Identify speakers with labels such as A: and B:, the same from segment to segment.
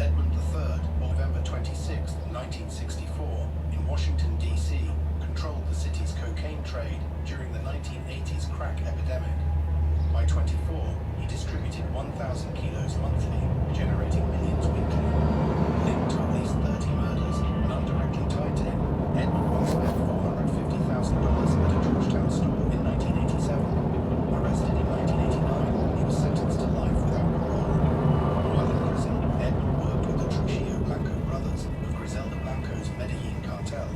A: Edmund III, November 26, 1964, in Washington, D.C., controlled the city's cocaine trade during the 1980s crack epidemic. By 24, he distributed 1,000 kilos monthly, generating millions weekly. Linked to at least 30 murders and indirectly tied to him, Edmund once spent $450,000 at a Georgetown store in 1987. Arrested in 1989, he was sentenced to life without parole. While in prison, Edmund worked with the Trujillo Blanco brothers of Griselda Blanco's Medellin cartel,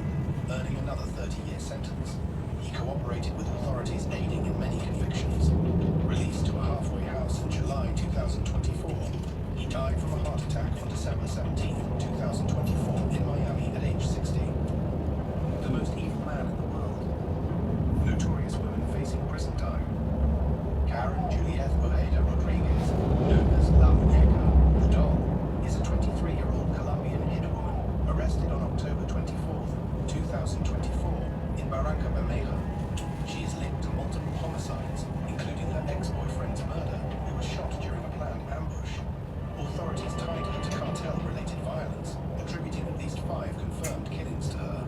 A: earning another 30-year sentence. He cooperated with authorities aiding in many convictions. Released to a halfway house in July 2024, he died from a heart attack on December 17, 2024, in Miami at age 60. The most evil man in the world. Notorious women facing prison time. Karen Juliet Ojeda Rodriguez, known as La Muñeca, the doll, is a 23-year-old Colombian hitwoman arrested on October 24, 2024, in Barranca Bermeja. She is linked to multiple homicides, including her ex-boyfriend's murder, who was shot during a planned ambush. Authorities tied her to cartel-related violence, attributing at least 5 confirmed killings to her.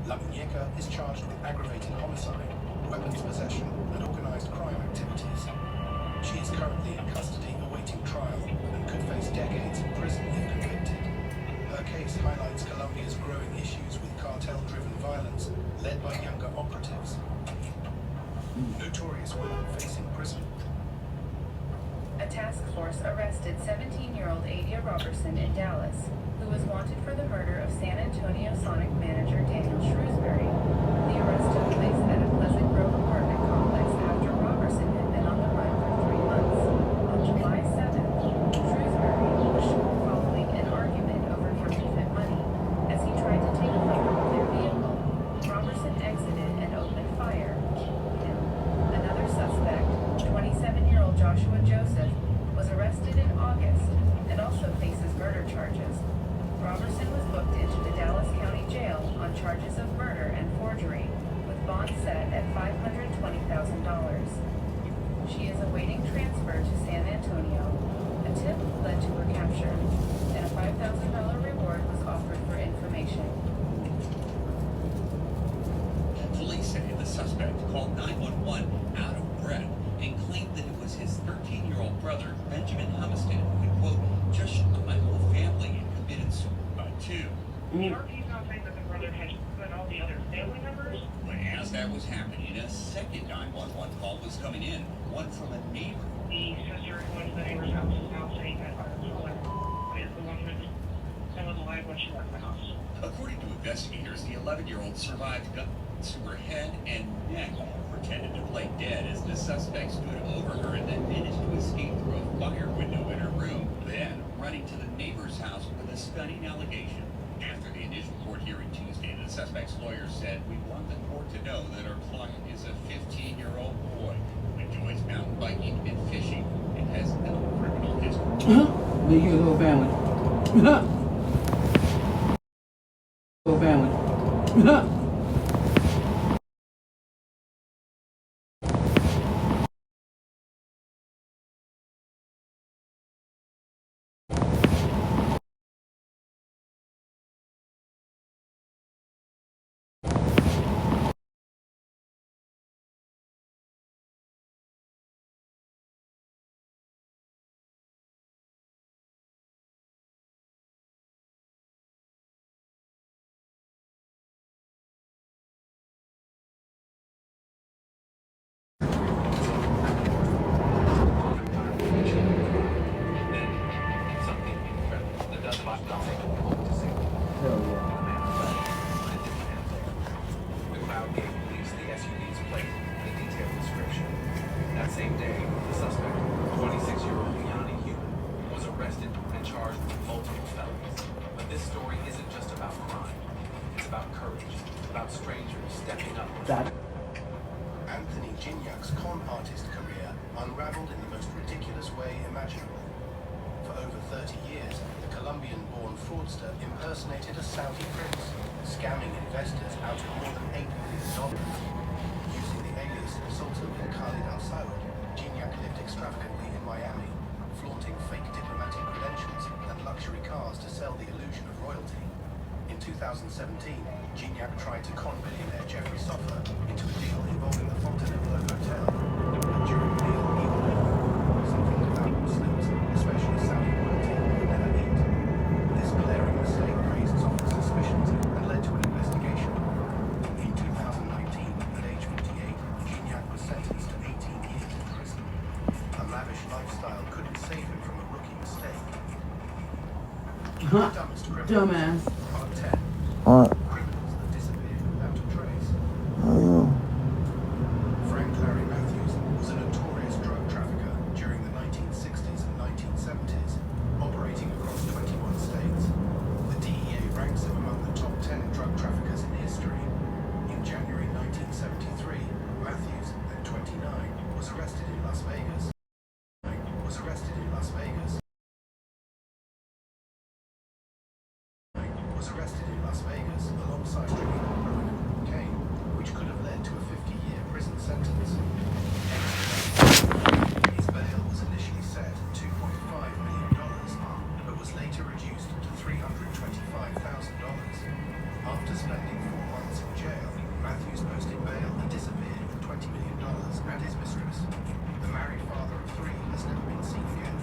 A: La Muñeca is charged with aggravated homicide, weapons possession, and organized crime activities. She is currently in custody awaiting trial and could face decades in prison if convicted. Her case highlights Colombia's growing issues with cartel-driven violence led by younger operatives. Notorious women facing prison.
B: A task force arrested 17-year-old Adia Robertson in Dallas, who was wanted for the murder of San Antonio Sonic manager Daniel Shrewsbury. The arrest took place at a Pleasant Grove apartment complex after Robertson had been on the run for 3 months. On July 7th, Shrewsbury was shot following an argument over counterfeit money as he tried to take a photo of their vehicle. Robertson exited and opened fire. Another suspect, 27-year-old Joshua Joseph, was arrested in August and also faces murder charges. Robertson was booked into the Dallas County Jail on charges of murder and forgery, with bond set at $520,000. She is awaiting transfer to San Antonio. A tip led to her capture, and a $5,000 reward was offered for information.
C: Police say the suspect called 911 out of breath and claimed that it was his 13-year-old brother, Benjamin Humiston, who, quote, just shot my whole family and committed suicide too.
D: He's not saying that the brother had shot all the other family members?
C: But as that was happening, a second 911 call was coming in, one from a neighbor.
D: The sister who went to the neighbor's house is now saying that our father is the one who was alive when she left the house.
C: According to investigators, the 11-year-old survived gunshots to her head and neck, pretended to play dead as the suspect stood over her and then managed to escape through a fire window in her room, then running to the neighbor's house with a stunning allegation. After the initial court hearing Tuesday, the suspect's lawyer said, "We want the court to know that our client is a 15-year-old boy who enjoys mountain biking and fishing and has no criminal history."
E: Leave your little family. Little family.
F: same day, the suspect, 26-year-old Yanni Human, was arrested and charged with multiple felonies. But this story isn't just about crime. It's about courage, about strangers stepping up.
A: Anthony Gignac's con artist career unraveled in the most ridiculous way imaginable. For over 30 years, the Colombian-born fraudster impersonated a Saudi prince, scamming investors out of more than $8 million. Using the alias Sultan bin Khalid Al Saud, Gignac lived extravagantly in Miami, flaunting fake diplomatic credentials and luxury cars 2017, Gignac tried to con billionaire Jeffrey Soffer into a deal involving the Fontainebleau Hotel. But during the deal, he warned something about Muslims, especially Saudi royalty, would never eat. This glaring mistake raised Soffer's suspicions and led to an investigation. In 2019, at age 48, Gignac was sentenced to 18 years in prison. A lavish lifestyle couldn't save him from a rookie mistake.
E: Huh.
A: Dumbest criminals.
E: Dumbass.
A: Part 10. Criminals that disappeared without a trace. Frank Larry Matthews was a notorious drug trafficker during the 1960s and 1970s, operating across 21 states. The DEA ranks him among the top 10 drug traffickers in history. In January 1973, Matthews, then 29, was arrested in Las Vegas. Alongside drinking heroin and cocaine, which could have led to a 50-year prison sentence. His bail was initially set at $2.5 million, but was later reduced to $325,000. After spending 4 months in jail, Matthews posted bail and disappeared with $20 million and his mistress. The married father of 3 has never been seen again.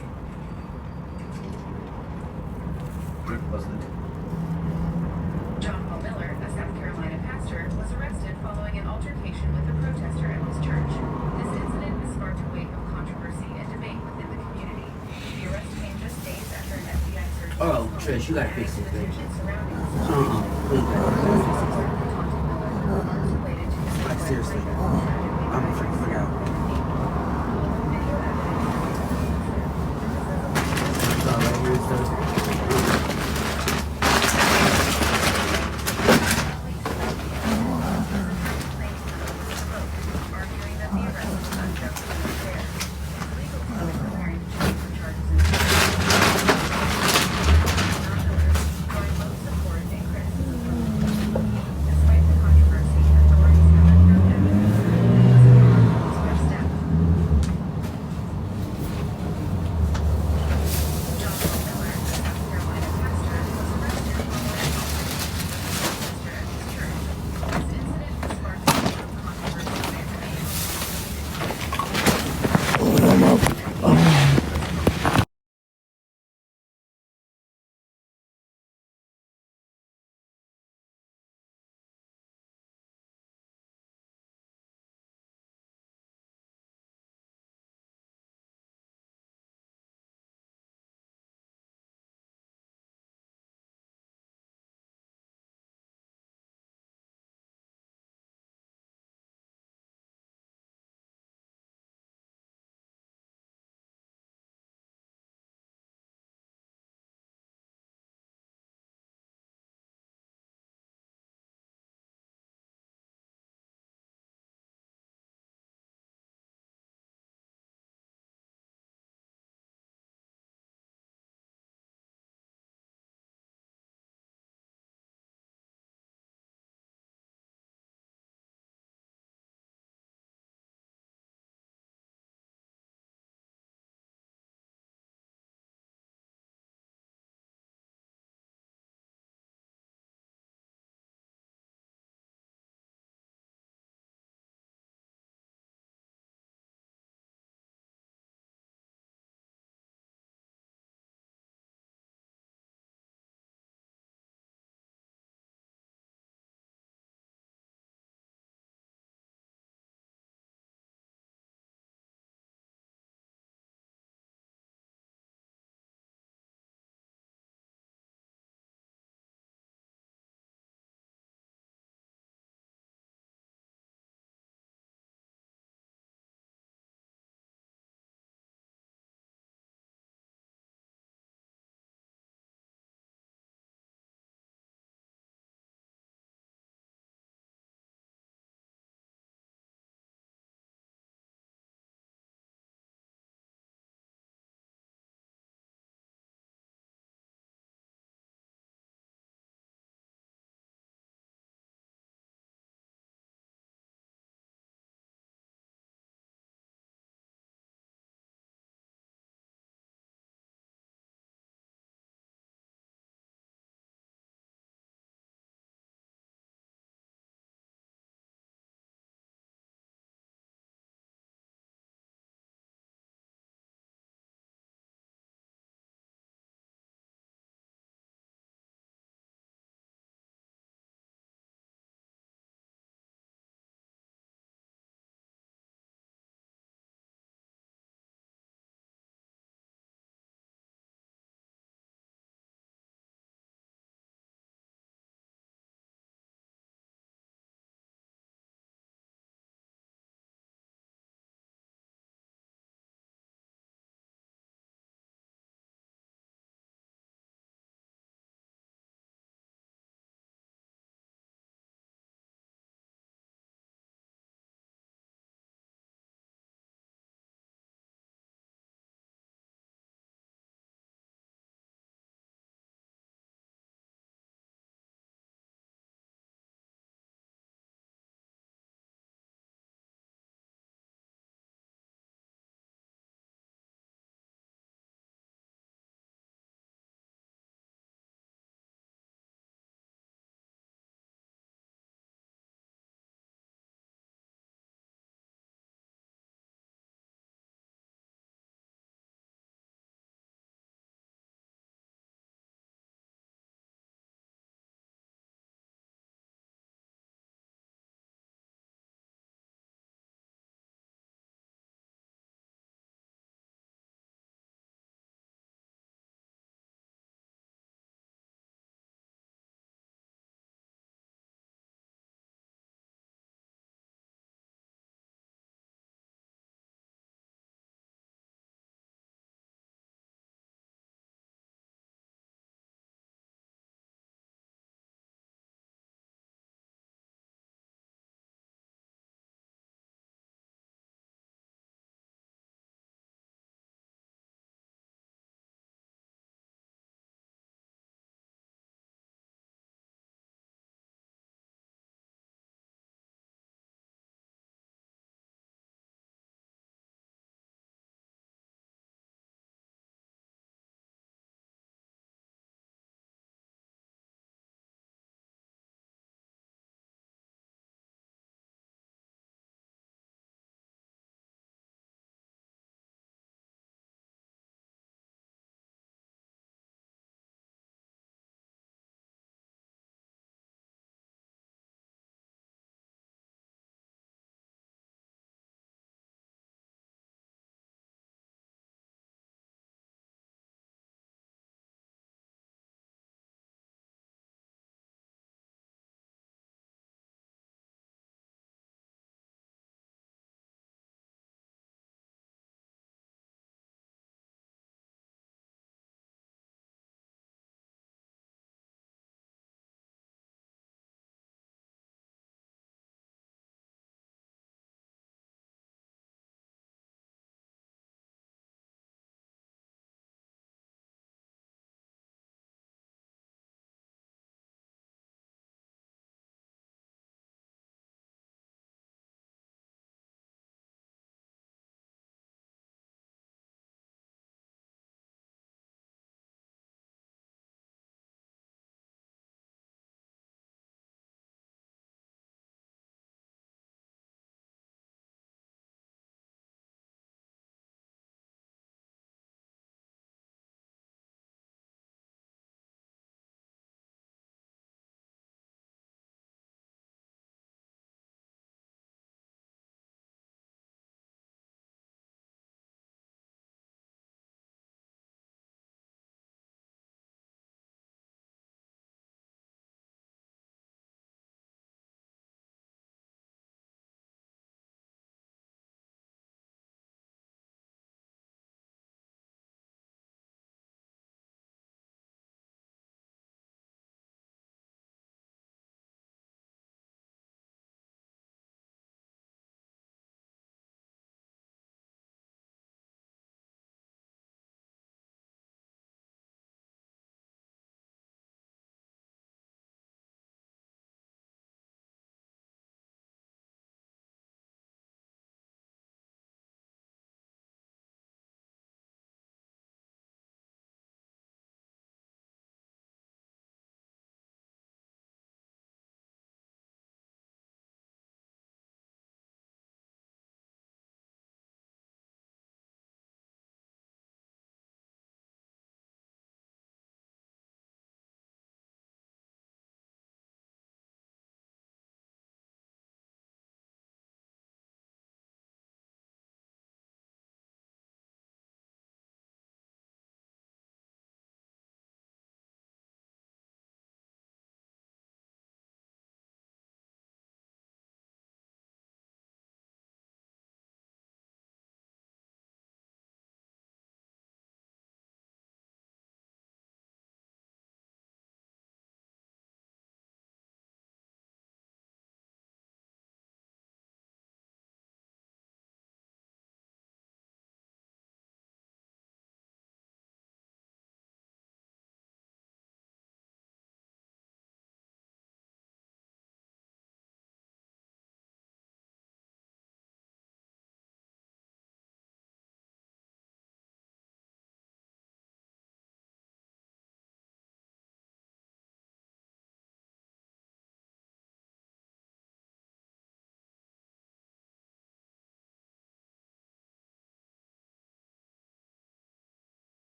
B: John Paul Miller, a South Carolina pastor, was arrested following an altercation with a protester at his church. This incident has sparked a wave of controversy and debate within the community. The arrest came just days after an FBI search.
E: Oh, Trish, you gotta fix this, baby. Please, like, seriously. I'm gonna freak fuck out. Right here, so.
B: Despite the controversy, authorities have confirmed evidence.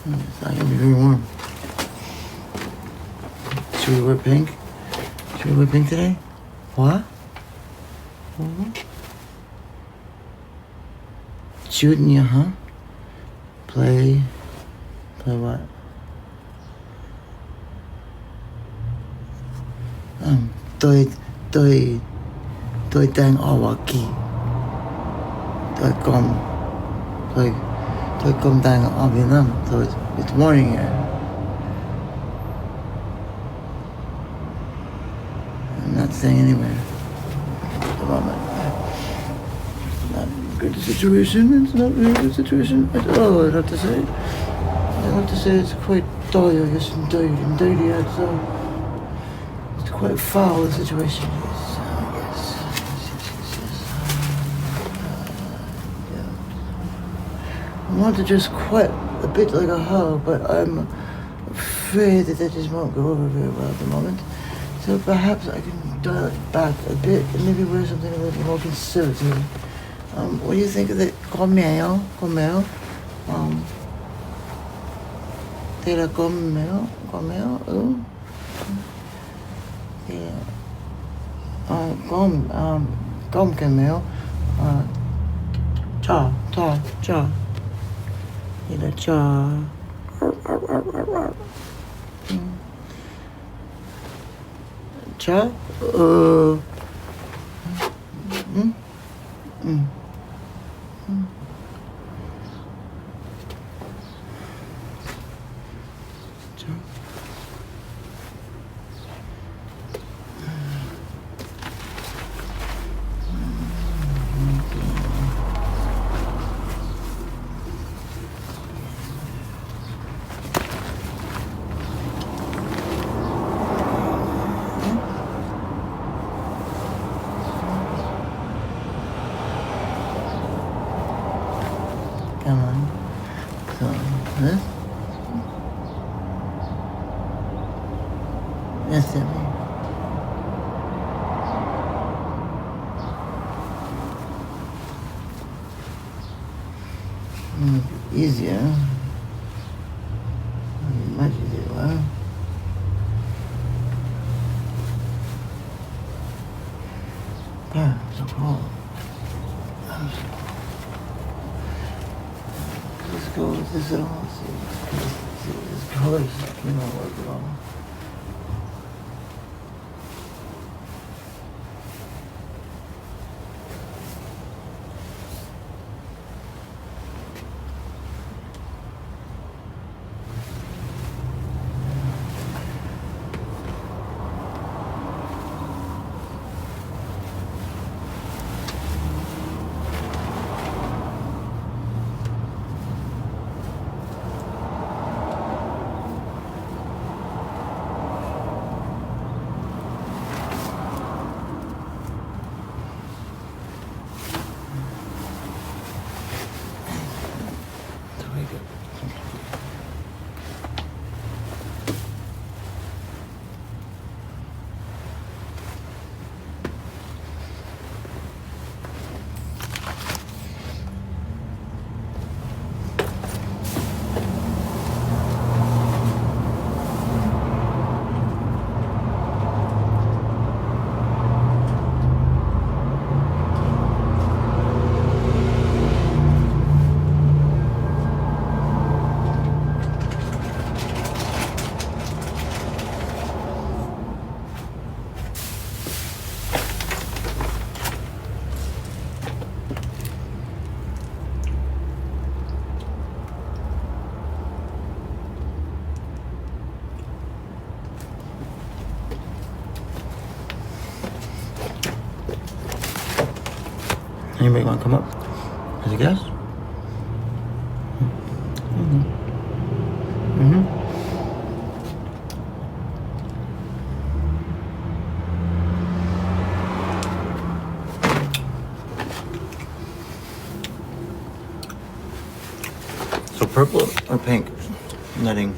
E: It's not gonna be very warm. Should we wear pink? Should we wear pink today? What? Shooting you, huh? Play what? Tôi đang ở Hoa Kỳ. Tôi come đang ở Việt Nam. So it's morning here. I'm not staying anywhere at the moment. Not a good situation. It's not a very good situation at all, I'd have to say. I'd have to say it's quite dire, yes, indeed, it's quite foul, the situation is. Yes. I want to dress quite a bit like a hoe, but I'm afraid that just won't go over very well at the moment. So perhaps I can dial it back a bit and maybe wear something a little more conservative. What do you think of the Comeo? De la Comeo? Yeah. Comeo. Cha. De la cha. Cha? Come on. So, this? Yes, Debbie. Easier. Much easier, well. So cold. Let's go with this at all. See what this color's not work at all. Anybody want to come up as a guest? So purple or pink netting?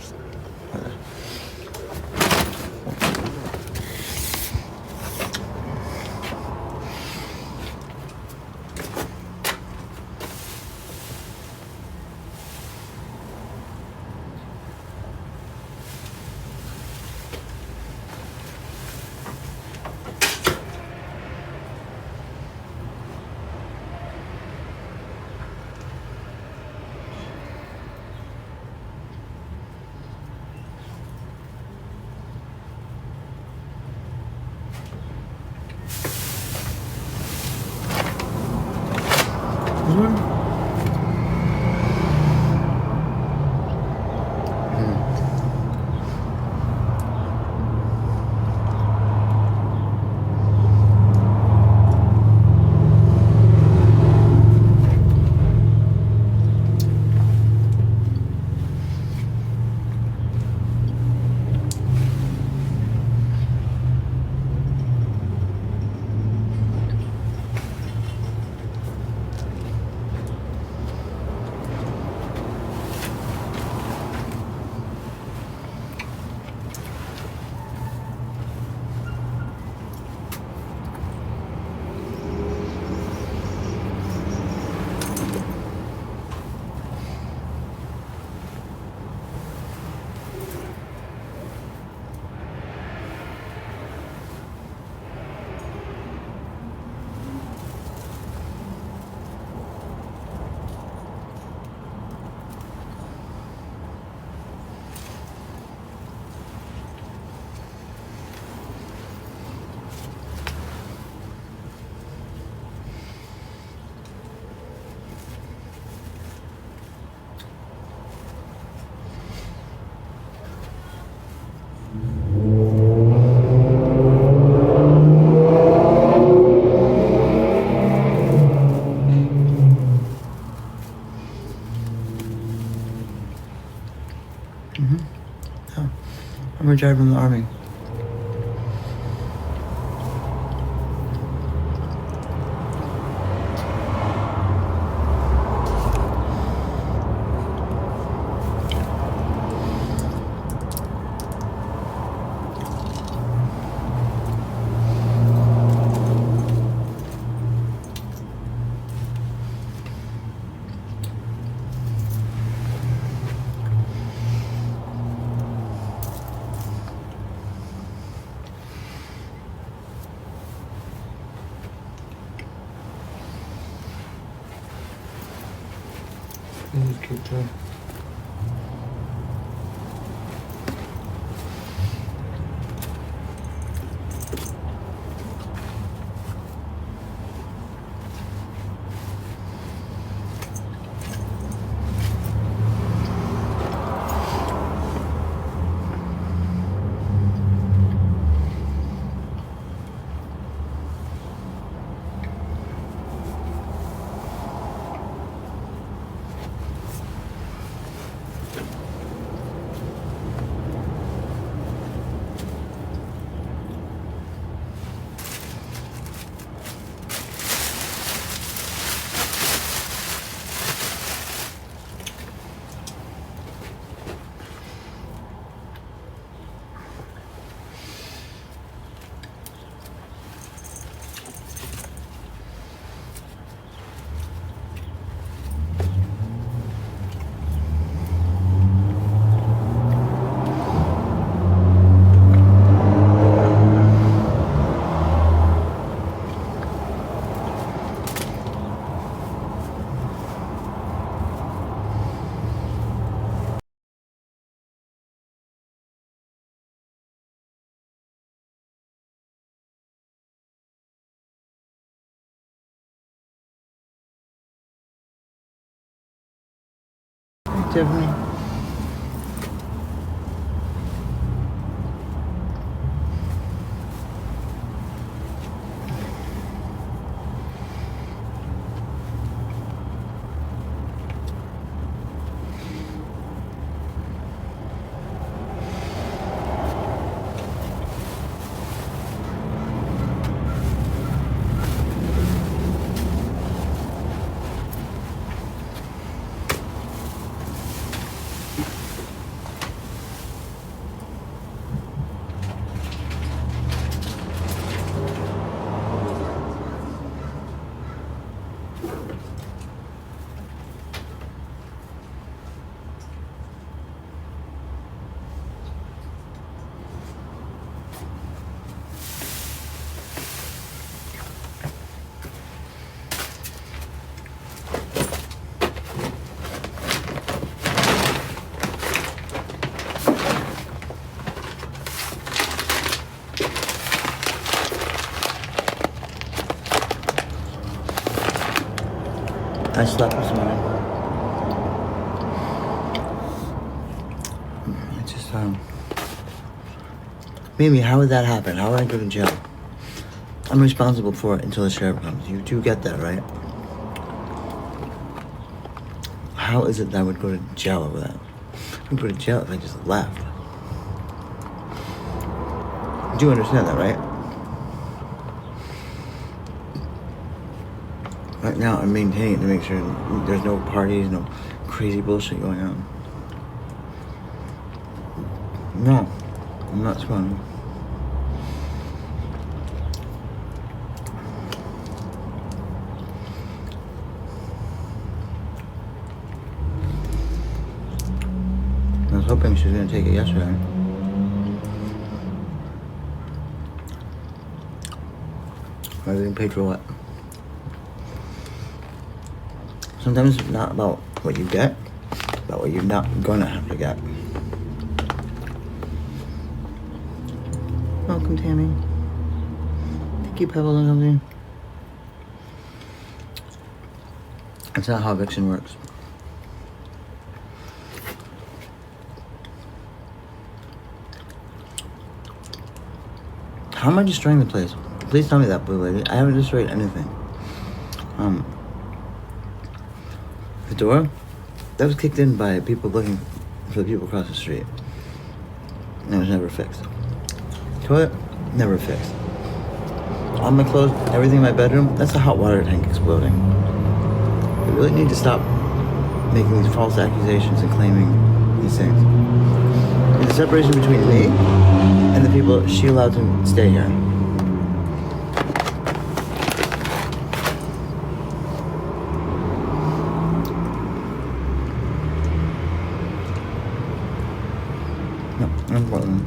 E: I'm retired from the army. This is cute too. Hey, Tiffany. I slept this morning. It's just, Mimi, how would that happen? How would I go to jail? I'm responsible for it until the sheriff comes. You do get that, right? How is it that I would go to jail over that? I would go to jail if I just left. Do you understand that, right? Right now, I'm maintaining to make sure there's no parties, no crazy bullshit going on. No, I'm not smiling. I was hoping she was gonna take it yesterday. Am I being paid for what? Sometimes it's not about what you get, it's about what you're not gonna have to get. Welcome, Tammy. Thank you, Pebble, and something. That's not how eviction works. How am I destroying the place? Please tell me that, blue lady. I haven't destroyed anything. The door, that was kicked in by people looking for the people across the street. and it was never fixed. Toilet, never fixed. All my clothes, everything in my bedroom, that's a hot water tank exploding. We really need to stop making these false accusations and claiming these things. There's a separation between me and the people she allowed to stay here. No, I'm Portland.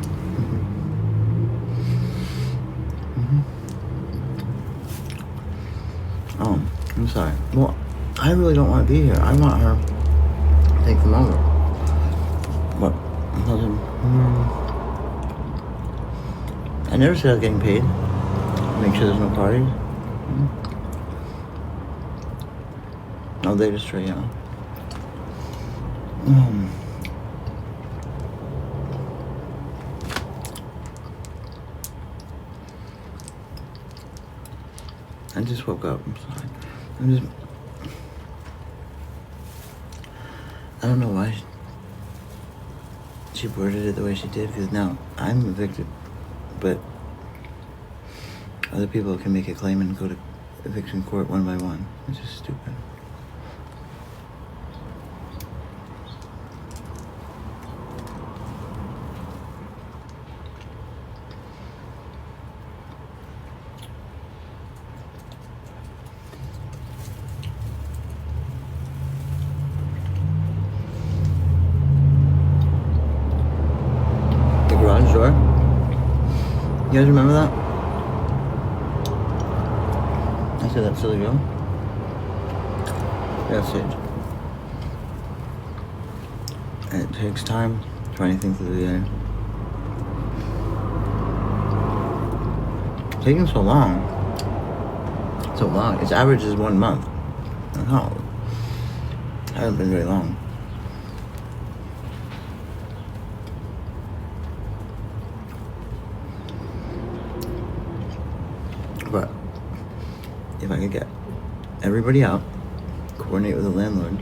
E: Oh, I'm sorry. Well, I really don't want to be here. I want her to take them over. But I never said I was getting paid. Make sure there's no parties. No, they just straight out. I just woke up. I'm sorry. I don't know why she worded it the way she did, because now I'm evicted, but other people can make a claim and go to eviction court one by one. It's just stupid. Garage door. You guys remember that? I said that silly girl. That's it. And it takes time for anything to do the day. Taking so long. So long. Its average is 1 month. No. It hasn't been very long. But if I could get everybody out, coordinate with the landlord,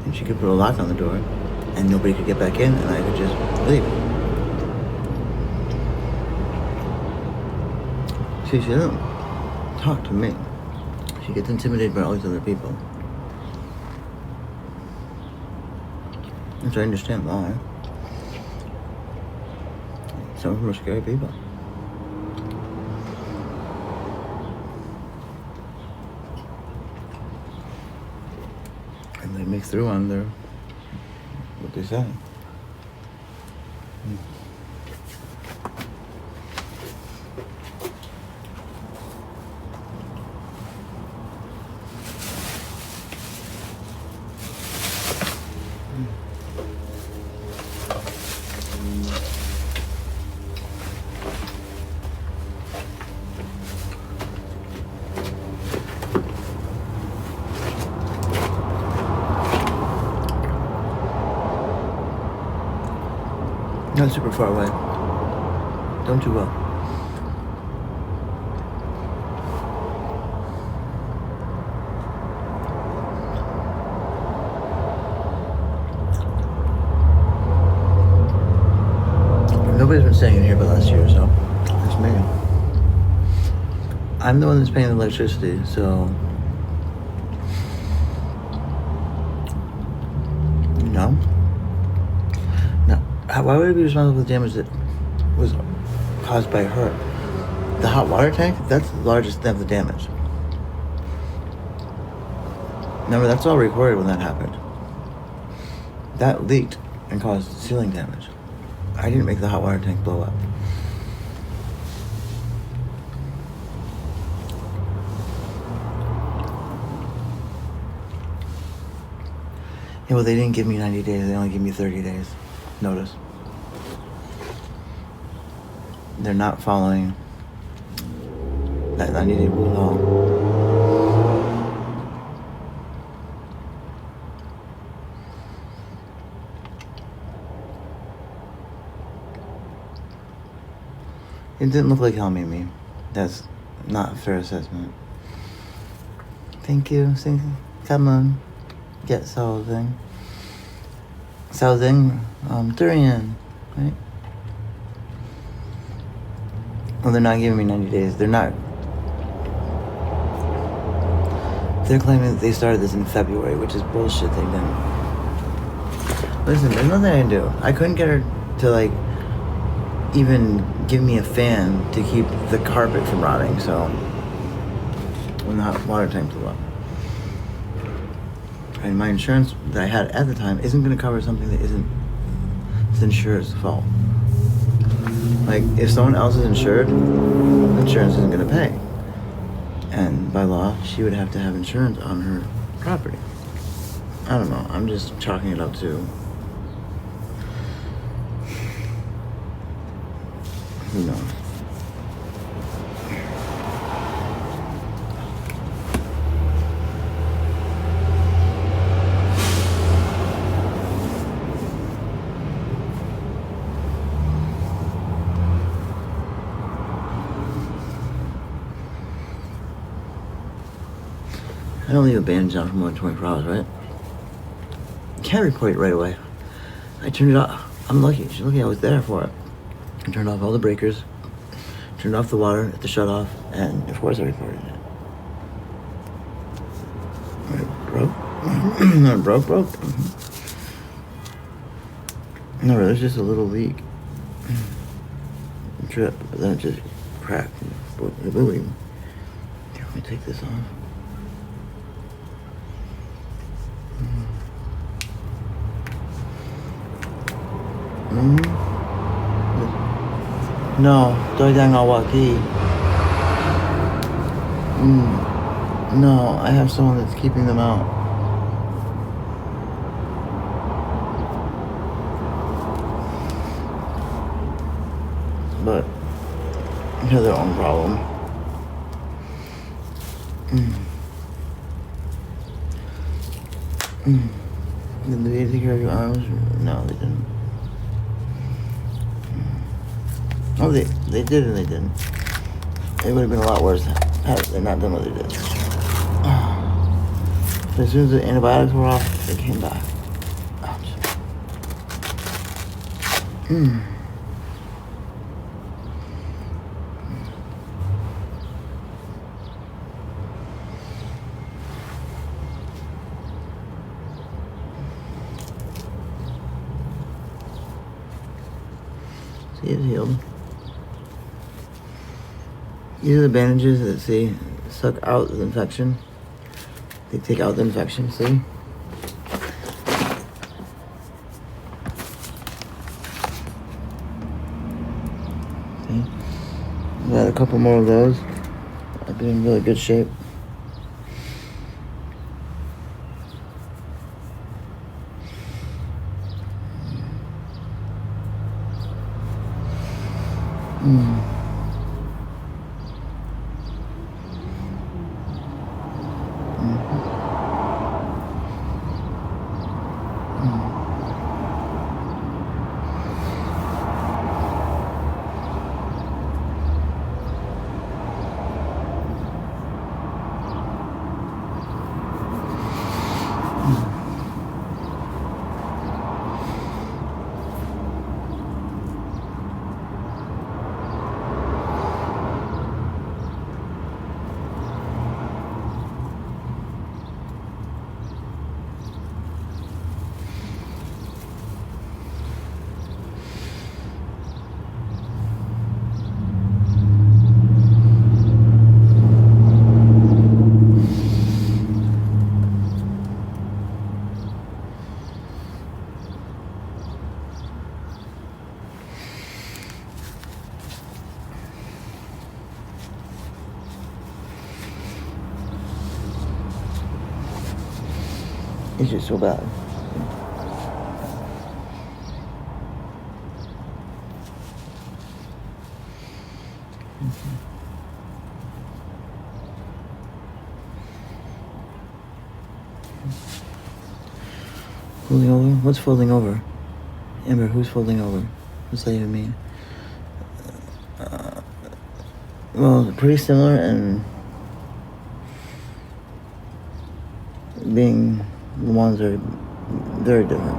E: and she could put a lock on the door, and nobody could get back in, and I could just leave. See, she doesn't talk to me. She gets intimidated by all these other people. And so I understand why. Some of them are scary people. And they make through on their what they say. Not super far away. Don't do well. Nobody's been staying in here but last year or so. It's me. I'm the one that's paying the electricity, so no. Why would it be responsible for the damage that was caused by her? The hot water tank? That's the largest of the damage. Remember, that's all recorded when that happened. That leaked and caused ceiling damage. I didn't make the hot water tank blow up. Yeah, well, they didn't give me 90 days. They only gave me 30 days notice. They're not following that 90-day rule at all. It didn't look like Hell made me. That's not a fair assessment. Thank you. Come on. Get something. Durian, right? Well, they're not giving me 90 days. They're not. They're claiming that they started this in February, which is bullshit. They didn't. Listen, there's nothing I can do. I couldn't get her to, like, even give me a fan to keep the carpet from rotting, so when the hot water tank's low. And my insurance that I had at the time isn't going to cover something that isn't the insurer's fault. Like, if someone else is insured, insurance isn't going to pay. And by law, she would have to have insurance on her property. I don't know. I'm just chalking it up to who knows. I don't leave a bandage on for more than 24 hours, right? You can't report it right away. I turned it off. I'm lucky. She's lucky I was there for it. I turned off all the breakers, turned off the water at the shut-off, and of course I reported it. It broke. No, there's just a little leak. Drip, but then it just cracked. It really... Here, let me take this off. No, tôi đang ở Hoa Kỳ. No, I have someone that's keeping them out. But they're their own problem. Did they take care of your arms? No, they didn't. Oh, they did and they didn't. It would have been a lot worse had they not done what they did. But as soon as the antibiotics were off, they came back. Ouch. See, it's healed. These are the bandages that, see, suck out the infection. They take out the infection, see? See? Got a couple more of those. I've been in really good shape. It's just so bad. Folding over? What's folding over? Amber, who's folding over? What's that even mean? Well, pretty similar and being the ones are very different.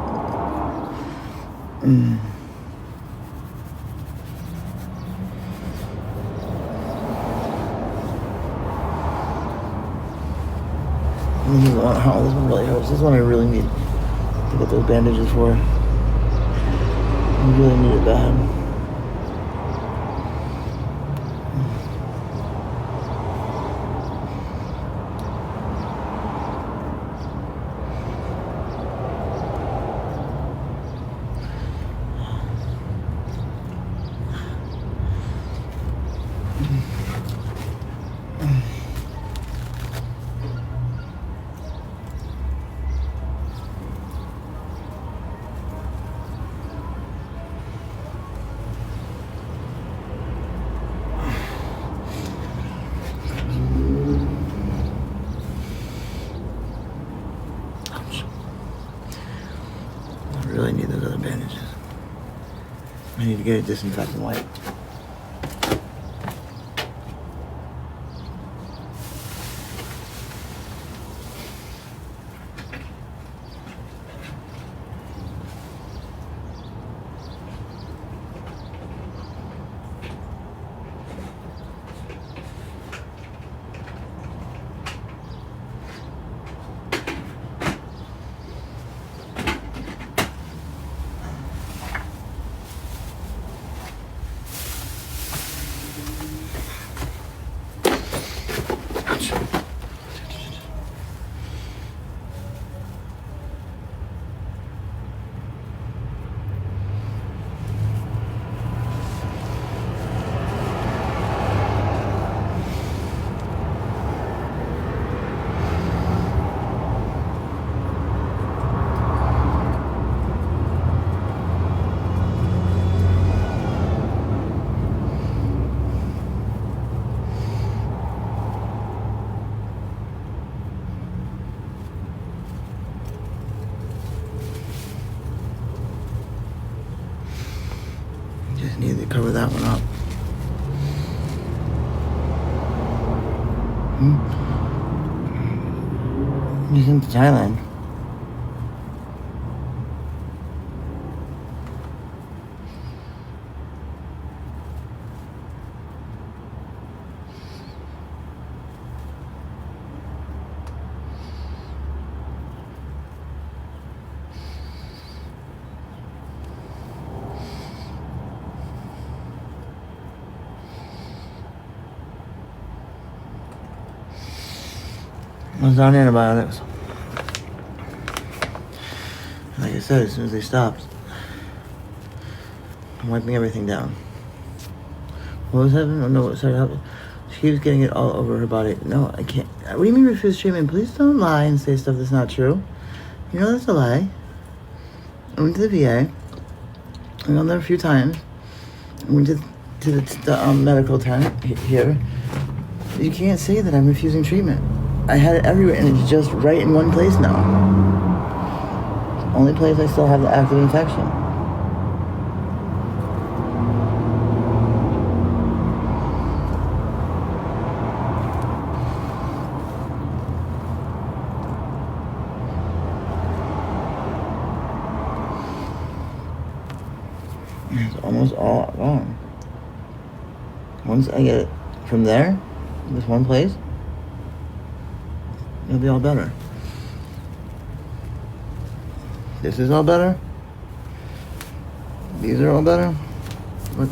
E: This is the one, oh, this one really hurts. This one I really need to get those bandages for. I really need it bad. I really need those other bandages. I need to get a disinfectant wipe. Just need to cover that one up. He's into Thailand. I was on antibiotics. Like I said, as soon as they stopped, I'm wiping everything down. What was happening? Oh no, what started happening? She keeps getting it all over her body. No, I can't. What do you mean refuse treatment? Please don't lie and say stuff that's not true. You know that's a lie. I went to the VA. I went there a few times. I went to the medical tent here. You can't say that I'm refusing treatment. I had it everywhere, and it's just right in one place now. It's the only place I still have the active infection. It's almost all gone. Once I get it from there, this one place, it'll be all better. This is all better. These are all better. What?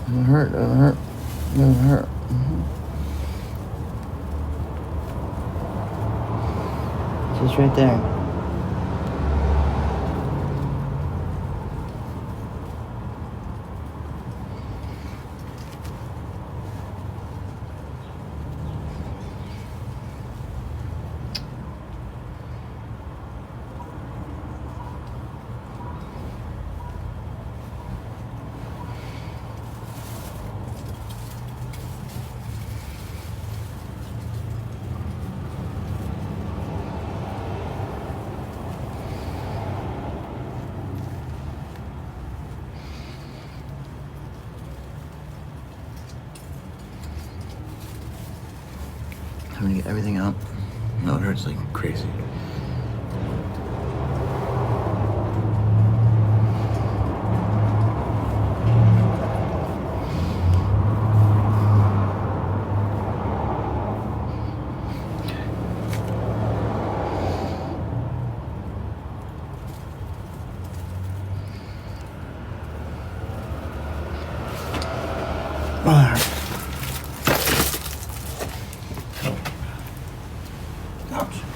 E: Doesn't hurt, doesn't hurt, doesn't hurt. Just right there. I'm gonna get everything out. No, it hurts like crazy. Ouch.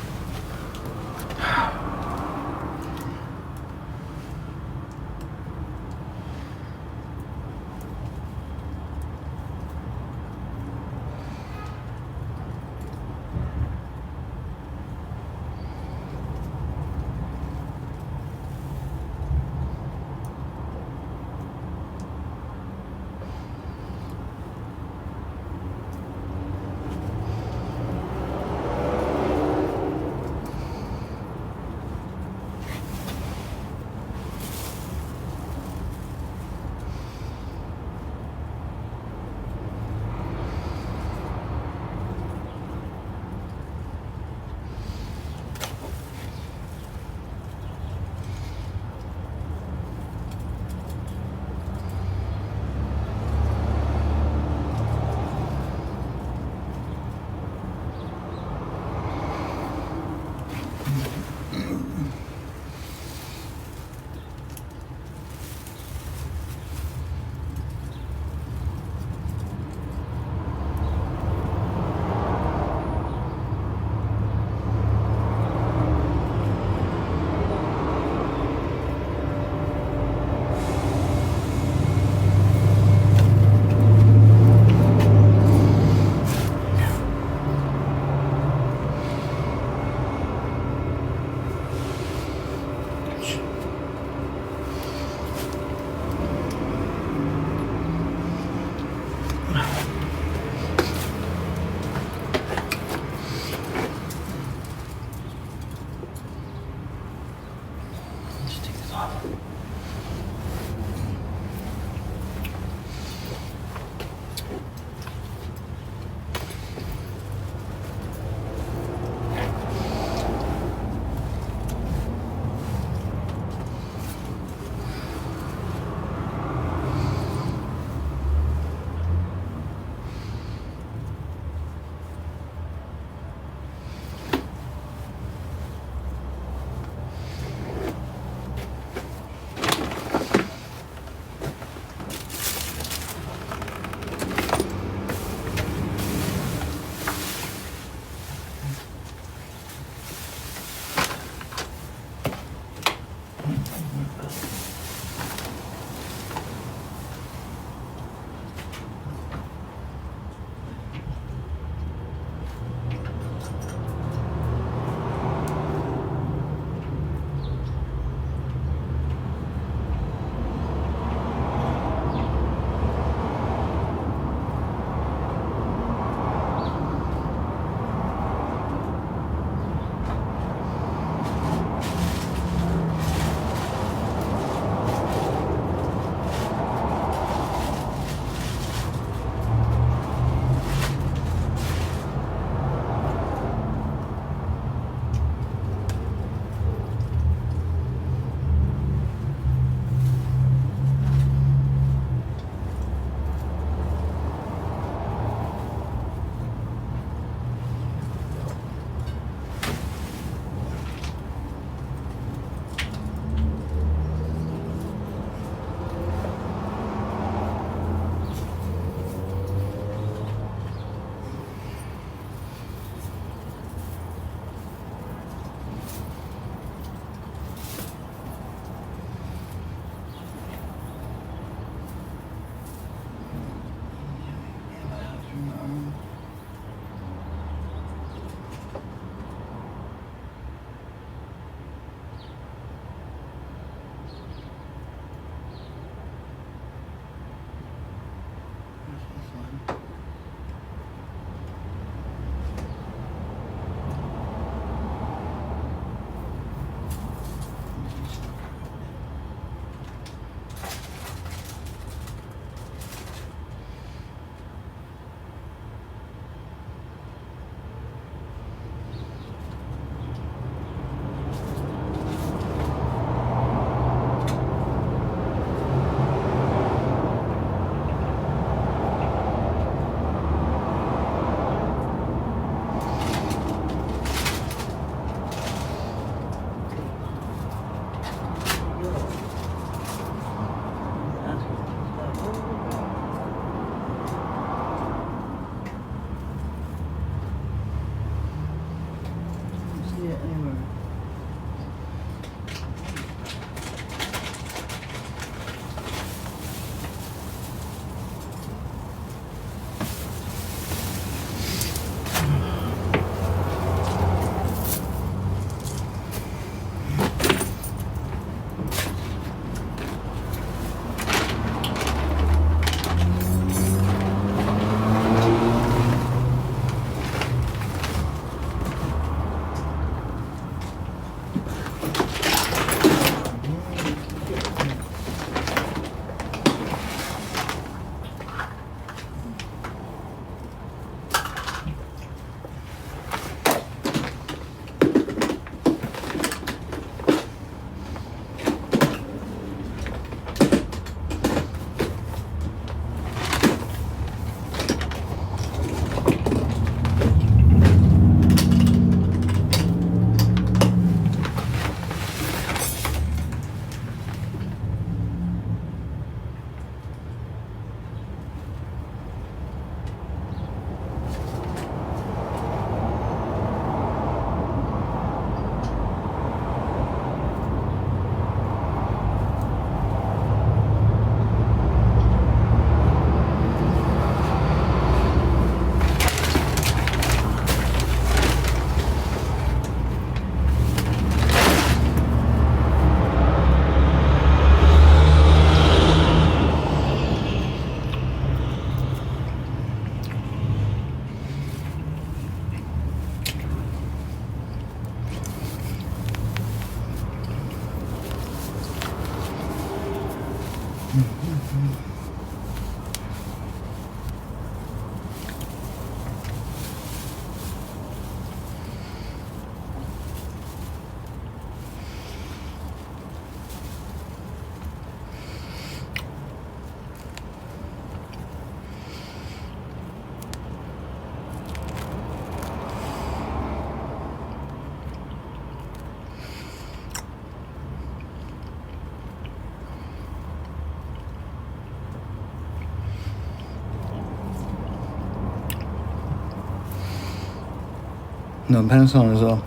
E: No, penicillin is a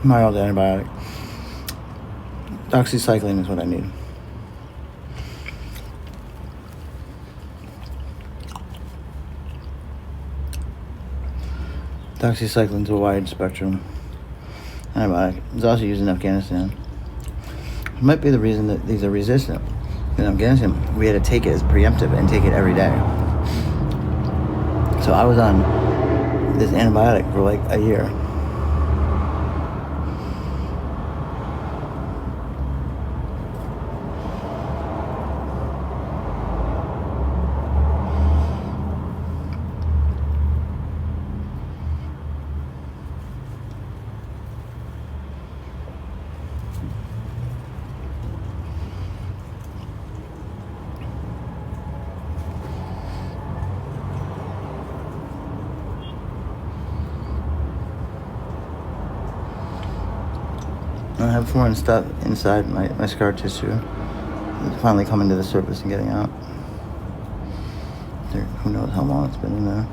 E: mild antibiotic. Doxycycline is what I need. Doxycycline is a wide spectrum antibiotic. It's also used in Afghanistan. It might be the reason that these are resistant. In Afghanistan, we had to take it as preemptive and take it every day. So I was on this antibiotic for like a year. I have foreign stuff inside my scar tissue. It's finally coming to the surface and getting out. Who knows how long it's been in there.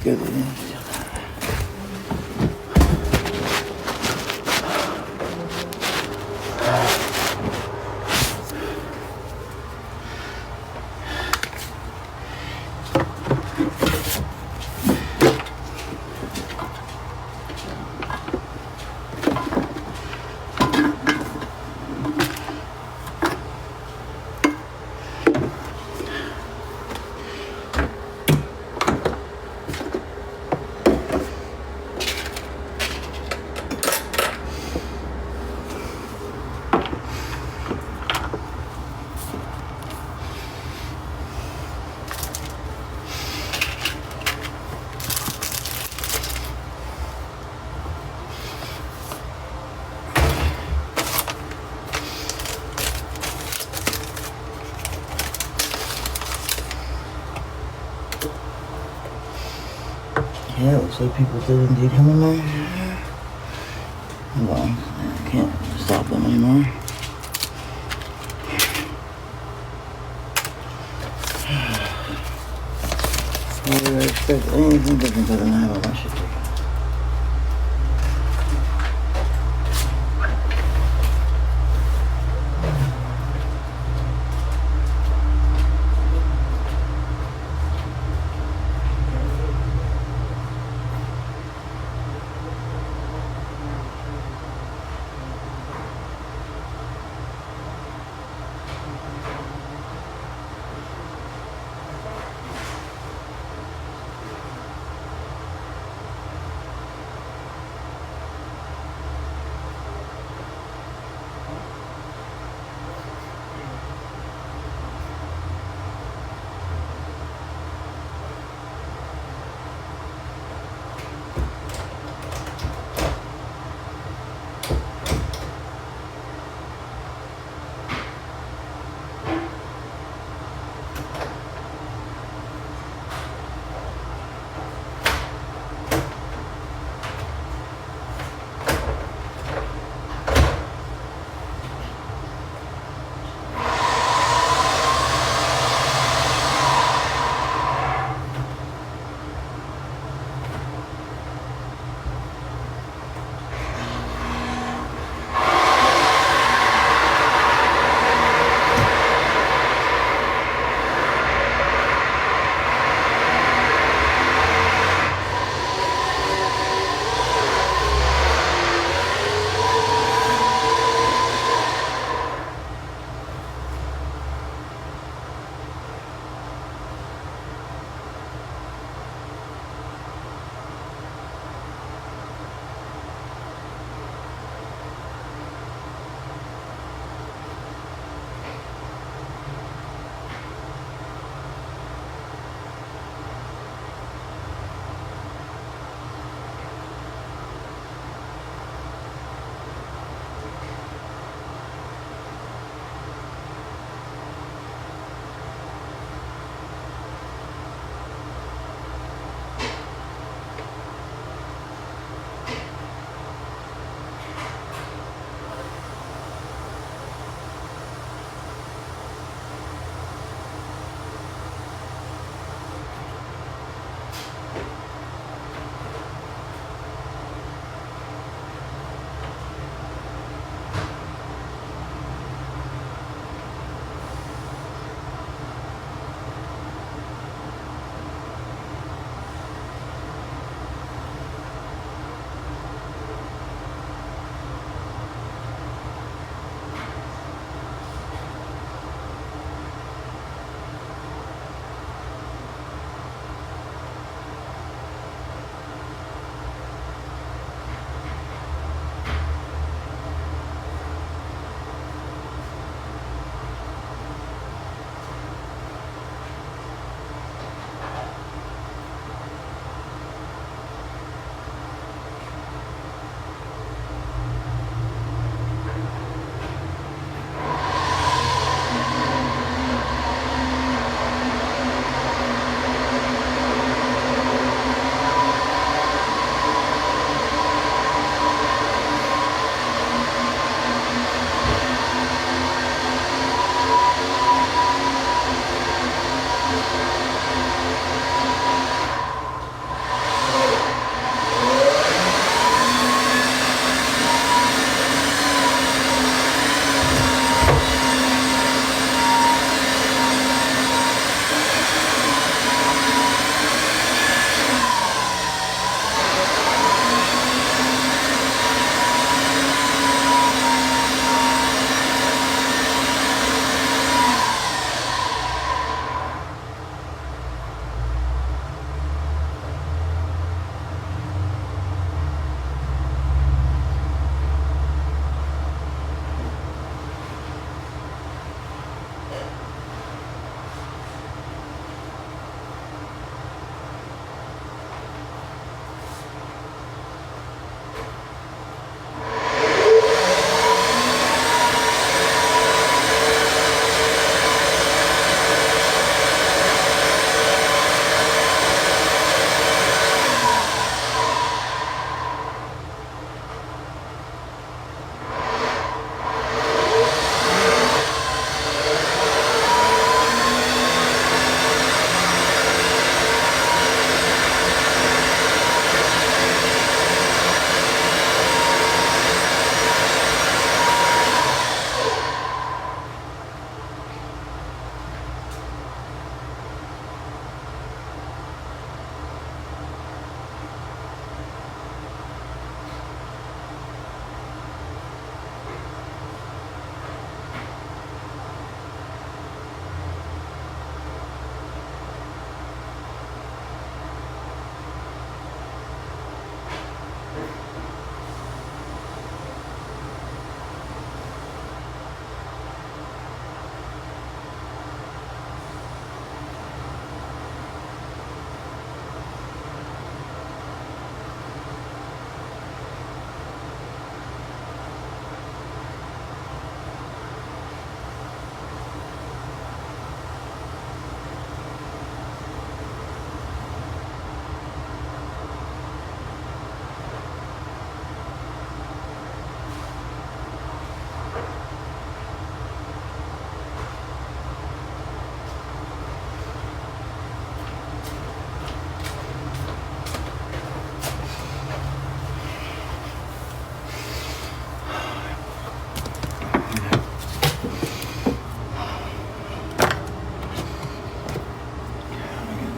E: good. Yeah, looks like people did indeed come in there. Well, I can't stop them anymore. Why would I expect anything different than I have all my shit taken?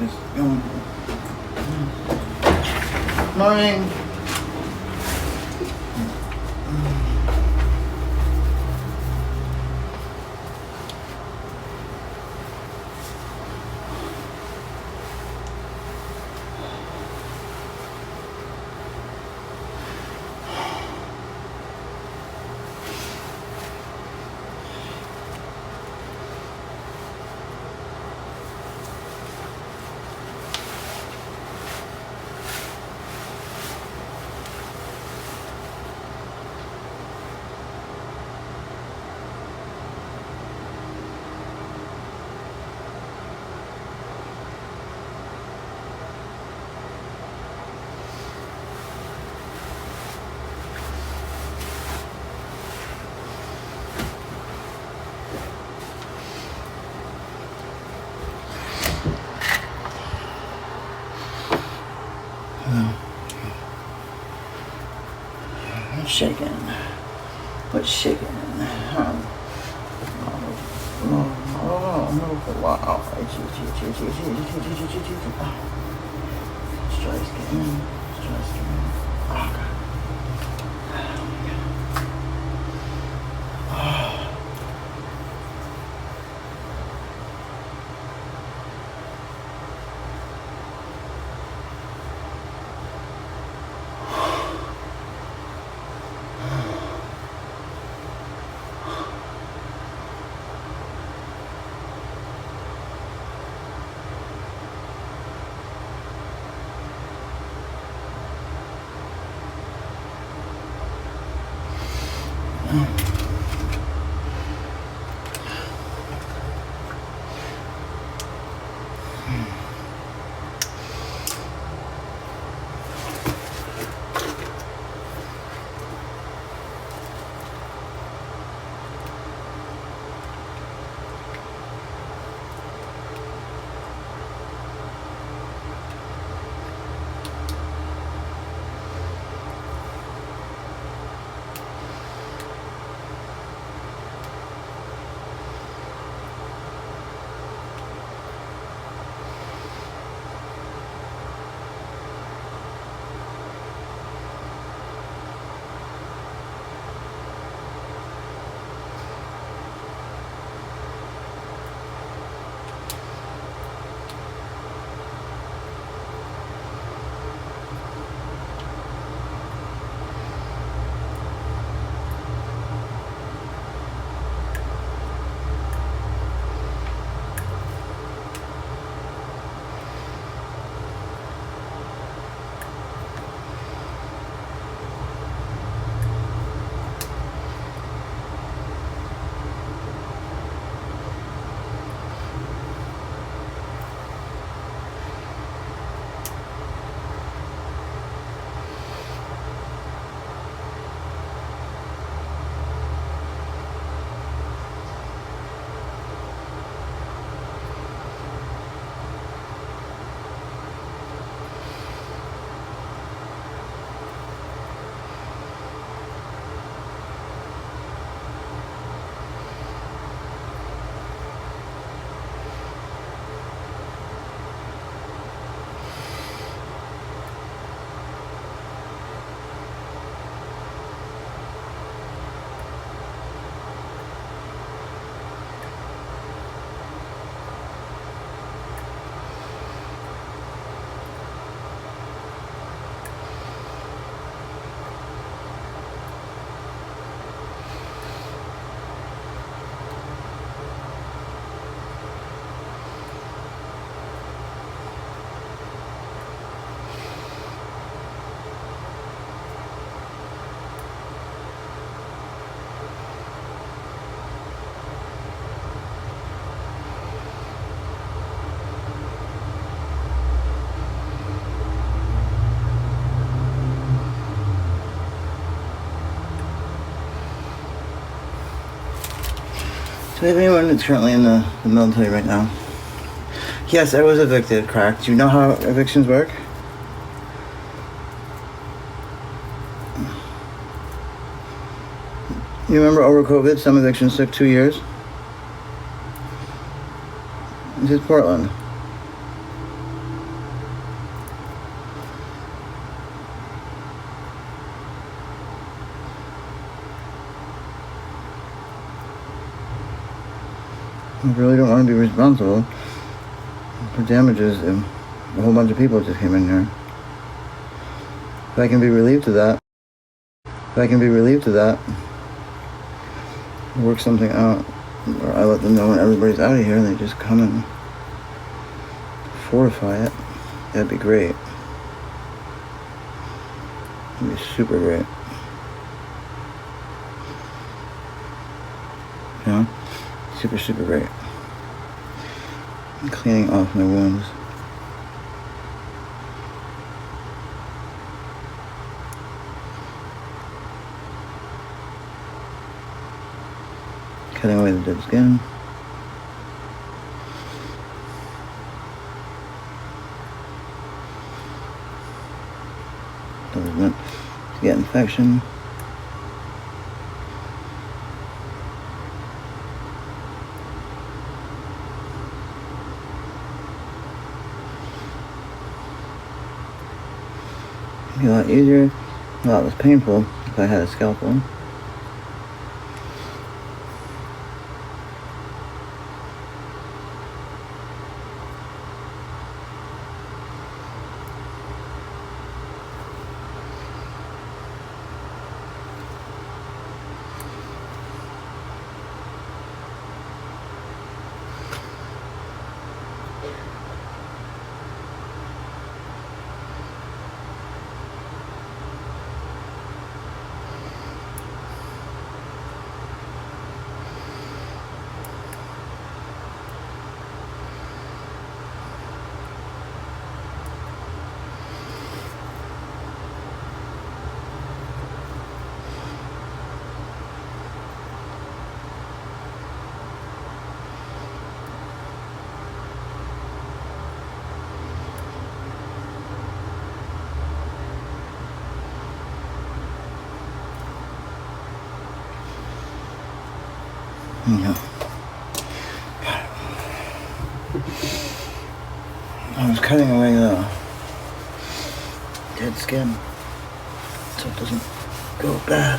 E: just going. Morning. What's shaking? What's shaking? Wow. Stress getting. Oh, God. Do we have anyone that's currently in the military right now? Yes, I was evicted, crack. Do you know how evictions work? You remember over COVID, some evictions took 2 years? This is Portland. I really don't want to be responsible for damages if a whole bunch of people just came in here. If I can be relieved of that, work something out, or I let them know when everybody's out of here and they just come and fortify it, that'd be great. It'd be super great. You know? Super, super great. I'm cleaning off my wounds. Cutting away the dead skin. Doesn't get infection. It'd be a lot easier, a lot less painful if I had a scalpel. Yeah. I was cutting away the dead skin so it doesn't go bad.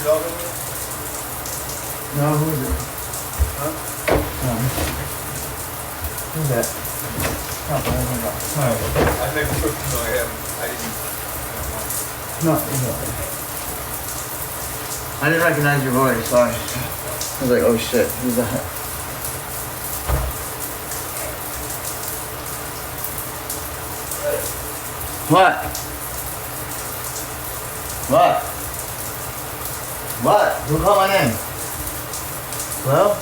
G: dog over there?
E: No, who is it?
G: Huh?
E: No. Who's that? No, I don't know.
G: I never took no, I didn't.
E: No, he's not. I didn't recognize your voice, sorry. I was like, oh shit, who's that? What? What? What? Who called my name? Hello?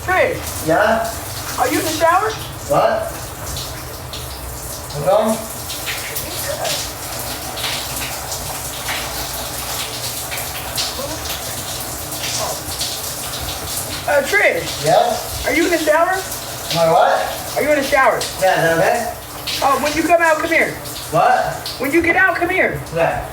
H: Trey,
E: Yeah?
H: are you in the shower?
E: What? What's wrong?
H: Trey,
E: Yeah?
H: are you in the shower?
E: My what?
H: Are you in the shower?
E: Yeah, is that okay?
H: Oh, when you come out, come here.
E: What?
H: When you get out, come here.
E: What's that?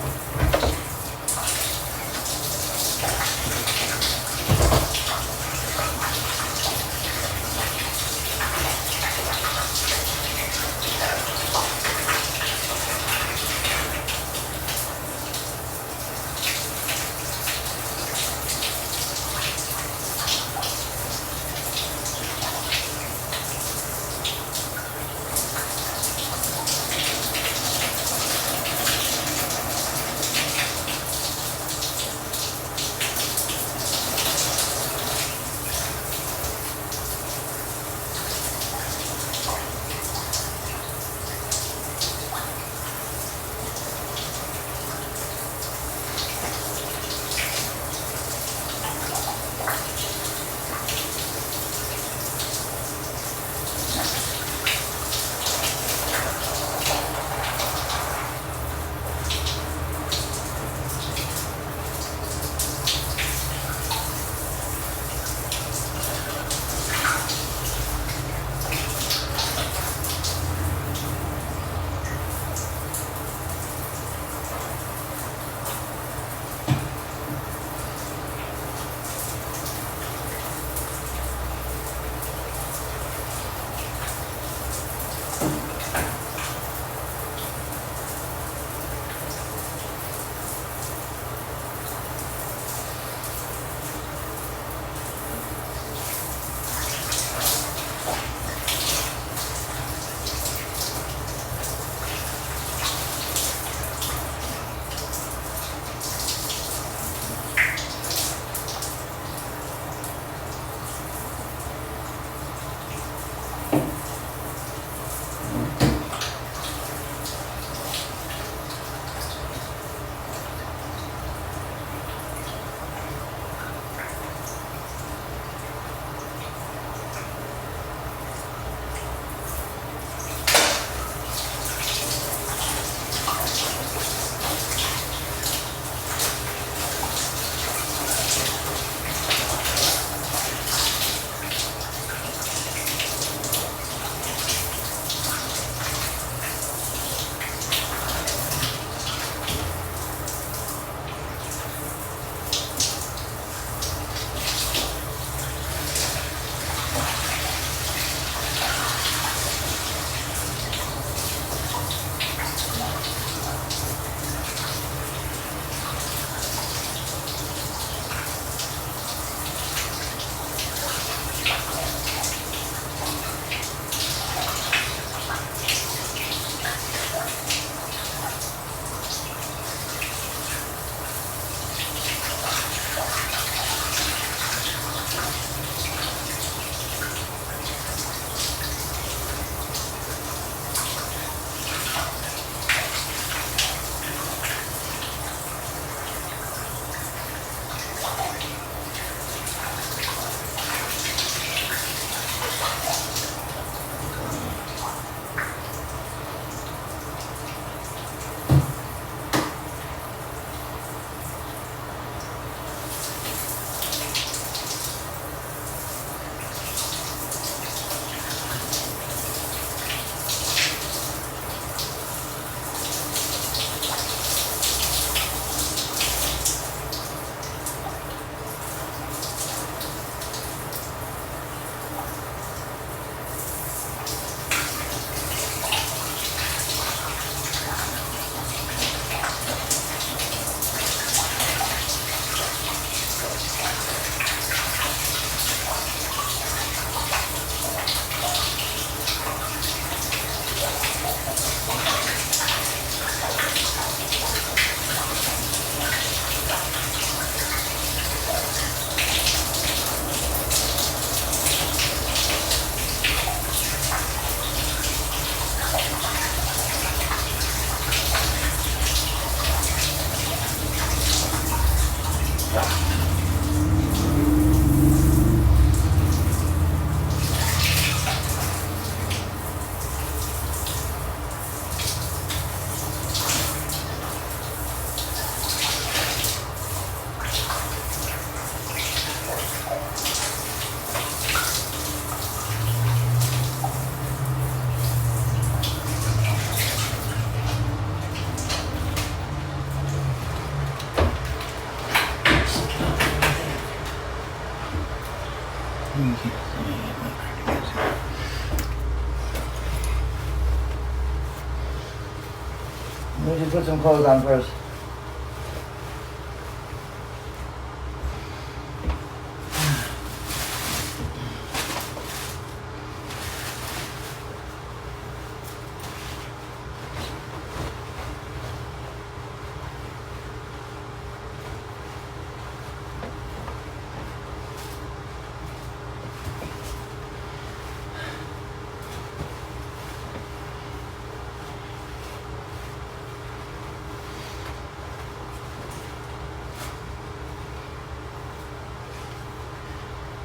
E: We should put some clothes on first.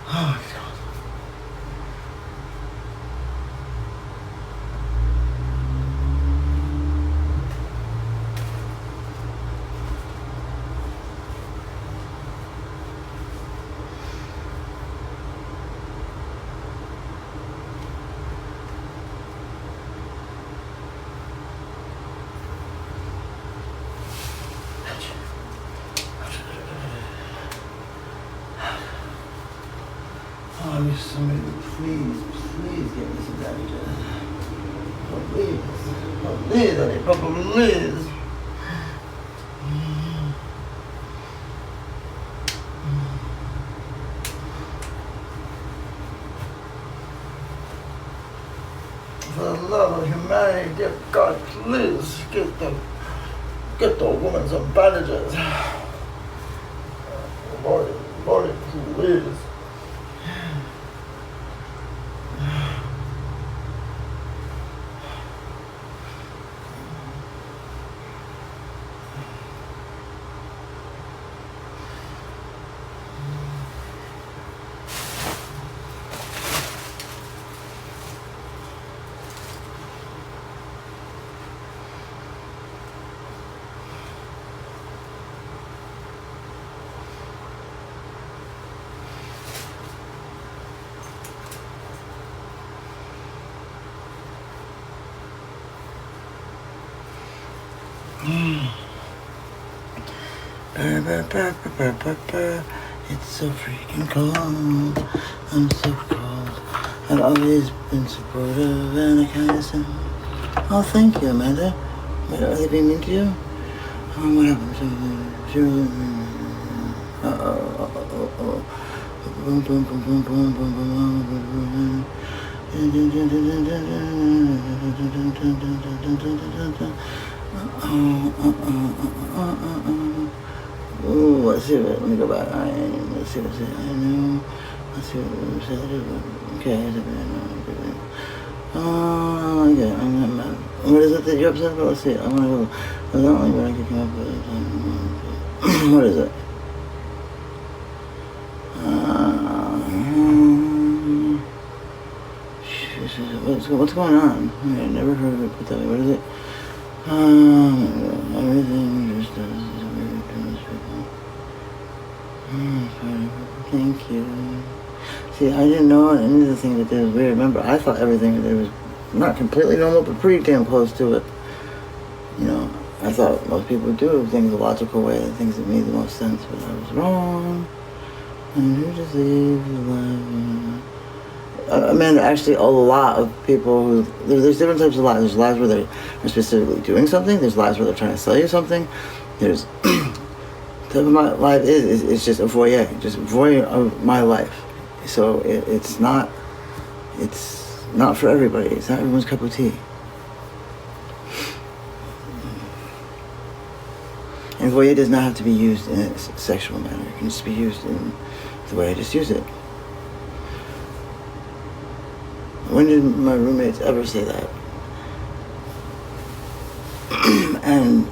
E: Oh, God. I wish somebody would please get me some damages. Oh, please. Oh, please, honey. Papa, please. For the love of humanity, dear God, please get the woman some bandages. Lord, please. It's so freaking cold. I'm so cold. I've always been supportive and a kind of sim. Oh, thank you, Amanda. What, are they being mean to you? What happened to you? Uh-oh. Boom, boom, boom, boom, boom, boom, boom, Oh, let's see what, let me go back. Let's see what's it. I know. Let's see what it said. Okay. Oh, okay. I'm not mad. What is it that you're upset about? Let's see. I want to go. I don't like what I could come up with. What is it? What's going on? I never heard of it put that way. What is it? Everything just does is weird to most people. Thank you. See, I didn't know any of the things that did was weird. Remember, I thought everything that was not completely normal, but pretty damn close to it. You know, I thought most people would do things a logical way, the things that made the most sense, but I was wrong. And who just leaves alive? Amanda, actually, a lot of people who there's different types of lies. There's lies where they are specifically doing something. There's lies where they're trying to sell you something. There's type of my life is just a voyeur, just voyeur of my life. So it's not for everybody. It's not everyone's cup of tea. And voyeur does not have to be used in a sexual manner. It can just be used in the way I just use it. When did my roommates ever say that? And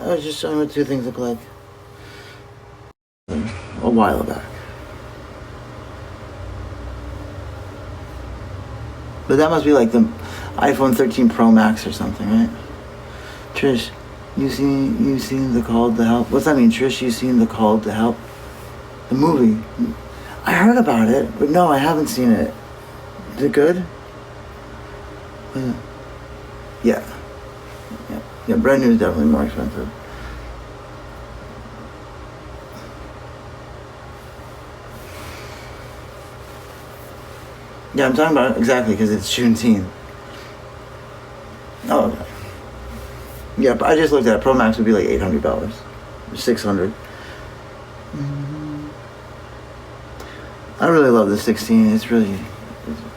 E: I was just showing what two things look like a while back. But that must be like the iPhone 13 Pro Max or something, right? Trish, you seen the Call to Help? What's that mean, Trish? You seen the Call to Help? The movie. I heard about it, but no, I haven't seen it. Is it good? Yeah. Yeah, brand new is definitely more expensive. Yeah, I'm talking about exactly because it's Juneteenth. Oh, okay. Yeah, but I just looked at it. Pro Max would be like $800, $600. I really love the 16. It's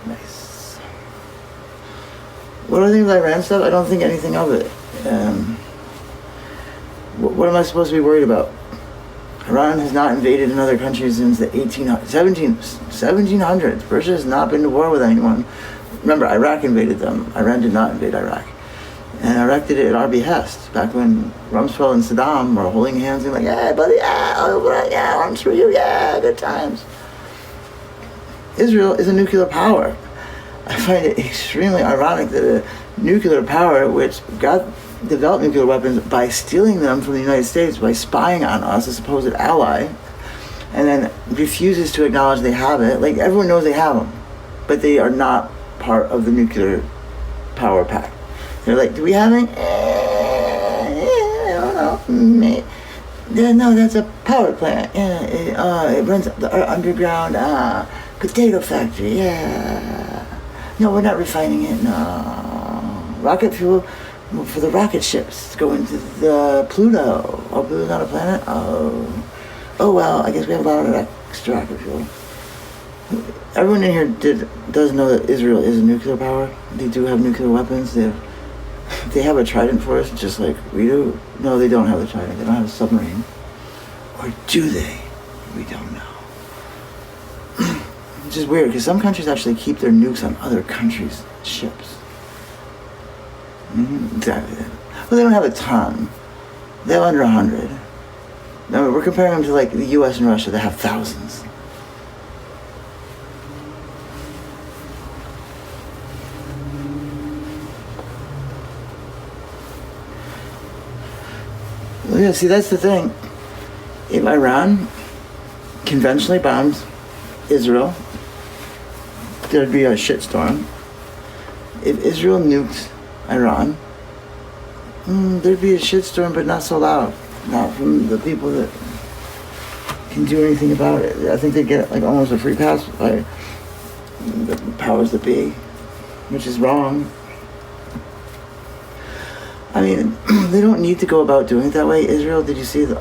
E: nice. What do I think of Iran stuff? I don't think anything of it. What am I supposed to be worried about? Iran has not invaded another country since the 1700s. Persia has not been to war with anyone. Remember, Iraq invaded them. Iran did not invade Iraq. And Iraq did it at our behest. Back when Rumsfeld and Saddam were holding hands and like, yeah, buddy, yeah, arms for you, yeah, good times. Israel is a nuclear power. I find it extremely ironic that a nuclear power, which developed nuclear weapons by stealing them from the United States, by spying on us, a supposed ally, and then refuses to acknowledge they have it. Like, everyone knows they have them, but they are not part of the nuclear power pact. They're like, do we have any? I don't know. No, that's a power plant. Yeah, it runs our underground potato factory. Yeah. No, we're not refining it. No. Rocket fuel for the rocket ships going to the Pluto. Oh, Pluto's not a planet? Oh, well, I guess we have a lot of extra rocket fuel. Everyone in here does know that Israel is a nuclear power. They do have nuclear weapons. They have a Trident force, just like we do. No, they don't have a Trident. They don't have a submarine. Or do they? We don't know. Which is weird, because some countries actually keep their nukes on other countries' ships. Exactly. Well, they don't have a ton. They have under 100. No, we're comparing them to like the U.S. and Russia that have thousands. Well, yeah, see, that's the thing. If Iran conventionally bombs Israel, there'd be a shitstorm. If Israel nuked Iran, there'd be a shitstorm, but not so loud. Not from the people that can do anything about it. I think they get like almost a free pass by the powers that be, which is wrong. I mean, they don't need to go about doing it that way. Israel, did you see the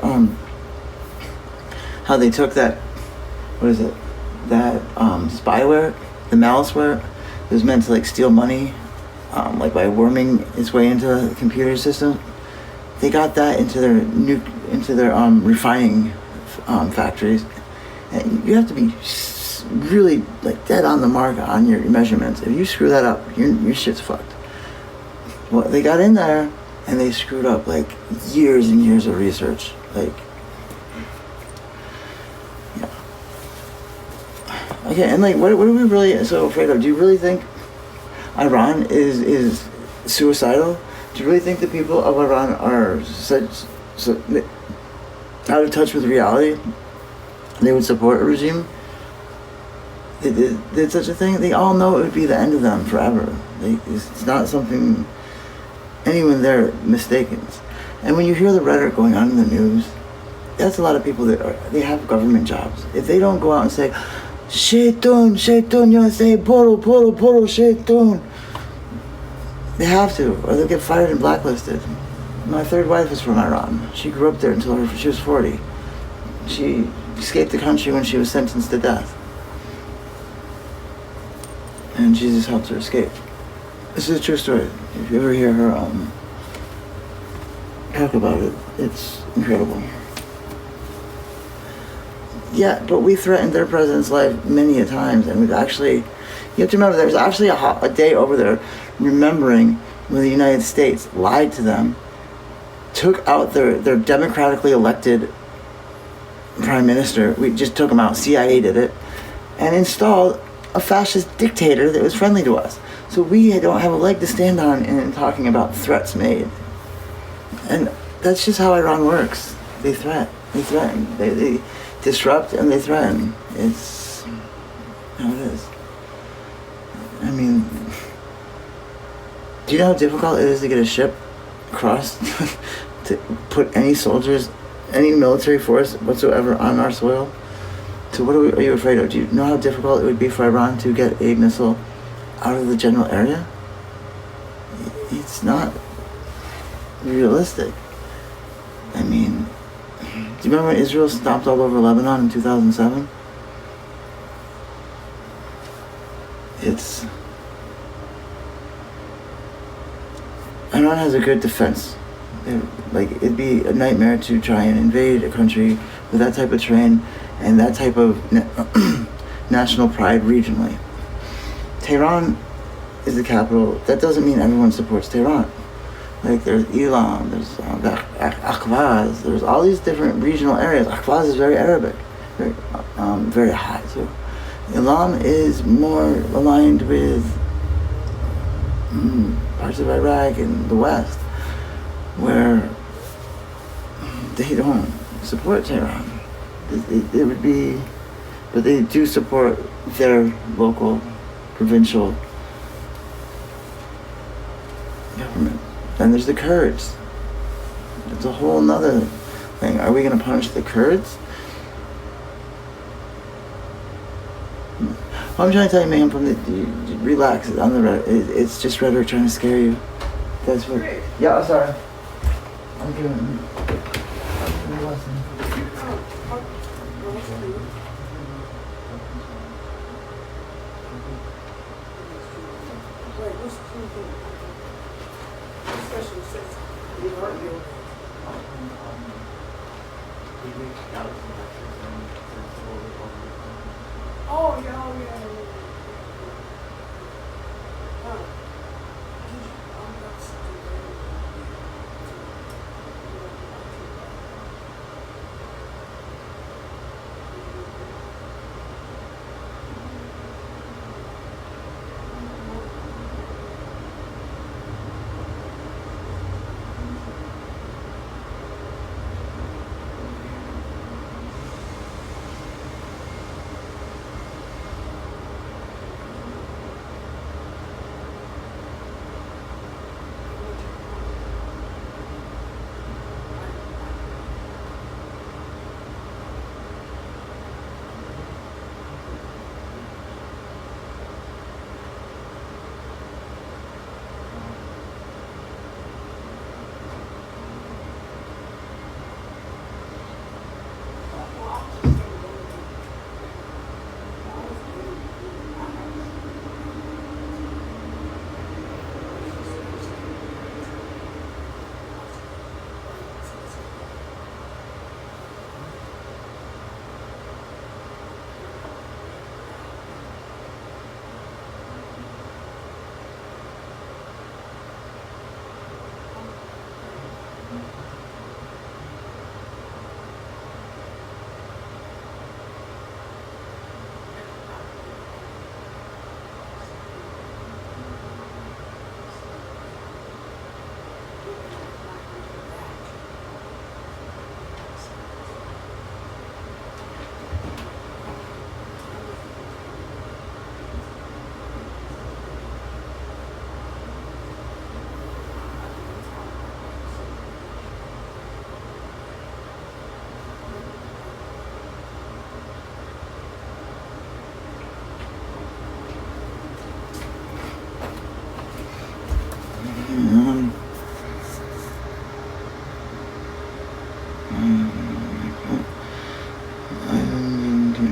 E: how they took that, what is it, that spyware, the malware that was meant to like steal money, like by worming its way into the computer system? They got that into their refining factories. And you have to be really like dead on the mark on your measurements. If you screw that up, your shit's fucked. Well, they got in there and they screwed up like years and years of research. Like, yeah. Okay, and like, what are we really so afraid of? Do you really think Iran is suicidal? Do you really think the people of Iran are so out of touch with reality? They would support a regime that did such a thing? They all know it would be the end of them forever. It's not something anyone there mistakes. And when you hear the rhetoric going on in the news, that's a lot of people they have government jobs. If they don't go out and say, Shaitan, Shaitan, you know, say, Poro, Poro, Poro, Shaitan. They have to, or they'll get fired and blacklisted. My third wife is from Iran. She grew up there until she was 40. She escaped the country when she was sentenced to death. And Jesus helped her escape. This is a true story. If you ever hear her talk about it, it's incredible. Yeah, but we threatened their president's life many a times, and we've actually, you have to remember, there's actually a day over there remembering when the United States lied to them took out their democratically elected prime minister. We just took him out. CIA did it, and installed a fascist dictator that was friendly to us. So we don't have a leg to stand on in talking about threats made. And that's just how Iran works. They threaten. They disrupt and they threaten. It's how it is. I mean, do you know how difficult it is to get a ship across to put any soldiers, any military force whatsoever on our soil? So what are you afraid of? Do you know how difficult it would be for Iran to get a missile out of the general area? It's not realistic. I mean, do you remember when Israel stomped all over Lebanon in 2007? Iran has a good defense. It'd be a nightmare to try and invade a country with that type of terrain and that type of national pride regionally. Tehran is the capital. That doesn't mean everyone supports Tehran. Like there's Elam, there's Ahvaz, there's all these different regional areas. Ahvaz is very Arabic, very high too. Elam is more aligned with parts of Iraq and the West, where they don't support Tehran. It would be, but they do support their local, provincial government. Then there's the Kurds. It's a whole nother thing. Are we going to punish the Kurds? I'm trying to tell you, man, relax. It's just rhetoric trying to scare you. That's what. Yeah, I'm sorry. I'm giving a lesson.
I: Oh, yeah, oh, yeah.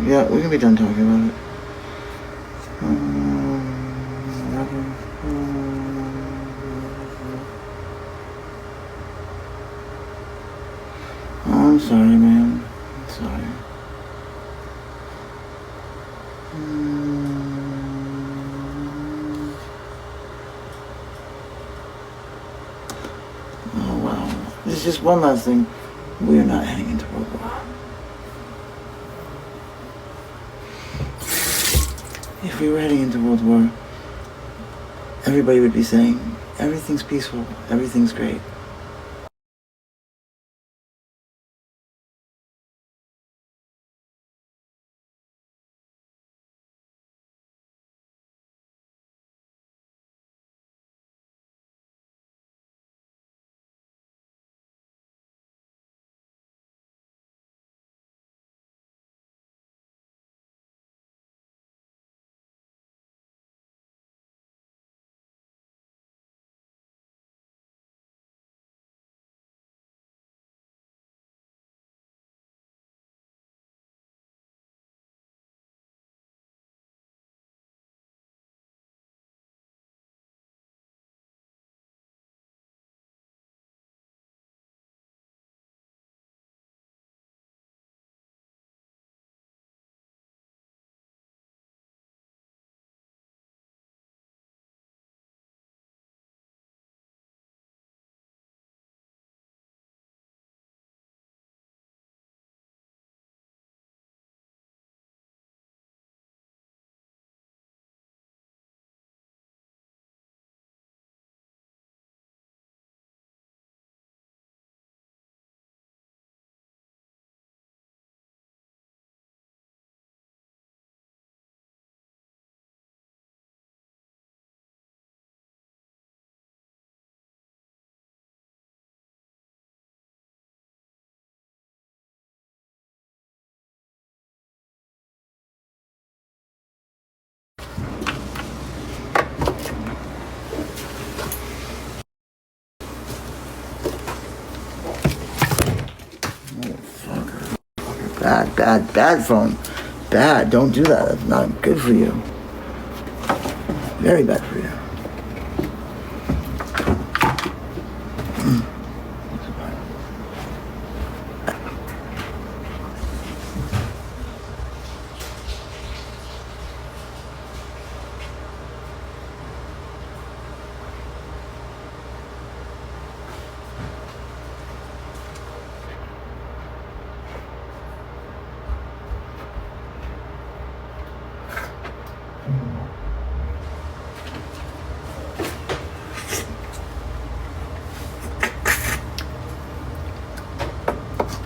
E: Yeah, we can be done talking about it. Oh, I'm sorry, man. I'm sorry. Oh, wow. is just one last thing. We are not heading into World War. If we were heading into World War, everybody would be saying, everything's peaceful, everything's great. Bad phone. Bad. Don't do that. That's not good for you. Very bad for you.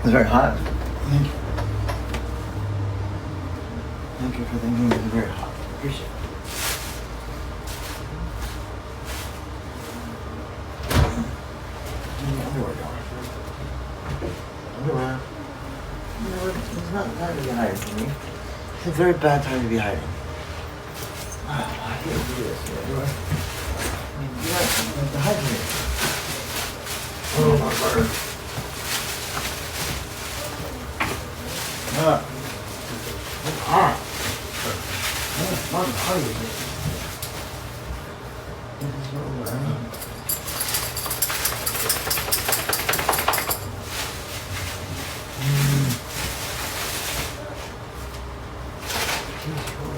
E: It's very hot. Thank you. Thank you for thinking it was very hot. Appreciate it. Underwear going. Underwear. You know, it's not the time to be hiding from me. It's a very bad time to be hiding. Oh, I hate to do this. You have to hide from me. Oh, my word. It's hot. It's not hot. This is what we're on.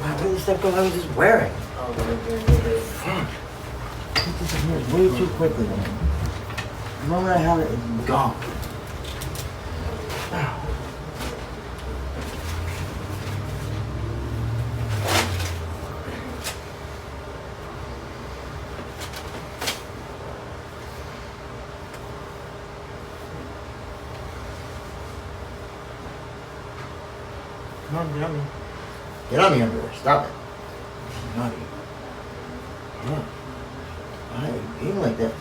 E: How did this stuff go? I was just wearing. Fuck. It disappears way too quickly, man. The moment I have it, it's gone. Come on, get on me. Get on me, underwear. Stop it. This is naughty. Come on. Why are you being like this?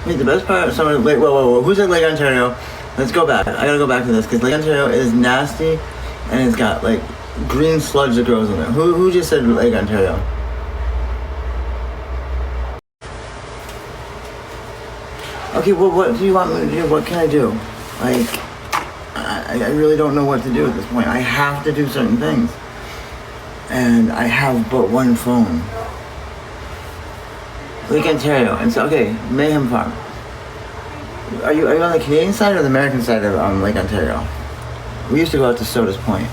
E: Wait, the best part, someone, wait, whoa, who's at Lake Ontario? Let's go back. I gotta go back to this, because Lake Ontario is nasty, and it's got, like, green sludge that grows in there. Who just said Lake Ontario? Okay, well, what do you want me to do? What can I do? Like, I really don't know what to do at this point. I have to do certain things. And I have but one phone. Lake Ontario, and so, okay, Mayhem Farm. Are you on the Canadian side or the American side of Lake Ontario? We used to go out to Sodas Point.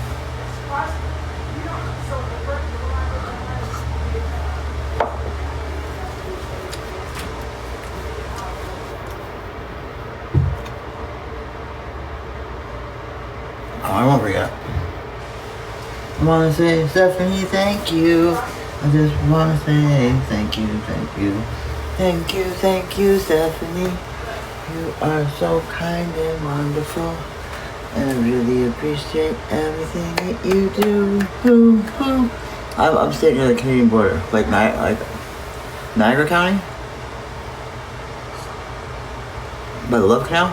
E: Oh, I won't forget. I wanna say, Stephanie, thank you. I just wanna say thank you, thank you. Thank you, thank you, Stephanie. You are so kind and wonderful. And I really appreciate everything that you do. Hoo, hoo. I'm upstate near the Canadian border, like Niagara County, by the Love Canal,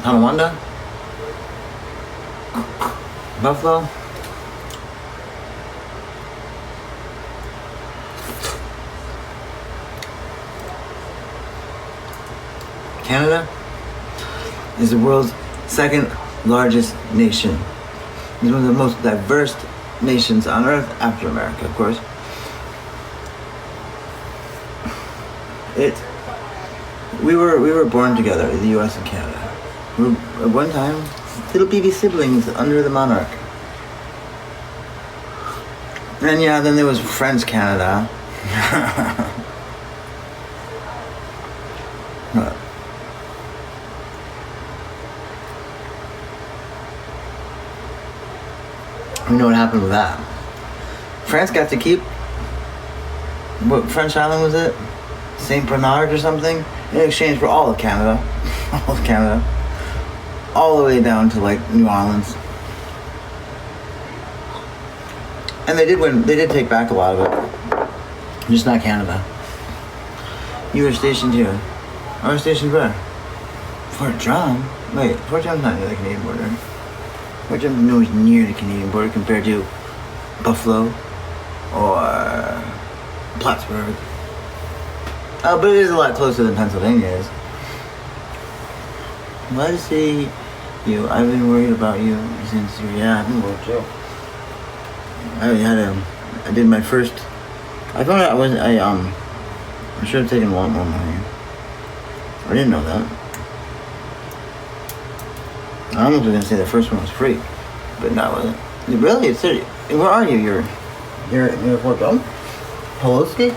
E: Tonawanda, Buffalo. Canada is the world's second largest nation. It's one of the most diverse nations on earth after America, of course. We were born together, the U.S. and Canada. We were at one time little baby siblings under the monarch. And yeah, then there was French Canada. You know what happened with that? France got to keep, what French island was it? Saint Bernard or something? In exchange for all of Canada. All of Canada. All the way down to like New Orleans. And they did take back a lot of it. Just not Canada. You were stationed here. I was stationed where? Fort Drum? Wait, Fort Drum's not near the Canadian border. Fort Drum's nowhere near the Canadian border compared to Buffalo or Plattsburgh. But it is a lot closer than Pennsylvania is. Glad to see you. I've been worried about you since you. Yeah, I've been worried too. I did my first. I found out I should have taken a lot more money. I didn't know that. I almost was gonna say the first one was free, but no, it wasn't. Really? It's where are you? You're near Fort Drum? Pulaski?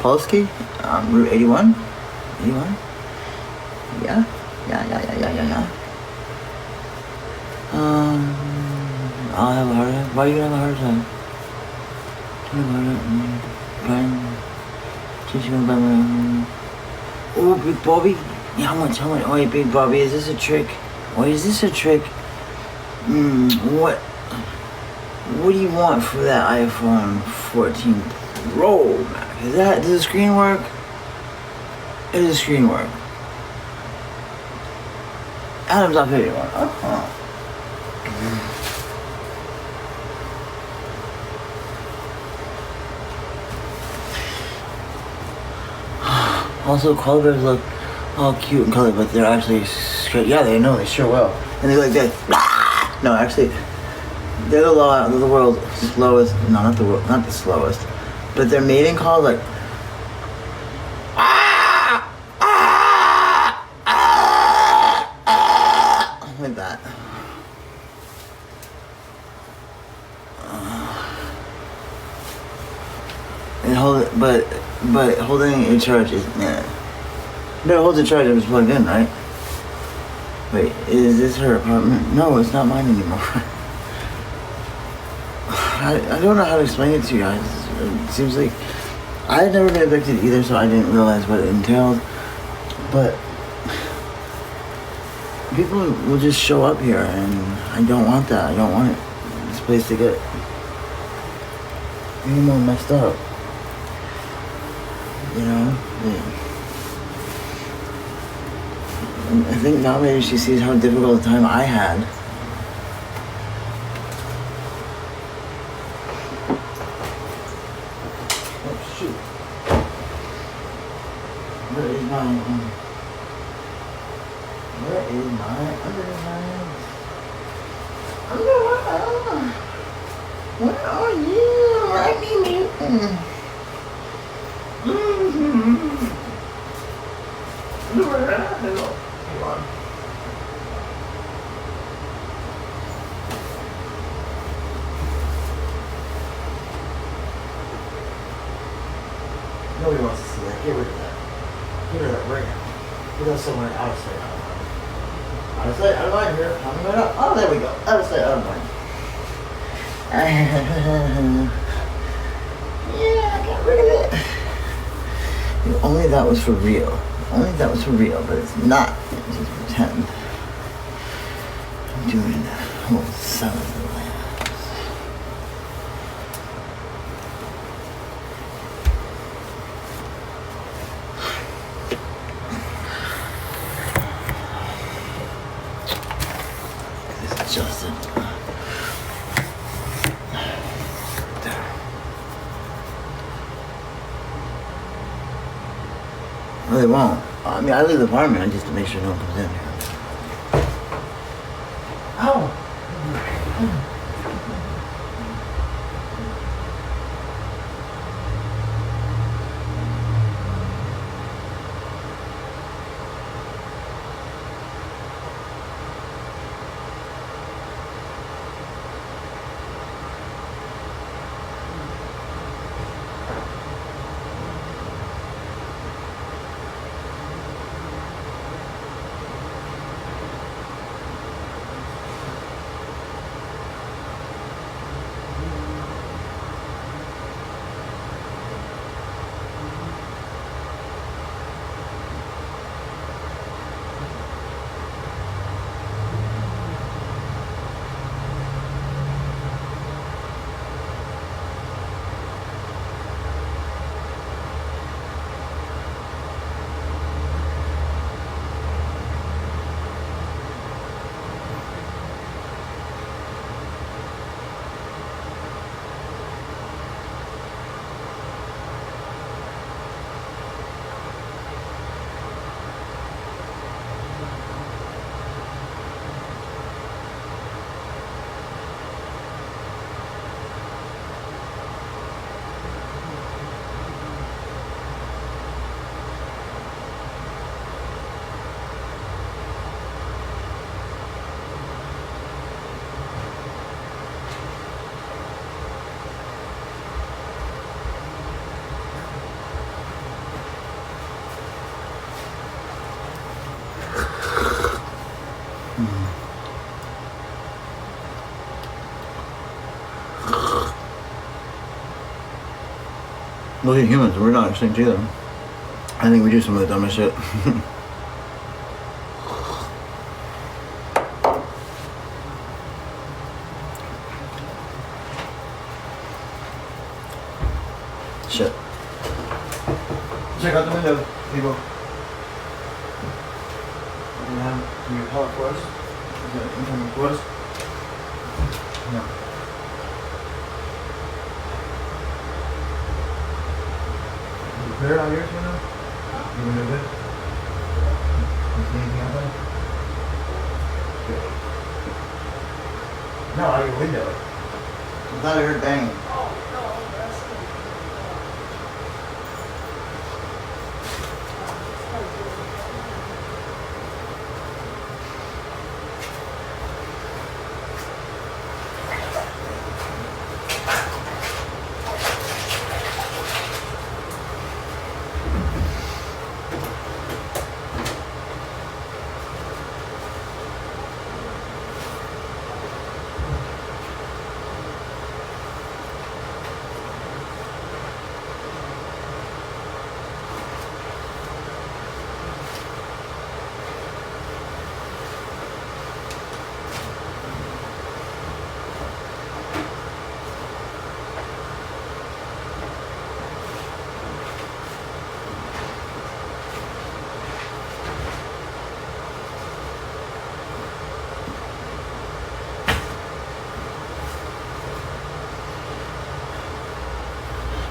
E: Route 81? 81? Yeah. I'll have a heart attack. Why are you gonna have a heart attack? Oh, Big Bobby. Yeah, how much? Oh, hey, Big Bobby, is this a trick? Why is this a trick? What do you want for that iPhone 14 Pro Max? Does the screen work? Does the screen work? Adam's not 51. Oh. Also, koala bears look all cute and colored, but they're actually straight. Yeah, they know, they sure will. And they like that. No, actually, they're the world's slowest. No, not the slowest, but their mating call like. Like that. And but holding a charge is no, hold the charge. It was plugged in, right? Wait, is this her apartment? No, it's not mine anymore. I don't know how to explain it to you guys. It seems like I had never been evicted either, so I didn't realize what it entailed. But people will just show up here, and I don't want that. I don't want this place to get any more messed up. You know? Yeah. I think now maybe she sees how difficult a time I had. Oh shoot. Where is my underwear? Where are you? I need you. Hello. Nobody wants to see that. Get rid of that. Get rid of that right now. Get that somewhere out of sight, out of mind. Out of sight, out of mind here. Coming right up. Oh, there we go. Out of sight, out of mind. Yeah, get rid of it. Only that was for real. Only that was for real, but it's not. It's just pretend. doing whole selling the land. It's Justin. No, they won't. I mean, I leave the apartment. I just to make sure no one comes in here. Ow! Look at humans, we're not extinct either. I think we do some of the dumbest shit. Shit. Check out the window, people. Do you have your help for us? Is that incoming for us? No. Clear out yours right now? You window good? You see anything out there? Good. No, out your window. I thought I heard banging.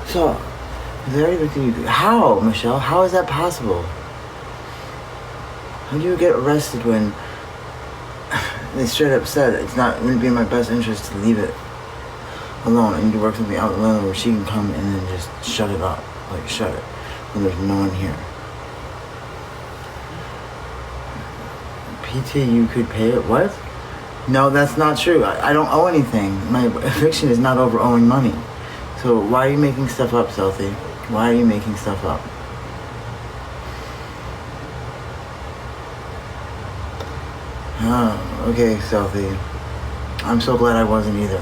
E: So, they're already looking at you. How, Michelle? How is that possible? How do you get arrested when they straight up said it's not going to be in my best interest to leave it alone? I need to work something out alone where she can come and then just shut it up. Like, shut it. When there's no one here. PT, you could pay it? What? No, that's not true. I don't owe anything. My eviction is not over owing money. So why are you making stuff up, Southie? Why are you making stuff up? Oh, okay, Southie. I'm so glad I wasn't either.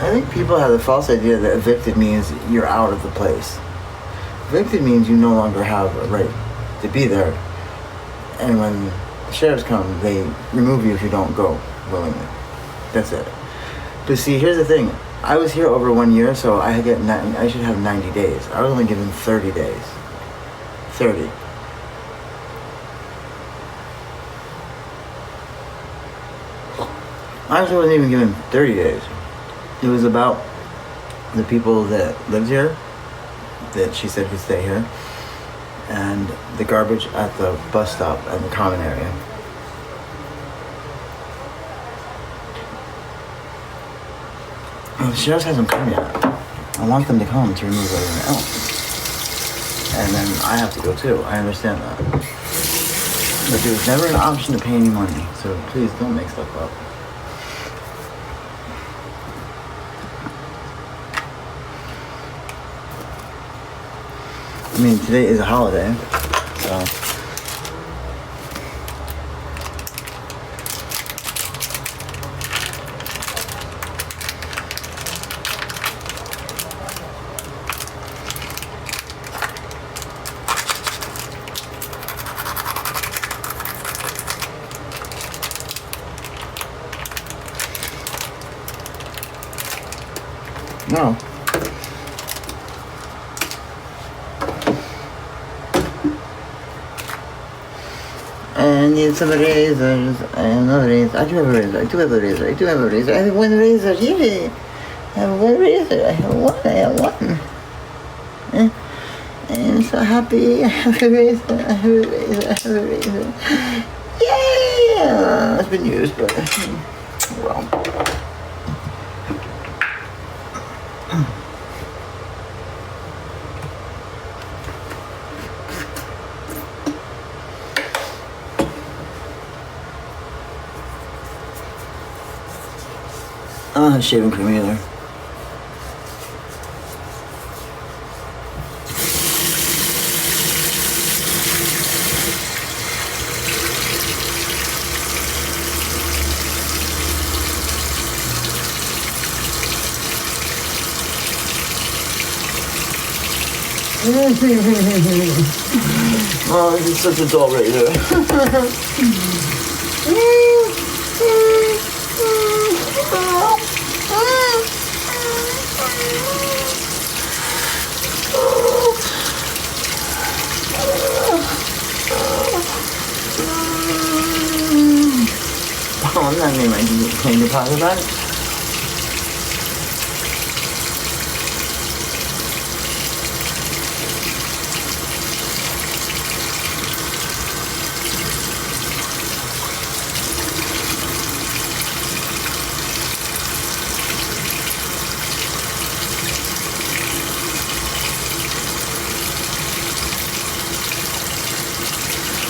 E: I think people people have the false idea that evicted means you're out of the place. Evicted means you no longer have a right to be there. And when the sheriffs come, they remove you if you don't go willingly. That's it. But see, here's the thing. I was here over 1 year, so I should have 90 days. I was only given 30 days. 30. I actually wasn't even given 30 days. It was about the people that lived here, that she said could stay here, and the garbage at the bus stop and the common area. Well, the sheriff hasn't come yet. I want them to come to remove everything else. And then I have to go too. I understand that. But there was never an option to pay any money, so please don't make stuff up. I mean, today is a holiday, so. No. I need some razors. I have no razor. I do have a razor. I do have a razor. I do have a razor. I have one razor. Yay! I have one razor. I have one. I have one. I'm so happy. I have a razor. I have a razor. I have a razor. Yay! It's been used, but well. I don't have shaving cream either. Oh, this is such a doll right here. Oh, that made my clean deposit back.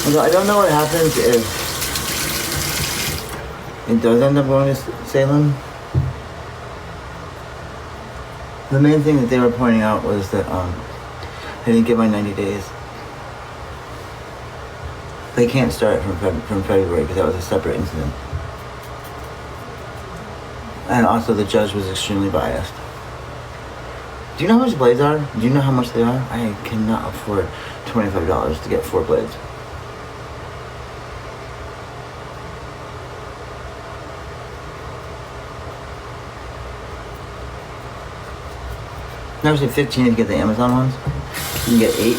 E: Although I don't know what happens if it does end up going to Salem. The main thing that they were pointing out was that they didn't get my 90 days. They can't start from February because that was a separate incident. And also the judge was extremely biased. Do you know how much blades are? Do you know how much they are? I cannot afford $25 to get 4 blades. Never say 15 if you get the Amazon ones. You can get 8.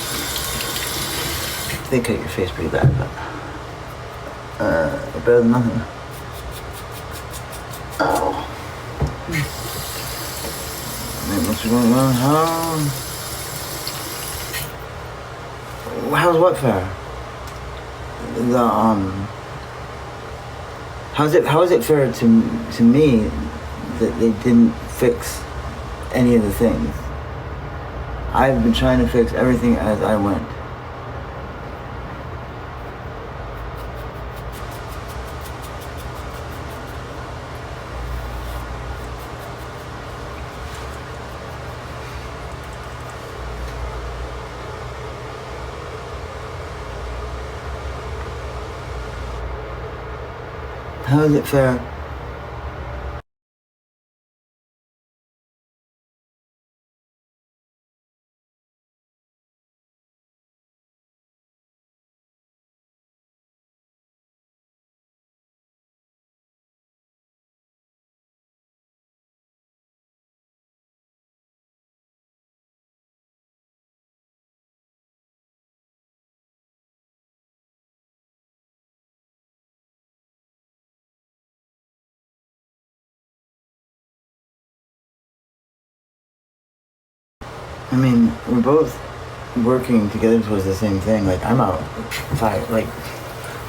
E: They cut your face pretty bad, but better than nothing. Oh. What's going on? How's what fair? How is it fair to me that they didn't fix any of the things? I've been trying to fix everything as I went. How is it fair I mean, we're both working together towards the same thing. Like, I'm out like,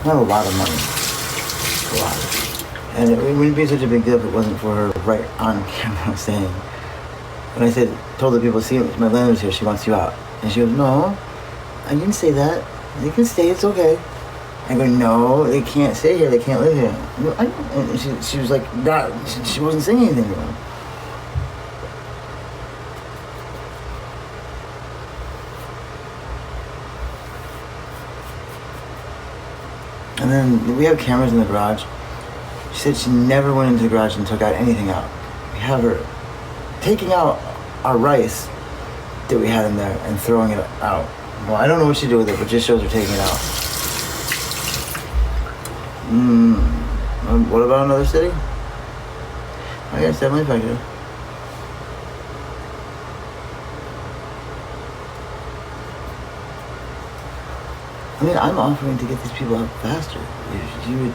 E: not a lot of money. A lot. And it wouldn't be such a big deal if it wasn't for her right on camera saying, when I told the people, see, my landlord's here, she wants you out. And she goes, no, I didn't say that. They can stay, it's okay. I go, no, they can't stay here, they can't live here. And she was like, nah, she wasn't saying anything to them. And then we have cameras in the garage. She said she never went into the garage and took out anything out. We have her taking out our rice that we had in there and throwing it out. Well, I don't know what she did with it, but just shows her taking it out. What about another city? I guess definitely affected. I mean, I'm offering to get these people out faster. If you would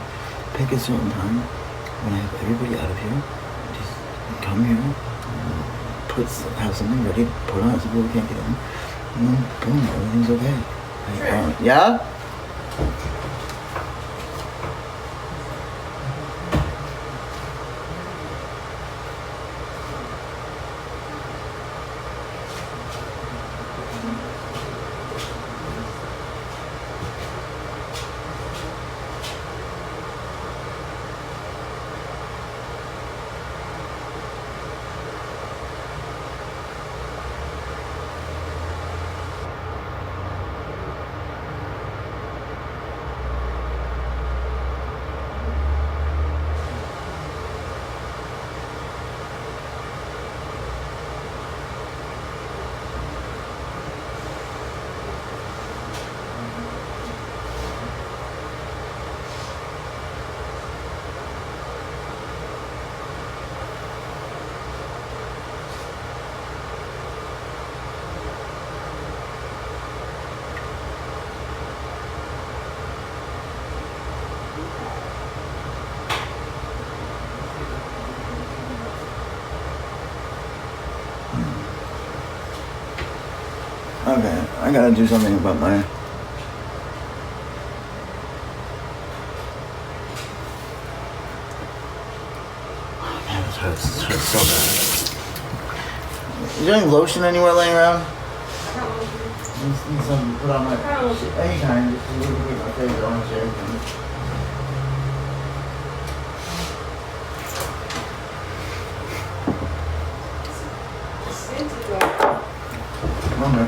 E: pick a certain time when I have everybody out of here, just come here, have something ready to put on so people can't get in, and then boom, everything's okay. Yeah? Okay, I gotta do something about my... Oh man, this hurts so bad. Is there any lotion anywhere laying around? I need something to put on my... Any kind, just a little bit of my face, I don't want to share anything. Okay.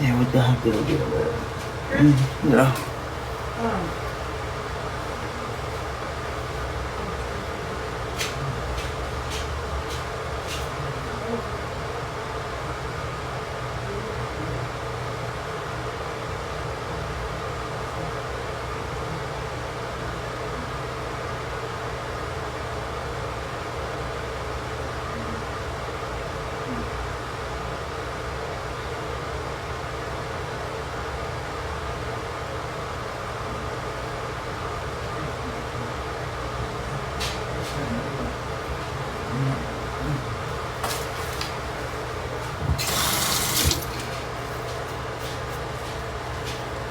E: Yeah, what the heck did I do there? Yeah.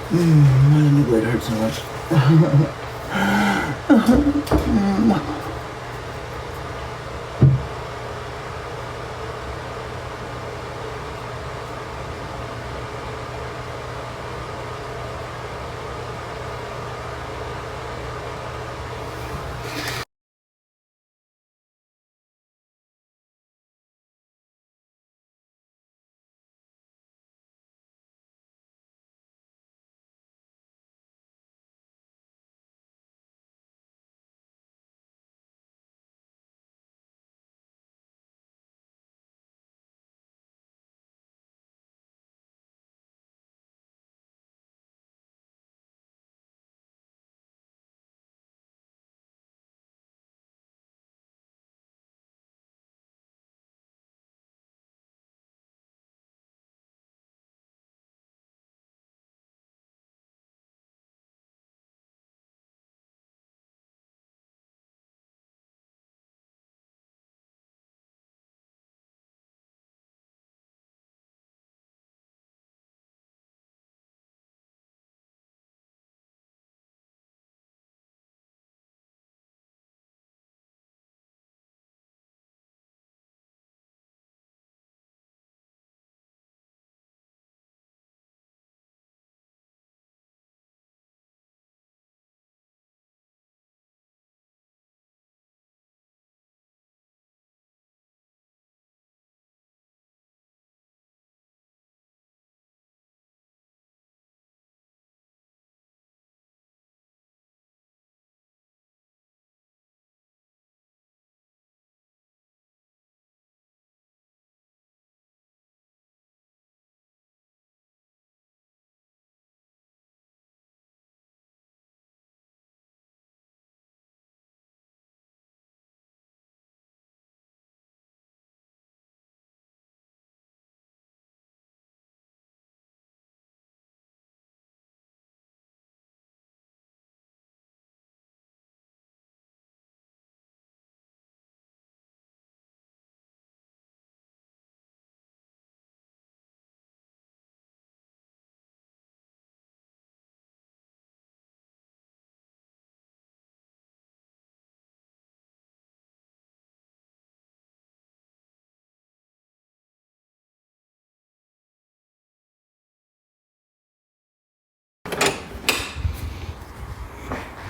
E: Why did the blade hurt so much?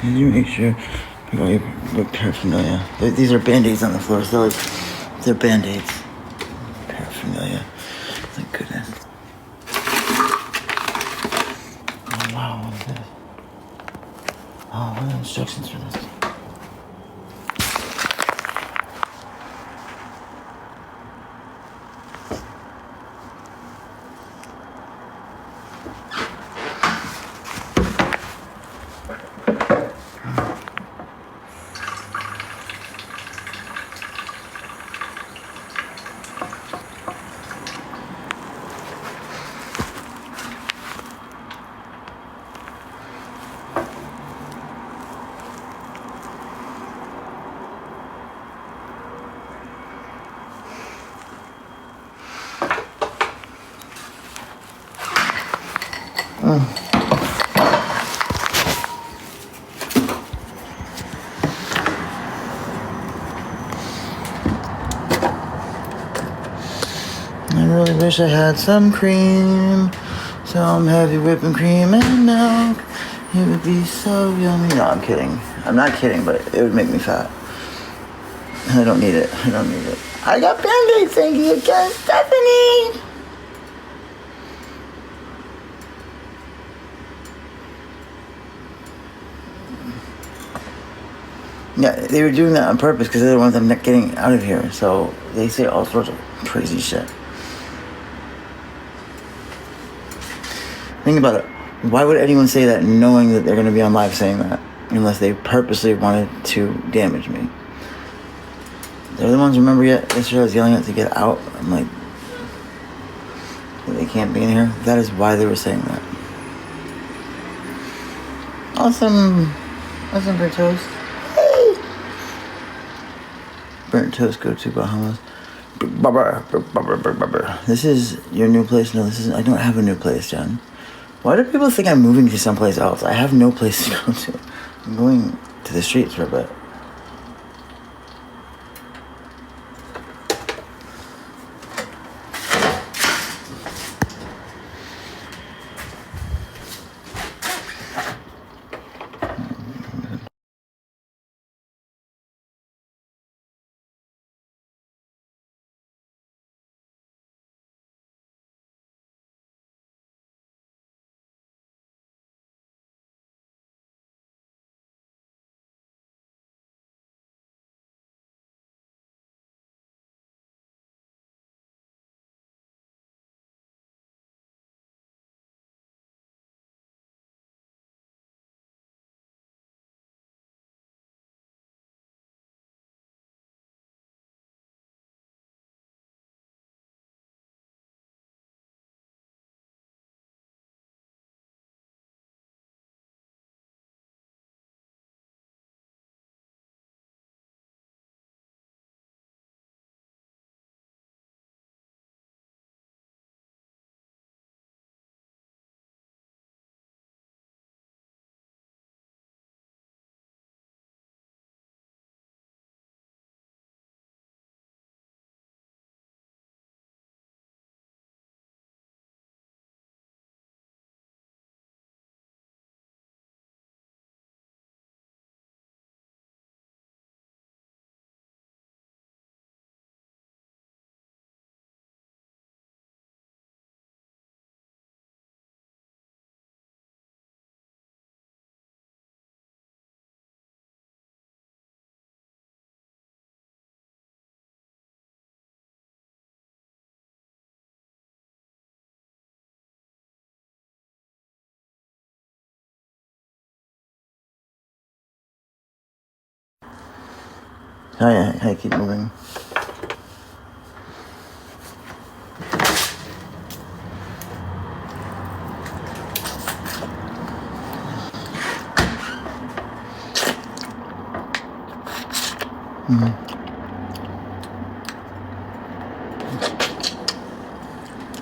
E: Did you make sure you got your paraphernalia? These are band-aids on the floor, so they're band-aids. Paraphernalia. Thank goodness. Oh wow, what is this? Oh, what are the instructions for this? I really wish I had some cream, some heavy whipping cream and milk. It would be so yummy. No, I'm kidding. I'm not kidding, but it would make me fat. I don't need it. I don't need it. I got Band-Aids, thank you again, Stephanie! Yeah, they were doing that on purpose because they're the ones I'm not getting out of here. So they say all sorts of crazy shit. Think about it. Why would anyone say that knowing that they're going to be on live saying that? Unless they purposely wanted to damage me. They're the ones, remember yesterday I was yelling at to get out? I'm like, they can't be in here? That is why they were saying that. Awesome. Awesome for toast. Hey! burnt toast, go to Bahamas. This is your new place? No, this isn't. I don't have a new place, Jen. Why do people think I'm moving to someplace else? I have no place to go to. I'm going to the streets for a bit. Hi, keep moving.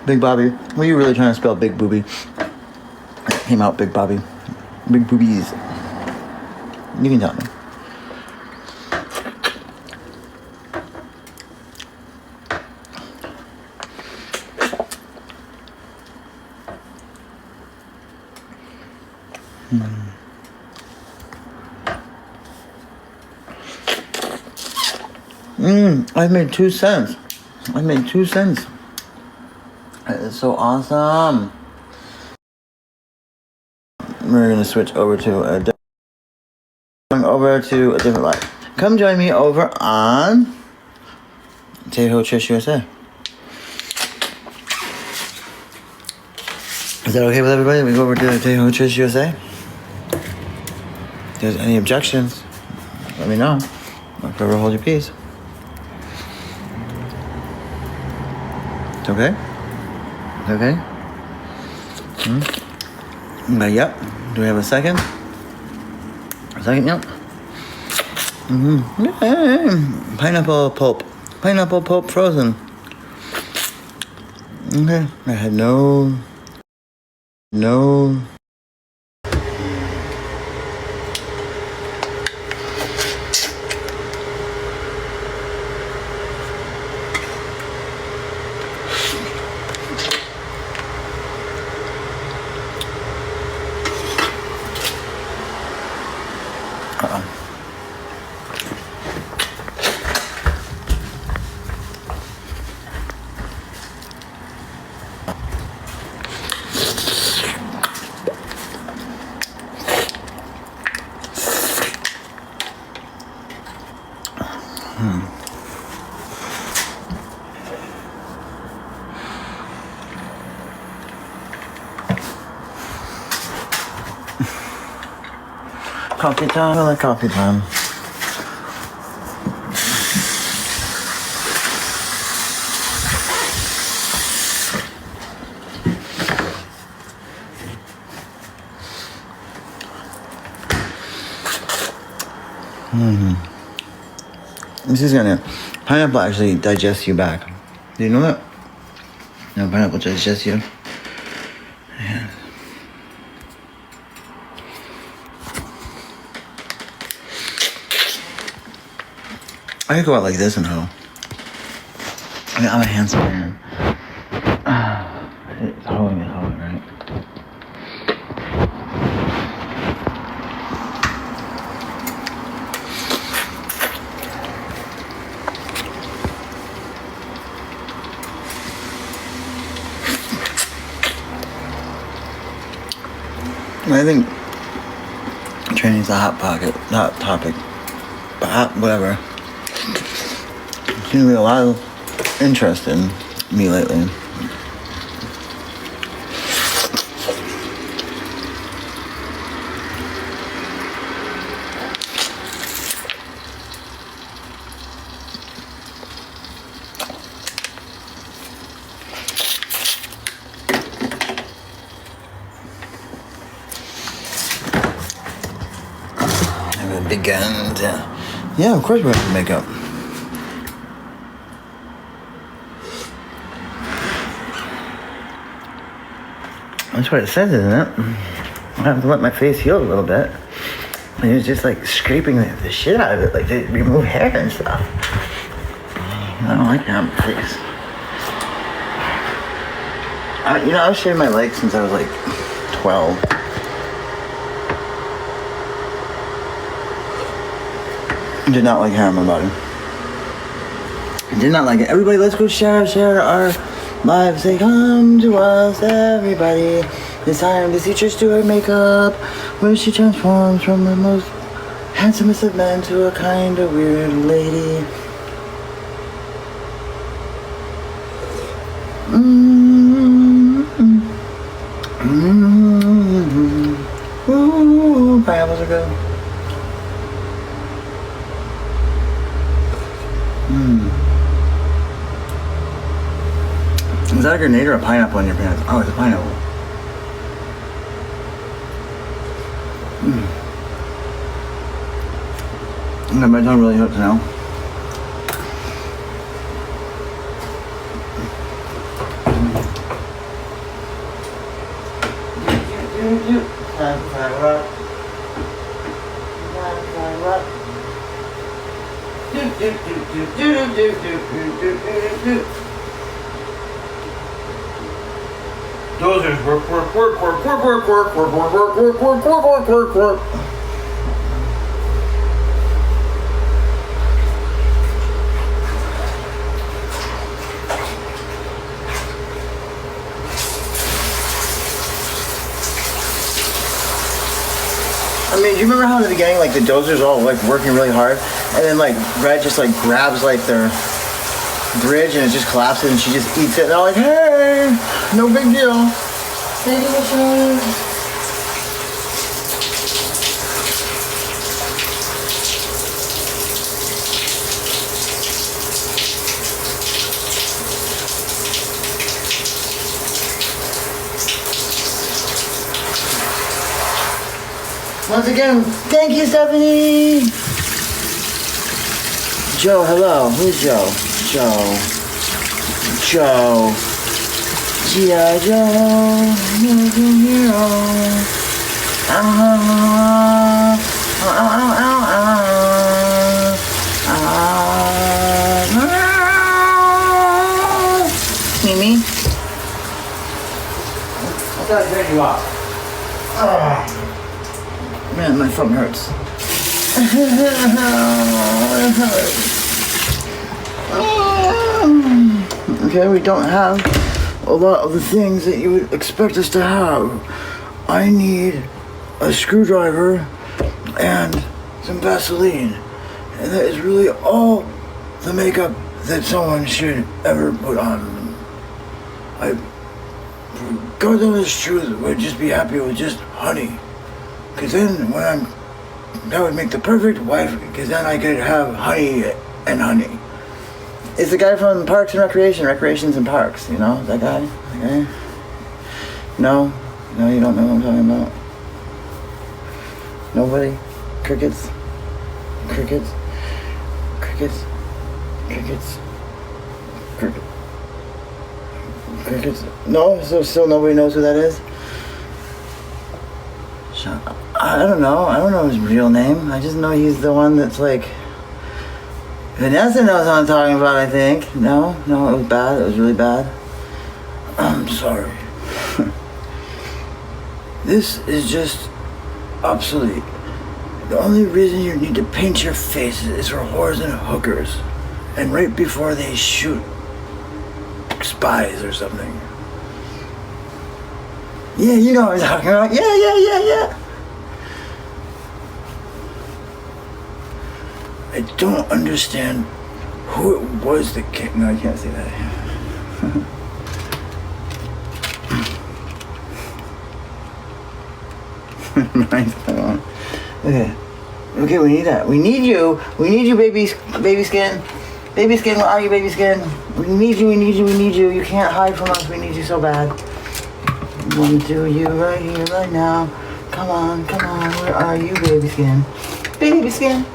E: Big Bobby. What are you really trying to spell Big Booby? Came out Big Bobby. Big Boobies. You can tell me. I made 2 cents. I made 2 cents. That is so awesome. We're gonna switch over to a different live. Come join me over on Tejo Trish USA. Is that okay with everybody? We go over to Tejo Trish USA. If there's any objections, let me know. Forever hold your peace. It's okay? It's okay? Yep. Do we have a second? A second, yep. Yeah. Pineapple pulp. Pineapple pulp frozen. Okay. I had no. Coffee time. I like coffee time. This is gonna. Pineapple actually digests you back. Do you know that? No, pineapple digests you. Yeah. I could go out like this and hoe. I mean, I'm a handsome man. It's hoeing and hoeing, right? I think training is a hot topic, but whatever. There's seems to be a lot of interest in me lately. Begins, yeah, of course we have to make up. That's what it says, isn't it? I have to let my face heal a little bit. And it's just like scraping the shit out of it, like they remove hair and stuff. I don't like that on my face. I've shaved my legs since I was like 12. I did not like hair on my body. I did not like it. Everybody, let's go share our lives. They come to us, everybody. It's time to see Trish do her makeup, where she transforms from the most handsomest of men to a kind of weird lady. Ooh, pineapples are good. Is that a grenade or a pineapple in your pants? Oh, it's a pineapple. Okay, my tongue really hurts now. Dozers, work. I mean, do you remember how in the beginning, like the dozers all like working really hard, and then like Red just like grabs like their bridge and it just collapses and she just eats it and they're like, hey, no big deal. Thank you, Michelle. Once again, thank you, Stephanie. Joe, hello. Who's Joe? Joe. G.I. Joe. Hero. Mimi? I gotta turn you off. Man, my thumb hurts. Okay, we don't have a lot of the things that you would expect us to have. I need a screwdriver and some Vaseline. And that is really all the makeup that someone should ever put on. God knows truth, would just be happy with just honey. Because then that would make the perfect wife, because then I could have honey and honey. It's the guy from Parks and Recreations and Parks, you know, that guy? No, you don't know what I'm talking about. Nobody? Crickets. Crickets. Crickets. No, so still nobody knows who that is? I don't know. I don't know his real name. I just know he's the one that's like... Vanessa knows what I'm talking about, I think. No, it was bad. It was really bad. I'm sorry. This is just obsolete. The only reason you need to paint your faces is for whores and hookers. And right before they shoot spies or something. Yeah, you know what I'm talking about. Yeah. I don't understand who it was that came. No, I can't say that. Nice, come on. Okay, we need that. We need you, baby skin. Baby skin, where are you, baby skin? We need you. You can't hide from us. We need you so bad. We want to do you right here, right now. Come on. Where are you, baby skin? Baby skin.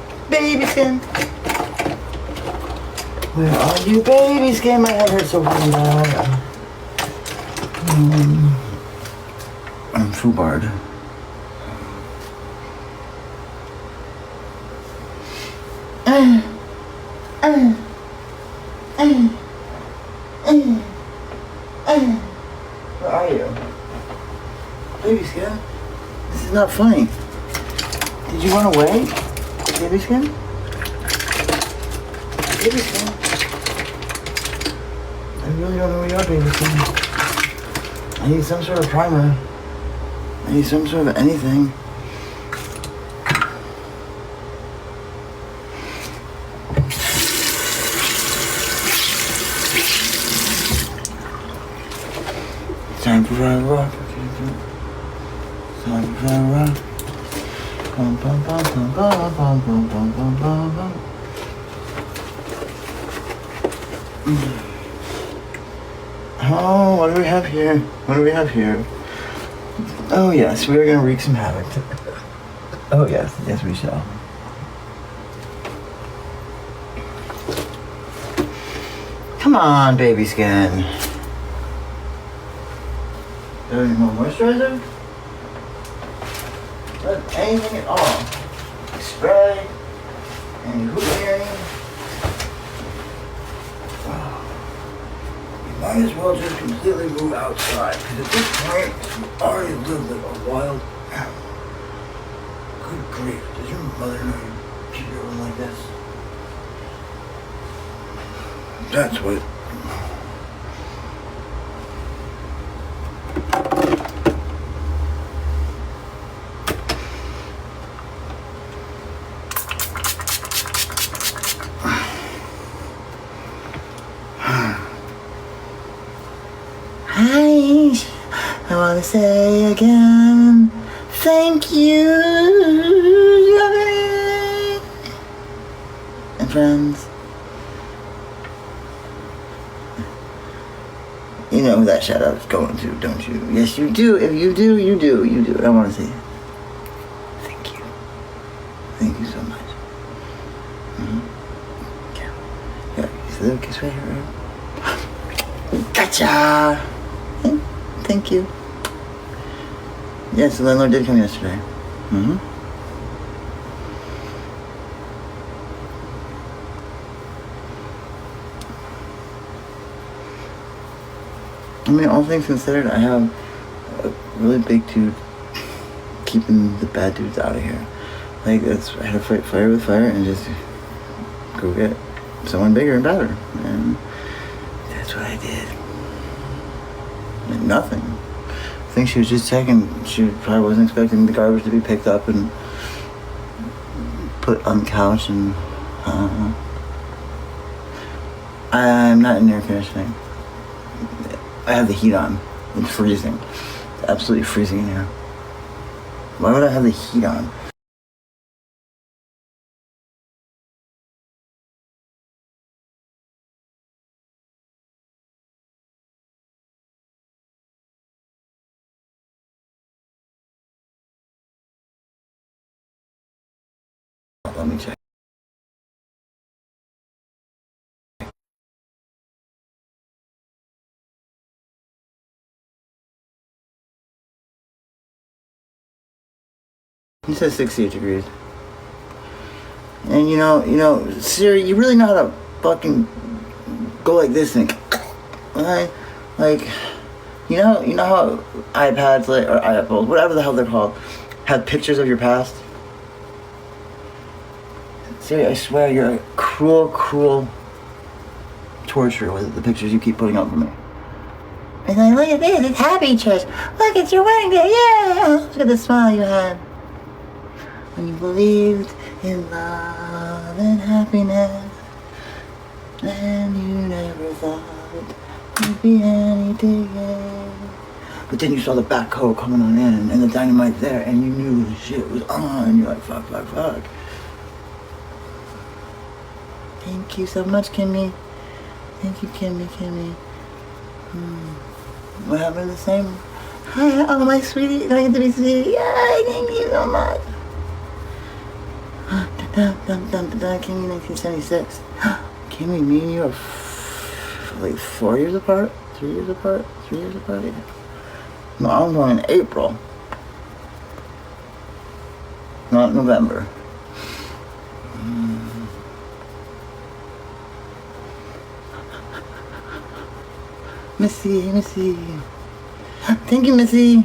E: Where are you, baby skin? My head hurts so fucking bad. I'm FUBARD. Where are you? Baby skin? This is not funny. Did you run away? Baby skin? Baby skin? I really don't know where you are, baby skin. I need some sort of primer. I need some sort of anything. Time to ride rock. Time to ride rock. Bum bum bum bum bum bum bum bum bum bum. Oh, what do we have here? Oh yes, we are gonna wreak some havoc. Oh yes, we shall. Come on, baby skin. Any more moisturizer? Anything at all. Spray. Any hoop earring. You might as well just completely move outside, because at this point, you already live like a wild animal. Good grief, does your mother know you keep your room like this? That's what... I want to say again, thank you, and friends. You know who that shout out is going to, don't you? Yes, you do. If you do, you do. I want to say thank you. Thank you so much. Yeah, see a little kiss right here, right? Gotcha! Thank you. Yes, the landlord did come yesterday. I mean, all things considered, I have a really big dude keeping the bad dudes out of here. Like, I had to fight fire with fire and just go get someone bigger and better. And that's what I did. Like, nothing. I think she was just checking. She probably wasn't expecting the garbage to be picked up and put on the couch and I'm not in air conditioning. I have the heat on. It's freezing. It's absolutely freezing in here. Why would I have the heat on? Let me check. It says 68 degrees. And you know, Siri, you really know how to fucking go like this and like, you know how iPads or iPhones, whatever the hell they're called, have pictures of your past? Siri, I swear you're a cruel, cruel torturer with the pictures you keep putting up for me. It's like, look at this, it's happy church. Look, it's your wedding day, yeah! Look at the smile you had. When you believed in love and happiness, and you never thought it'd be anything else. But then you saw the backhoe coming on in, and the dynamite there, and you knew the shit was on, and you're like, fuck. Thank you so much, Kimmy. Thank you, Kimmy. What happened to the same? Hi, oh my sweetie, do I get to be sweetie? Yay, thank you so much. Kimmy 1976. Kimmy, me and you are like 4 years apart? 3 years apart? 3 years apart? Yeah. No, I'm born in April. Not November. Missy. Thank you, Missy.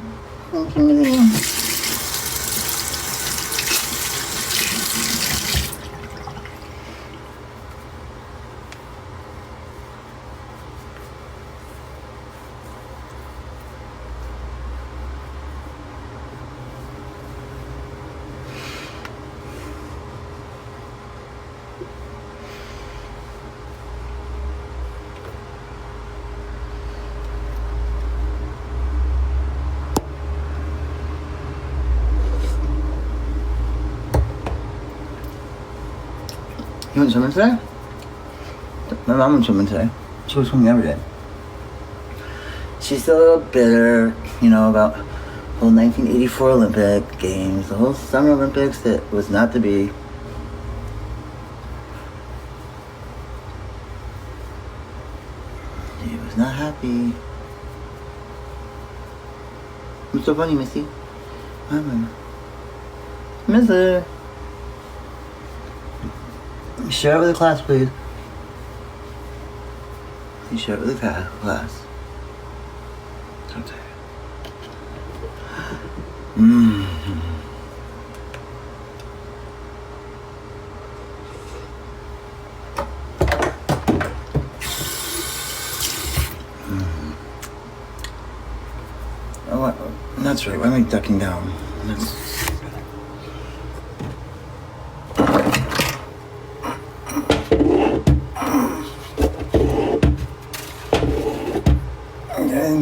E: You went swimming today? My mom went swimming today. She was swimming every day. She's still a little bitter, about the whole 1984 Olympic Games, the whole Summer Olympics that was not to be. She was not happy. What's so funny, Missy? Miss her. Share it with the class, please. You share it with the class. Okay. Oh, that's right. Why am I ducking down?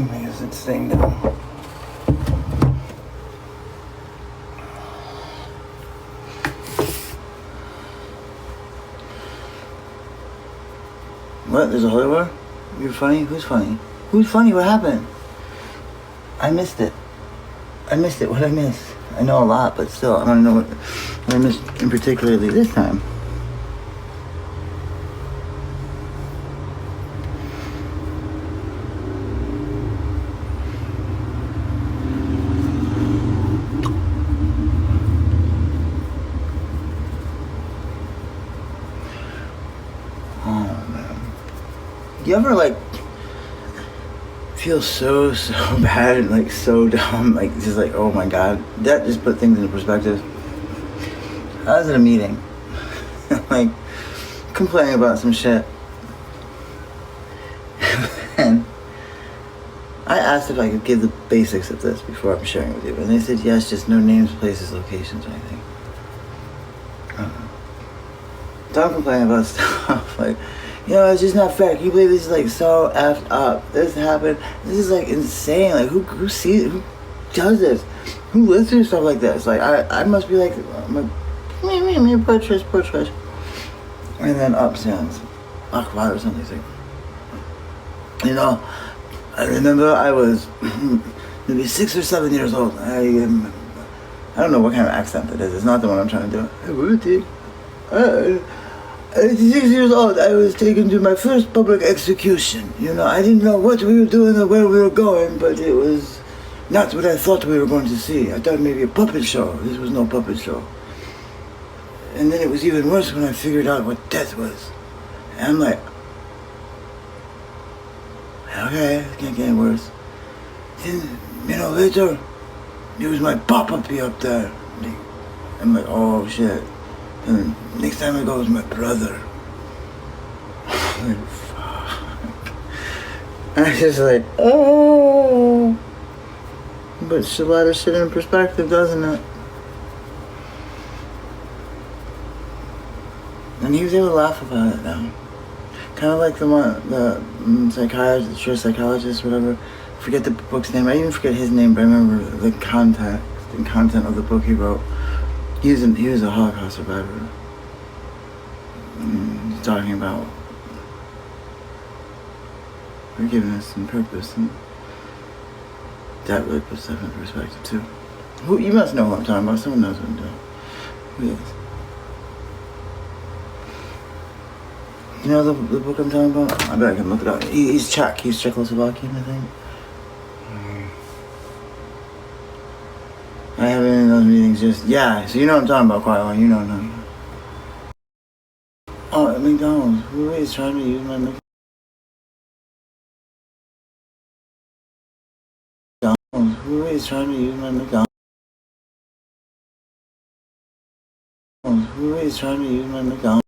E: Because it's staying down. What? There's a holy war? You're funny? Who's funny? Who's funny? What happened? I missed it. What did I miss? I know a lot, but still, I don't know what I missed in particularly this time. You ever feel so bad and so dumb, just oh my god, that just put things into perspective. I was at a meeting, complaining about some shit, and I asked if I could give the basics of this before I'm sharing with you, and they said yes, just no names, places, locations, or anything. So I'm complaining about stuff it's just not fair. Can you believe this is so effed up? This happened. This is insane. Who sees it? Who does this? Who listens to stuff like this? I must be me, poor Trish. And then up sounds Akbar or something. I remember I was maybe 6 or 7 years old. I don't know what kind of accent it is. It's not the one I'm trying to do. At 6 years old, I was taken to my first public execution. I didn't know what we were doing or where we were going, but it was Not what I thought we were going to see. I thought maybe a puppet show. This was no puppet show. And then it was even worse when I figured out what death was. And I'm like, okay, it can't get any worse. Then, later, there was my pop-up-y up there. I'm like, oh shit. And next time I go, it was my brother. Like, fuck. And I was just like, oh. But it's a lot of shit in perspective, doesn't it? And he was able to laugh about it now. Kind of like the psychiatrist, psychologist, whatever. Forget the book's name. I even forget his name, but I remember the content of the book he wrote. He was a Holocaust survivor. He's talking about forgiveness and purpose, and that really puts stuff in perspective too. You must know what I'm talking about. Someone knows what I'm doing. Who is? You know the book I'm talking about? I bet I can look it up. He's Czech. He's Czechoslovakian, I think. I haven't been in those meetings yeah, so you know what I'm talking about, Qui-Gon. You know now. Oh, at McDonald's. Who is trying to use my McDonald's? Who is trying to use my McDonald's? Who is trying to use my McDonald's?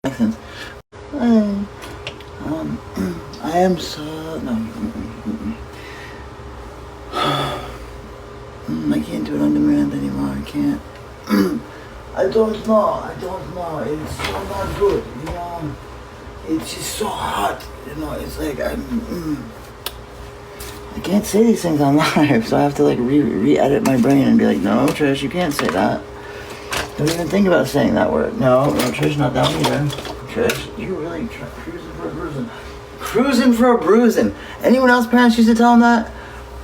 E: Accents. I am so no. I can't do it on demand anymore. I can't. I don't know. It's so not good. It's just so hot. It's like I can't say these things on live, so I have to like re-edit my brain and be like, no, Trish, you can't say that. Don't even think about saying that word. No, Trish, not that one either. Trish, you really cruising for a bruising. Cruising for a bruising. Anyone else parents used to tell them that?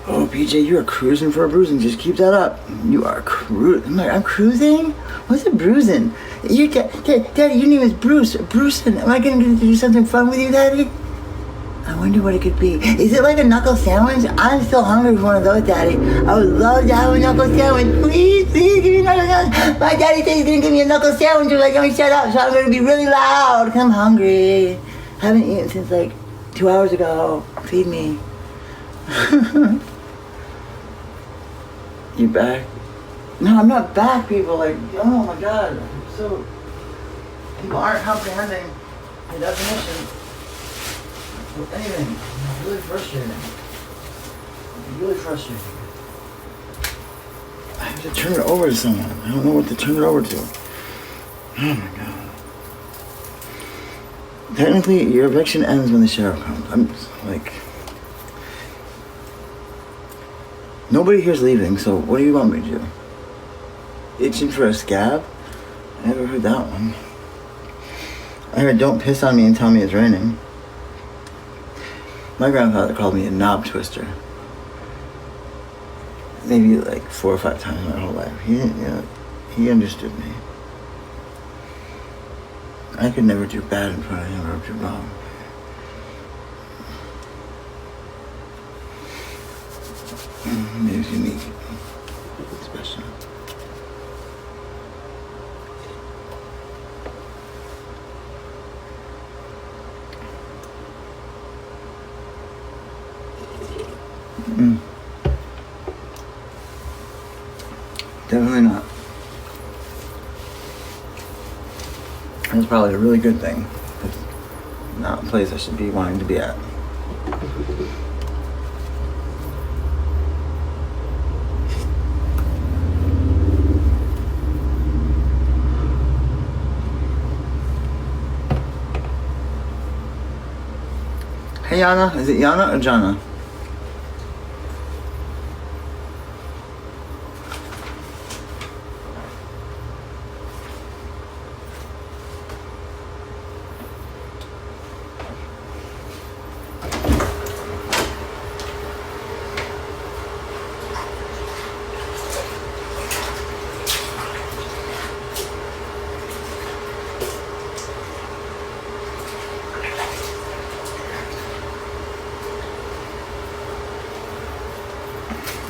E: Oh, PJ, you are cruising for a bruising. Just keep that up. You are cruising. I'm like, I'm cruising? What's a bruising? Daddy, your name is Bruce. Brucing. Am I going to do something fun with you, Daddy? I wonder what it could be. Is it like a knuckle sandwich? I'm still hungry for one of those, Daddy. I would love to have a knuckle sandwich. Please give me a knuckle sandwich. My daddy said he's going to give me a knuckle sandwich. You're like, let me shut up, so I'm going to be really loud. 'Cause I'm hungry. Haven't eaten since like 2 hours ago. Feed me. You back? No, I'm not back, people. Like, oh my God. So, people aren't comprehending the definition of anything. It's really frustrating. It's really frustrating. I have to turn it over to someone. I don't know what to turn it over to. Oh my God. Technically, your eviction ends when the sheriff comes. I'm just, like... Nobody here's leaving, so what do you want me to do? Itching for a scab? I never heard that one. I heard don't piss on me and tell me it's raining. My grandfather called me a knob twister. Maybe like 4 or 5 times my whole life. He understood me. I could never do bad in front of him or do wrong. Maybe it's unique. It's special. Definitely not. That's probably a really good thing. It's not a place I should be wanting to be at. Hey Yana, is it Yana or Jana?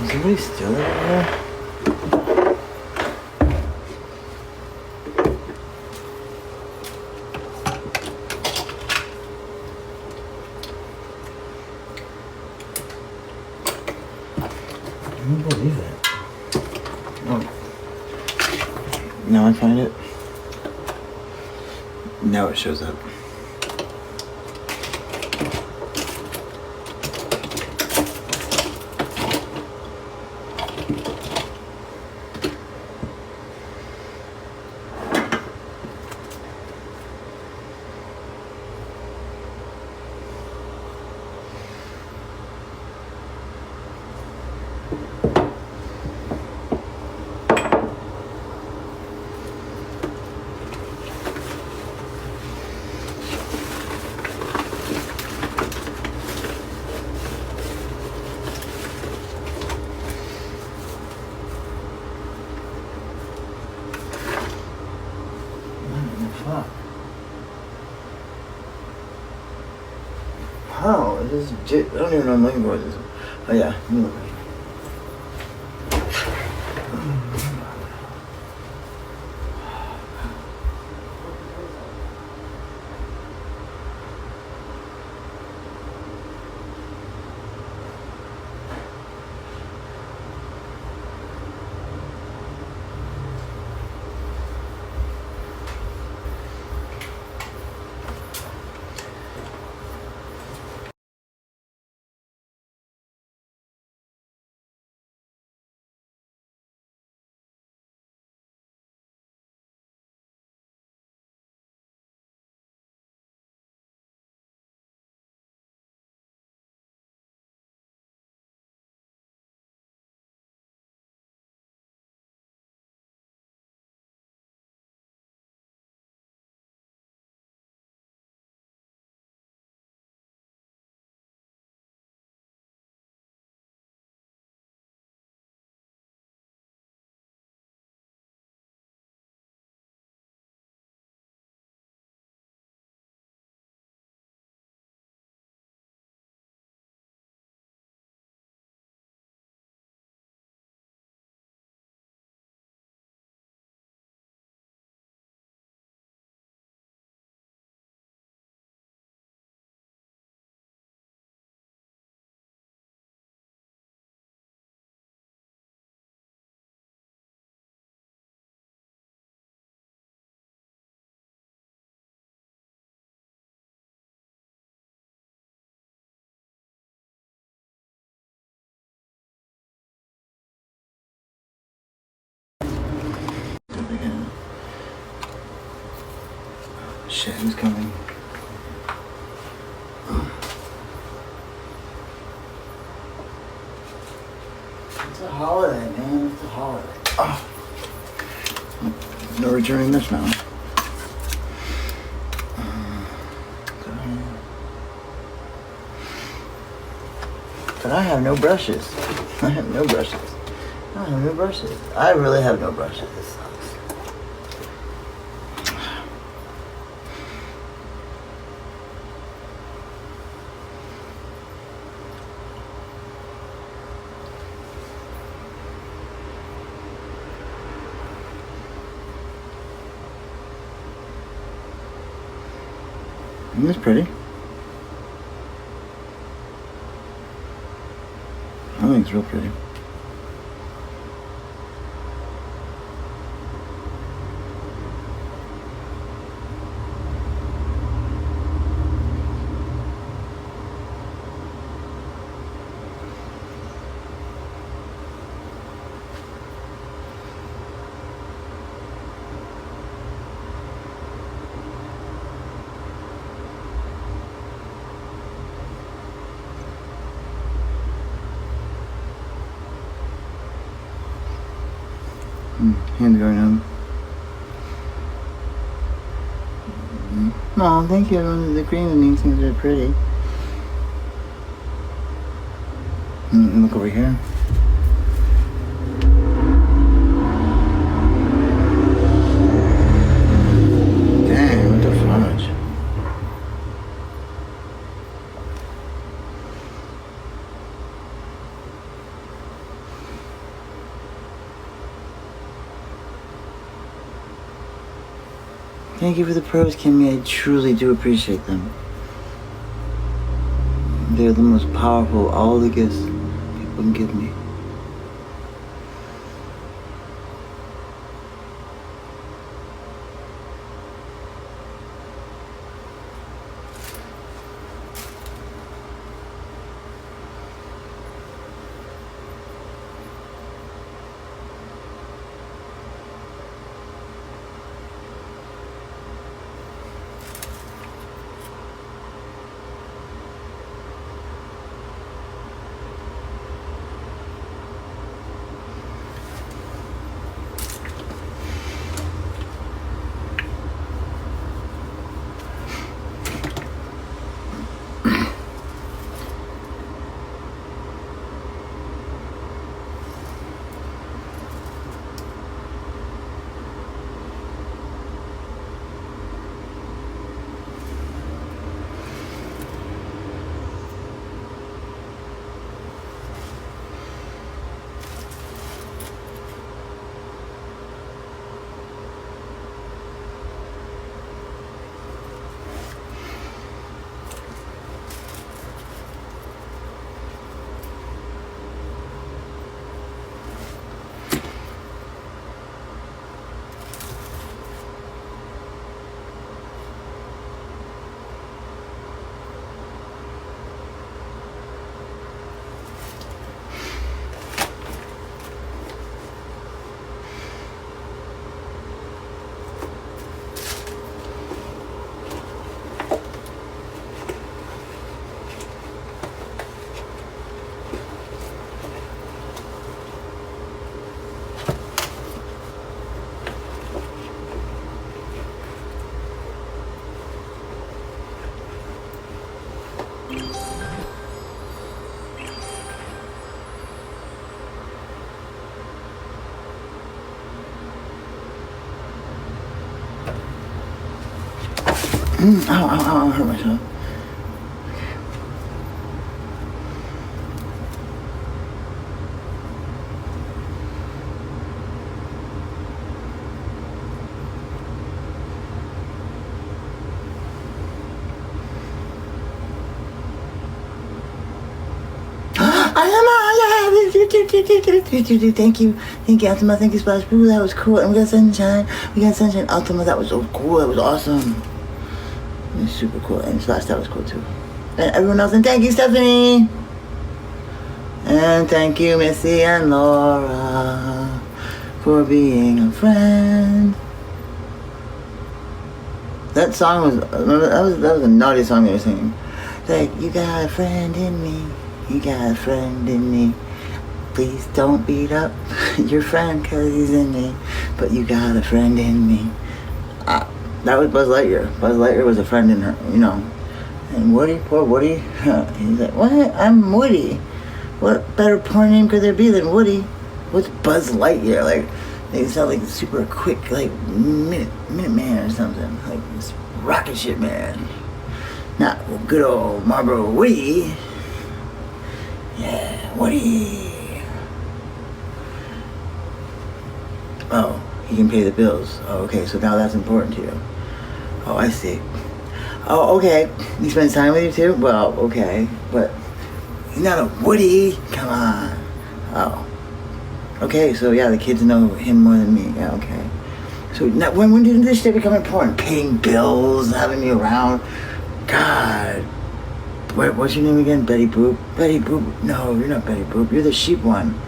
E: Is somebody still over there? I don't believe it. Oh. Now I find it. Now it shows up. How? This is I don't even know what I'm looking for. This. Oh yeah, let me look. shit, who's coming? It's a holiday, man. It's a holiday. Oh. No returning this now. But I have no brushes. I have no brushes. I have no brushes. I really have no brushes. This sucks. Isn't this pretty? I think it's real pretty. Hands going up. Oh, thank you. The green means things are pretty. Look over here. Dang, what the fudge. Thank you for the pearls, Kimmy. I truly do appreciate them. They're the most powerful of all the gifts people can give me. Ow, I hurt myself. Thank you, Ultima. Thank you, Splash Blue. That was cool. And we got Sunshine. Ultima, that was so cool. That was awesome. It was super cool. And Splash, that was cool too. And everyone else, and thank you, Stephanie. And thank you, Missy and Laura, for being a friend. That song was, that was a naughty song they were singing. Like, you got a friend in me, you got a friend in me. Please don't beat up your friend 'cause he's in me, but you got a friend in me. That was Buzz Lightyear. Buzz Lightyear was a friend in her, you know. And Woody, poor Woody, he's like, what? I'm Woody. What better porn name could there be than Woody? What's Buzz Lightyear? Like, they sound like super quick, like Minute Man or something. Like this rocket ship man. Not good old Marlboro Woody. Yeah, Woody. Oh, he can pay the bills. Oh, okay, so now that's important to you. Oh, I see. Oh, okay. He spends time with you too? Well, okay, but he's not a Woody. Come on. Oh. Okay, so yeah, the kids know him more than me. Yeah, okay. So now, when did this shit become important? Paying bills, having me around. God. What's your name again? Betty Boop? Betty Boop? No, you're not Betty Boop. You're the sheep one.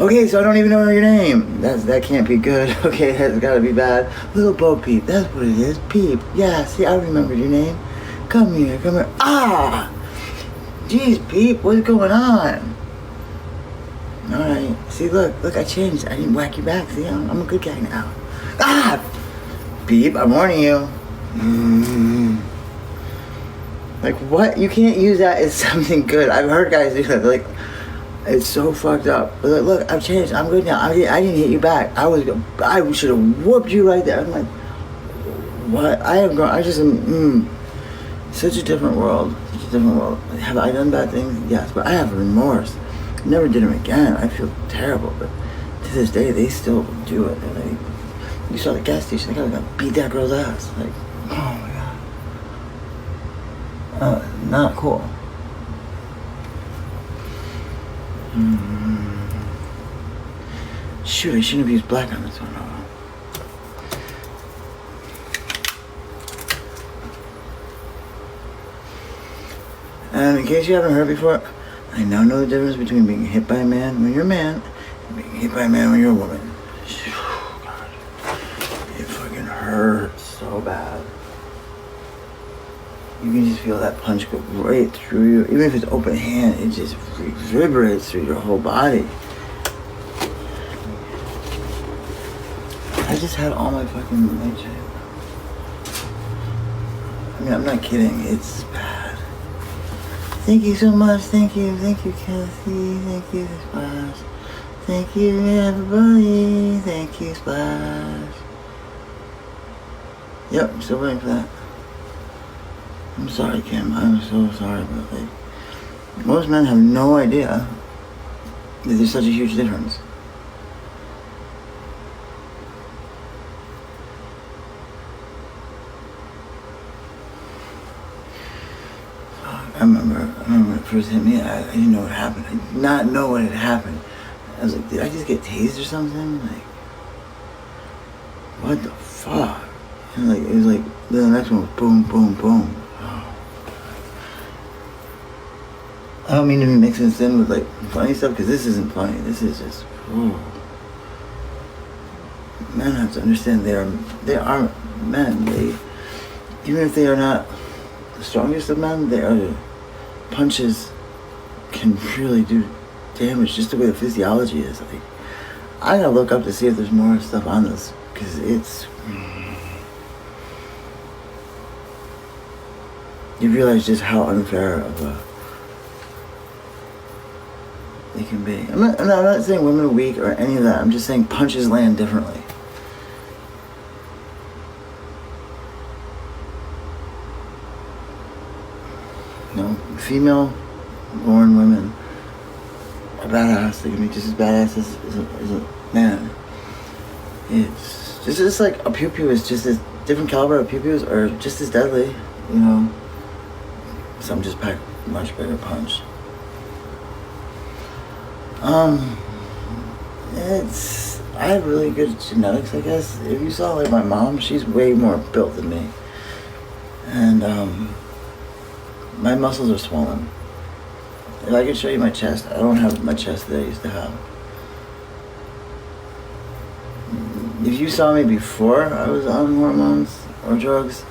E: Okay, so I don't even know your name. That can't be good. Okay, that's gotta be bad. Little Bo Peep, that's what it is. Peep. Yeah, see, I remembered your name. Come here, come here. Ah! Jeez, Peep, what's going on? Alright, see, look, I changed. I didn't whack you back. See, I'm a good guy now. Ah! Peep, I'm warning you. Like, what? You can't use that as something good. I've heard guys do that. Like, it's so fucked up. But like, look, I've changed. I'm good now. I didn't hit you back. I should have whooped you right there. I'm like, what? I have grown. I just am. Such a different world. Such a different world. Have I done bad things? Yes, but I have remorse. Never did them again. I feel terrible, but to this day, they still do it. And like, you saw the gas station. They gotta beat that girl's ass. Like, oh my god. Not cool. Shoot, I shouldn't have used black on this one. And in case you haven't heard before, I now know the difference between being hit by a man when you're a man and being hit by a man when you're a woman. God. It fucking hurts so bad. You can just feel that punch go right through you. Even if it's open hand, it just reverberates through your whole body. I just had all my fucking leg shape. I mean, I'm not kidding. It's bad. Thank you so much. Thank you, Kathy. Thank you, Splash. Thank you, everybody. Thank you, Splash. Yep, I'm still waiting for that. I'm sorry, Kim. I'm so sorry, but like, most men have no idea that there's such a huge difference. I remember when it first hit me, I didn't know what happened. I did not know what had happened. I was like, did I just get tased or something? Like, what the fuck? And like, it was like, then the next one was boom, boom, boom. I don't mean to be mixing this in with like funny stuff, because this isn't funny. This is just, ooh. Men have to understand they are men. Even if they are not the strongest of men, punches can really do damage just the way the physiology is. Like, I gotta look up to see if there's more stuff on this, because it's. You realize just how unfair of a they can be. I'm not saying women are weak or any of that. I'm just saying punches land differently. You know, female-born women are badass. They can be just as badass as a man. It's just like a pew-pew is just as different caliber of pew-pews are just as deadly. You know, some just pack a much bigger punch. I have really good genetics, I guess. If you saw like my mom, she's way more built than me. And my muscles are swollen. If I could show you my chest, I don't have my chest that I used to have. If you saw me before I was on hormones or drugs,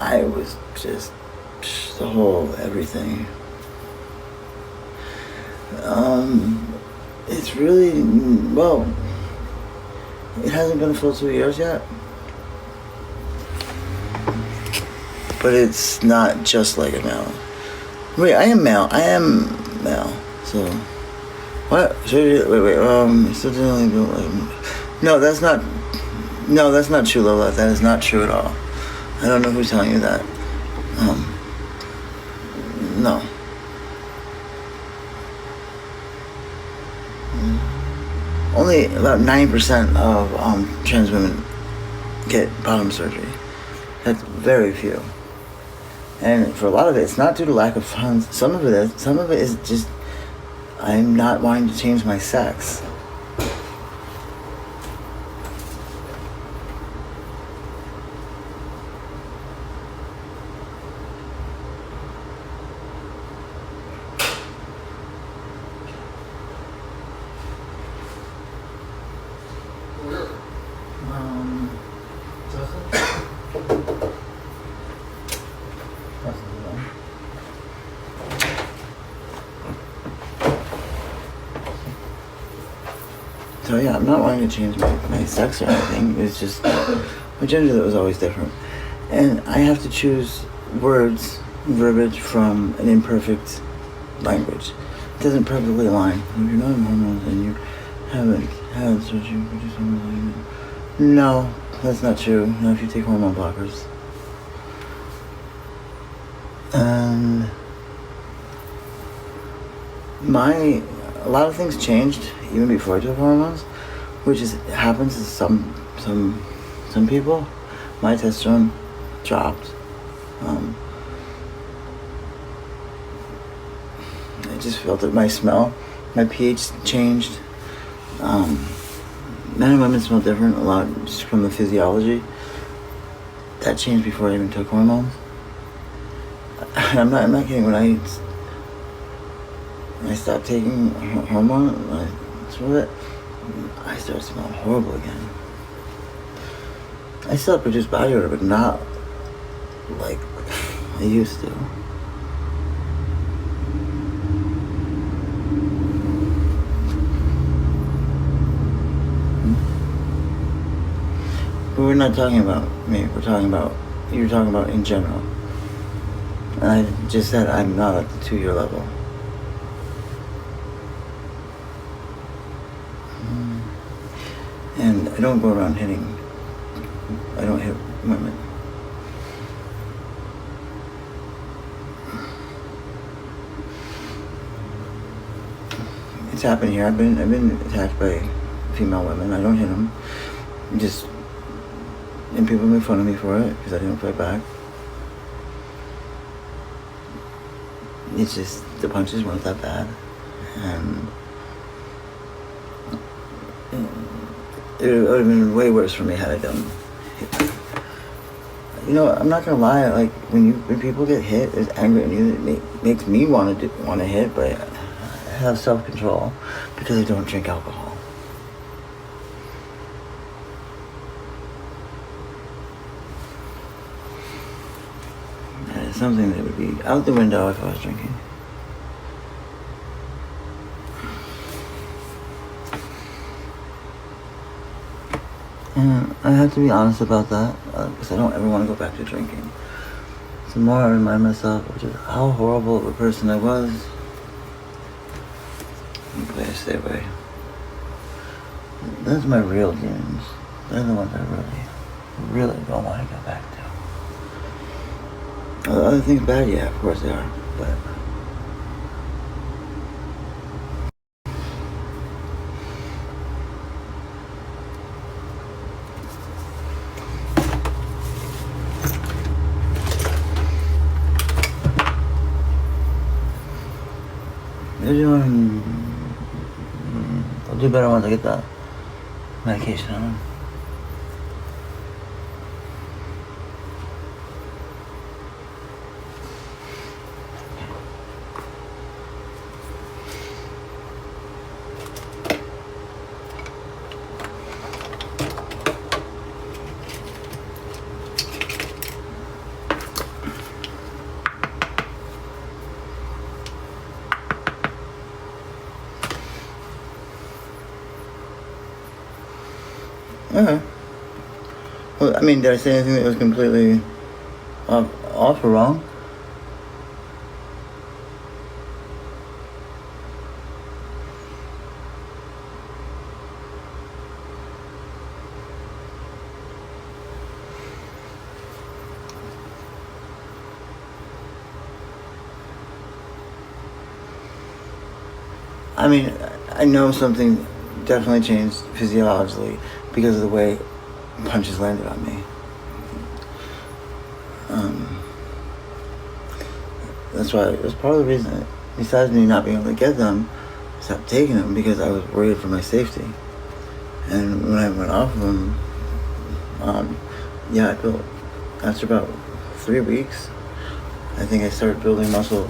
E: I was just the whole everything. It's really, well, it hasn't been a full 2 years yet. But it's not just like a male. Wait, I am male. So, what? Wait. Still dealing with, no, that's not true, Lola. That is not true at all. I don't know who's telling you that. No. Only about 90% of trans women get bottom surgery. That's very few. And for a lot of it, it's not due to lack of funds. Some of it is just I'm not wanting to change my sex. So yeah, I'm not wanting to change my sex or anything. It's just my gender that was always different. And I have to choose words, verbiage from an imperfect language. It doesn't perfectly align. If you're not on hormones and you haven't had surgery, produce hormones. No, that's not true. Not if you take hormone blockers. And a lot of things changed even before I took hormones, which happens to some people. My testosterone dropped. I just felt that my smell, my pH changed. Men and women smell different a lot just from the physiology. That changed before I even took hormones. I'm not kidding. When I stopped taking hormone, I started smelling horrible again. I still produce body odor, but not like I used to. But we're not talking about me. You're talking about in general. And I just said I'm not at the 2-year level. And I don't go around hitting. I don't hit women. It's happened here. I've been attacked by female women. I don't hit them. And people make fun of me for it because I didn't fight back. It's just the punches weren't that bad, and it would have been way worse for me had I done hit. You know, I'm not gonna lie. Like when people get hit, there's anger in you. It makes me want to hit, but I have self-control because I don't drink alcohol. And it's something that would be out the window if I was drinking. And I have to be honest about that because I don't ever want to go back to drinking. The more I remind myself of just how horrible of a person I was, the way I stay away. Those are my real demons. They're the ones I really don't want to go back to. Other things bad, yeah, of course they are, but I'll do better once I get that medication on them. Okay. Well, I mean, did I say anything that was completely off or wrong? I mean, I know something definitely changed physiologically because of the way punches landed on me. That's why, that's part of the reason, besides me not being able to get them, I stopped taking them because I was worried for my safety. And when I went off of them, yeah, I built, after about 3 weeks, I think I started building muscle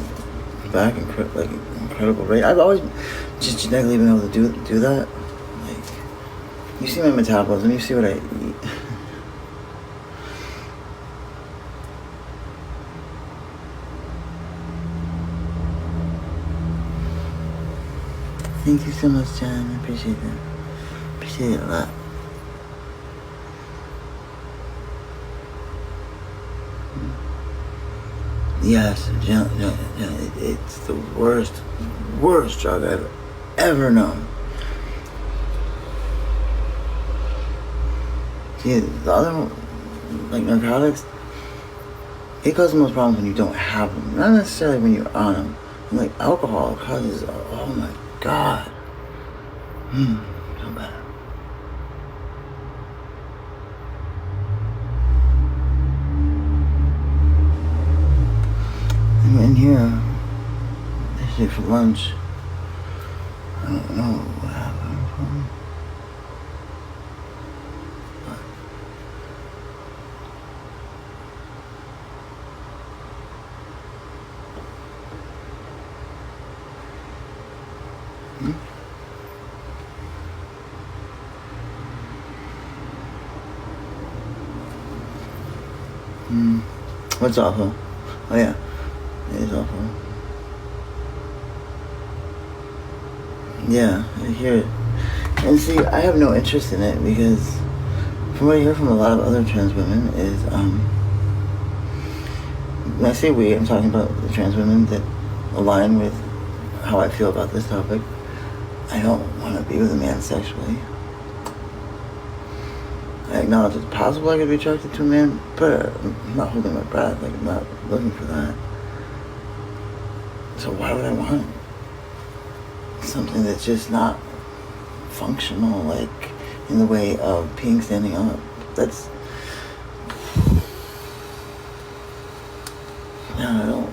E: back in like incredible rate. I've always just genetically been able to do that. Like, you see my metabolism, you see what I eat. Thank you so much, John. I appreciate it. Appreciate it a lot. Yes, it's the worst drug I've ever known. See, the other one, like narcotics, it causes the most problems when you don't have them, not necessarily when you're on them. Like alcohol causes, oh my God, so bad. I'm in here, actually for lunch. I don't know what happened. What's awful? Oh yeah, it is awful. Yeah, I hear it. And see, I have no interest in it because from what I hear from a lot of other trans women is, when I say we, I'm talking about the trans women that align with how I feel about this topic. I don't want to be with a man sexually. I acknowledge it's possible I could be attracted to a man, but I'm not holding my breath. Like, I'm not looking for that. So why would I want something that's just not functional, like in the way of peeing standing up? That's, no, I don't.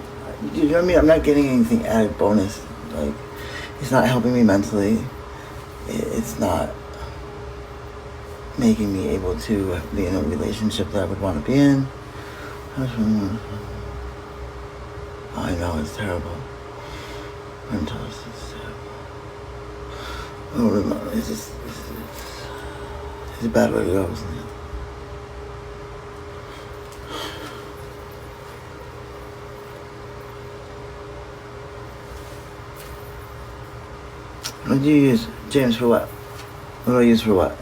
E: You know what I mean? I'm not getting anything added bonus. Like, it's not helping me mentally. It's not making me able to be in a relationship that I would want to be in. I know it's terrible. I'm told it's terrible. Oh, it's a bad way to go, isn't it? What do you use, James, for what? What do I use for what?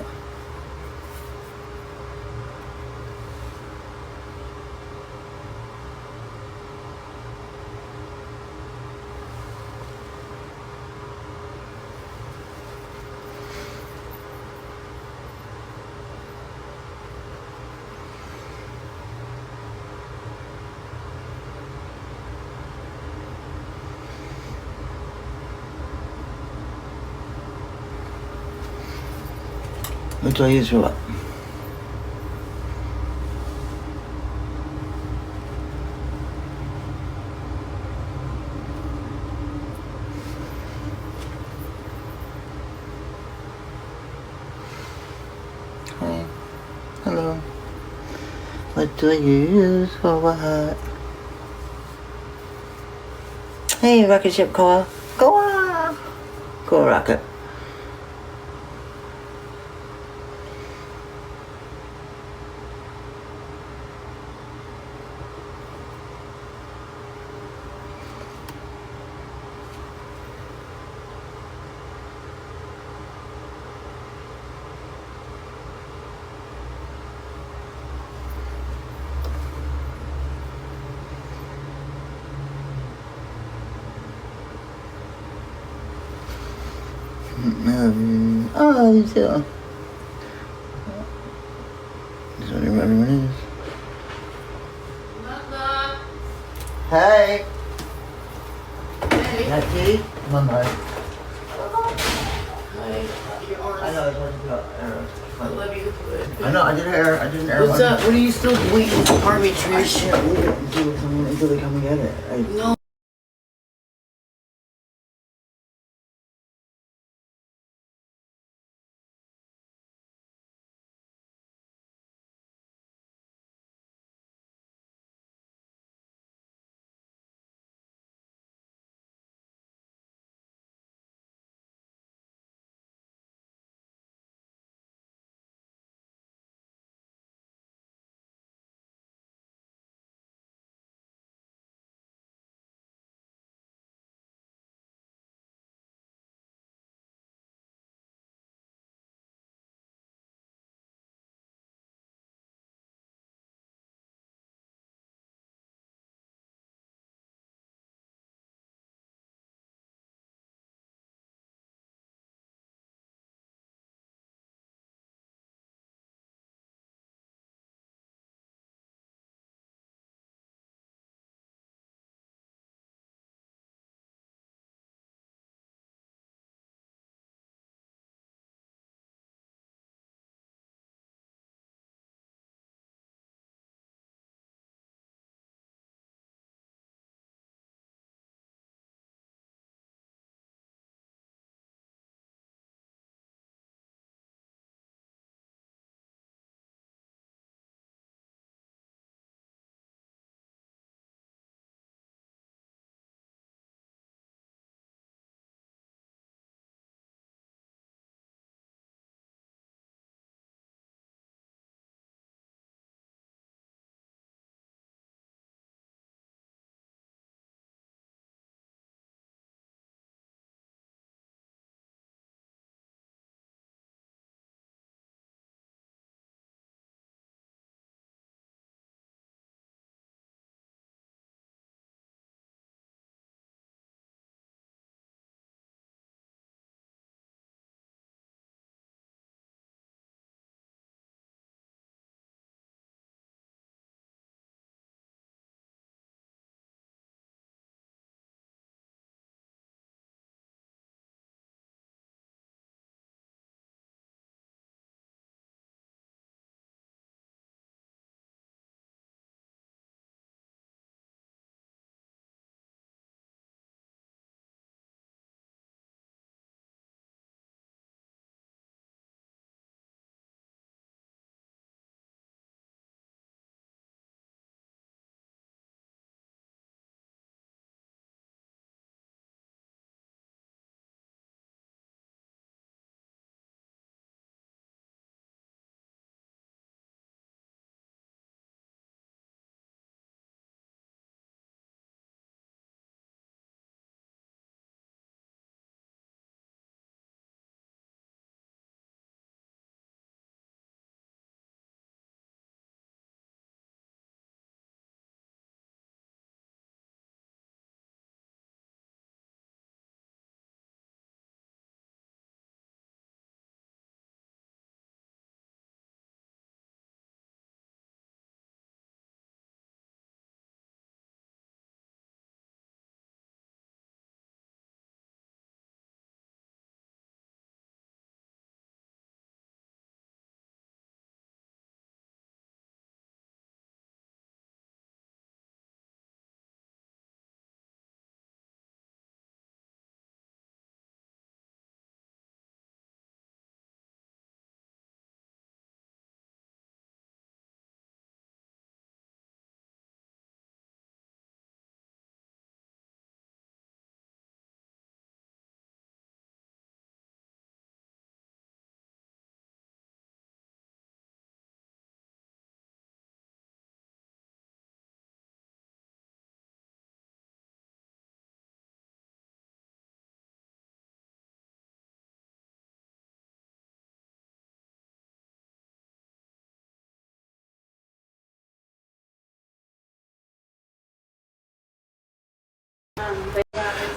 E: What do I use for what? Hi. Hello. What do I use for what? Hey, rocket ship Koa. Koa! Koa rocket. Oh, you too. Just wondering where everyone is. Hey! Is that tea? Mama. I know, it's hard to go.
H: I love you.
E: I know, I did an air.
H: What's up? What are you still waiting for Harvey
E: I
H: Trish?
E: can't leave it until they come and get it.
H: No.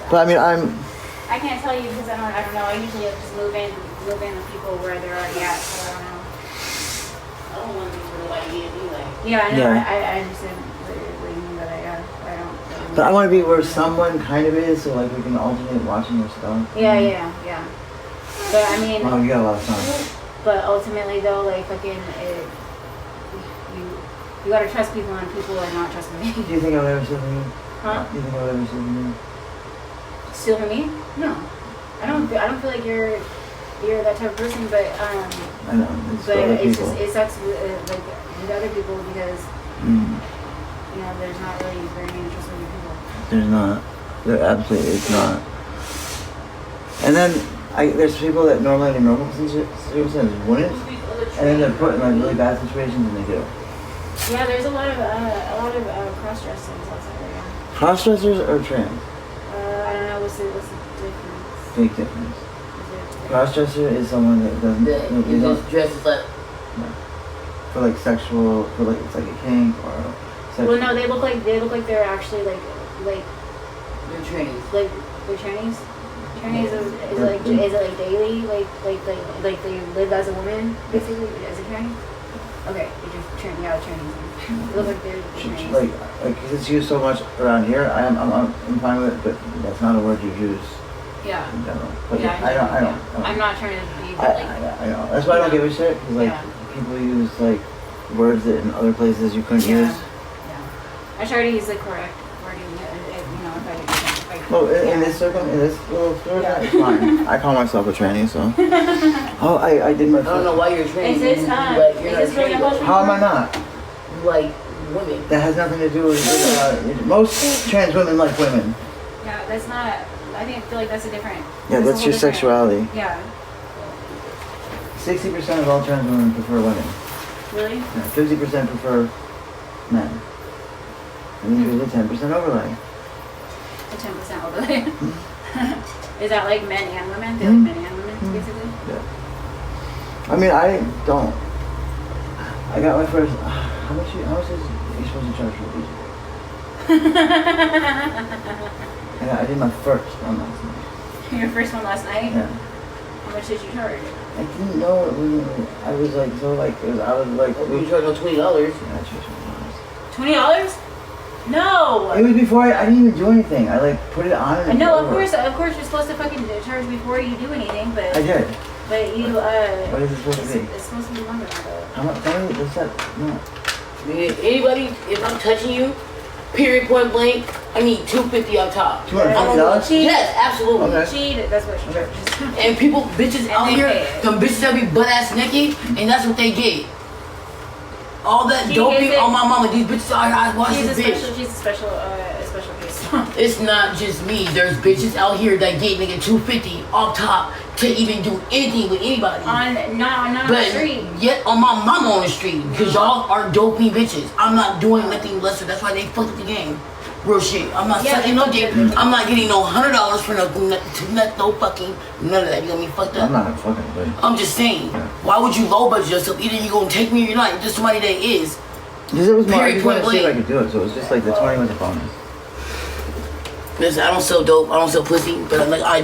E: But I mean, I'm.
J: I can't tell you because I don't know. I usually just move in with people where they're already at. So I don't know.
H: I don't want to be for nobody yet anyway.
J: Yeah, I know.
E: Yeah.
J: I understand what you mean, but I don't.
E: But I want to be where someone kind of is, so like we can alternate watching your stuff.
J: Yeah. But I mean.
E: Oh, you got a lot of time.
J: But ultimately, though, like fucking, you gotta trust people, and people are not trusting me.
E: Do you think I would ever steal from you?
J: Huh?
E: Do you think I would ever steal from you?
J: Steal from me? No. I don't feel like you're that type of person, but
E: I know. It's
J: but
E: other
J: it's
E: people.
J: just it sucks like with other people because you know there's not really very many trustworthy people.
E: There's not. There absolutely is not. And then there's people that normally in normal situations wouldn't, and then they're put in like really bad situations and they do.
J: Yeah, there's a lot of cross dressers outside there. Yeah.
E: Cross dressers or trans?
J: I don't know what's the difference.
E: Big difference. Cross dresser is someone that doesn't.
H: It just dresses like.
E: For like sexual, for like it's like a kink or. Sexual.
J: Well, no, they look like they're actually like.
H: They're trannies.
J: Like they're trannies. Trannies is it like daily like they live as a woman basically as a tranny? Okay, you're just tranny, yeah, trannies. They look like they're trannies.
E: Like cause it's used so much around here. I'm fine with it, but that's not a word you use.
J: Yeah.
E: In general. But
J: Yeah,
E: I don't.
J: I'm not trying to be
E: I know. That's why I don't give a shit. Cause like people use like words that in other places you couldn't use.
J: Yeah. I try to use the correct wording. You know, if I
E: well, in this little circle, it's fine. I call myself a tranny, so. Oh, I did my.
H: I don't know why you're tranny.
J: Is this really about
E: How am I not?
H: Like women.
E: That has nothing to do with most trans women like women.
J: Yeah, that's not. I feel like that's a different.
E: Yeah, that's your sexuality.
J: Yeah.
E: 60% of all trans women prefer women.
J: Really?
E: Yeah, 50% prefer men. And then there's a 10% overlay.
J: A 10% overlay. Is that like men and women? They're like men and women, basically?
E: Yeah. I mean, I don't. I got my first. How much is you supposed to charge for a pizza? I did my first one last night.
J: Your first one last night?
E: Yeah.
J: How much did you charge?
E: I didn't know it was. I was like so like I was like.
H: You charge them $20.
E: Yeah, I charged $20.
J: $20? No.
E: It was before I didn't even do anything. I like put it on and
J: No,
E: over.
J: of course, you're supposed to fucking charge before you do anything, but.
E: I did.
J: But you
E: What is it supposed to be?
J: It's supposed to be longer than that.
E: How much? Tell me what's that? No.
H: Anybody, if I'm touching you, period, point blank, I need $250 on top.
E: $250?
H: Yes, absolutely.
E: Okay.
J: That's what she charges.
H: And people, bitches out
J: they
H: here,
J: pay it.
H: them bitches that be butt ass naked, and that's what they get. All that
J: She
H: doping
J: is it-
H: on my mama. These bitches out here, I watch
J: She's
H: this bitch.
J: She's a special case.
H: It's not just me. There's bitches out here that get nigga $250 off top to even do anything with anybody.
J: Not on the
H: But
J: street.
H: yet on my mama on the street, because y'all are dopey bitches. I'm not doing nothing lesser. That's why they fucked up the game. Real shit. I'm not sucking no dick. I'm not getting no $100 for no fucking none of that. You got me fucked up.
E: I'm not a fucking bitch.
H: I'm just saying. Why would you low budget yourself? Either you gonna take me or you're not. You're just somebody that is.
E: Because it was more. I
H: Period,
E: just wanted to
H: point
E: see if I
H: blank.
E: could do it. So it was just like the 20 was a bonus.
H: Listen, I don't sell dope. I don't sell pussy. But like I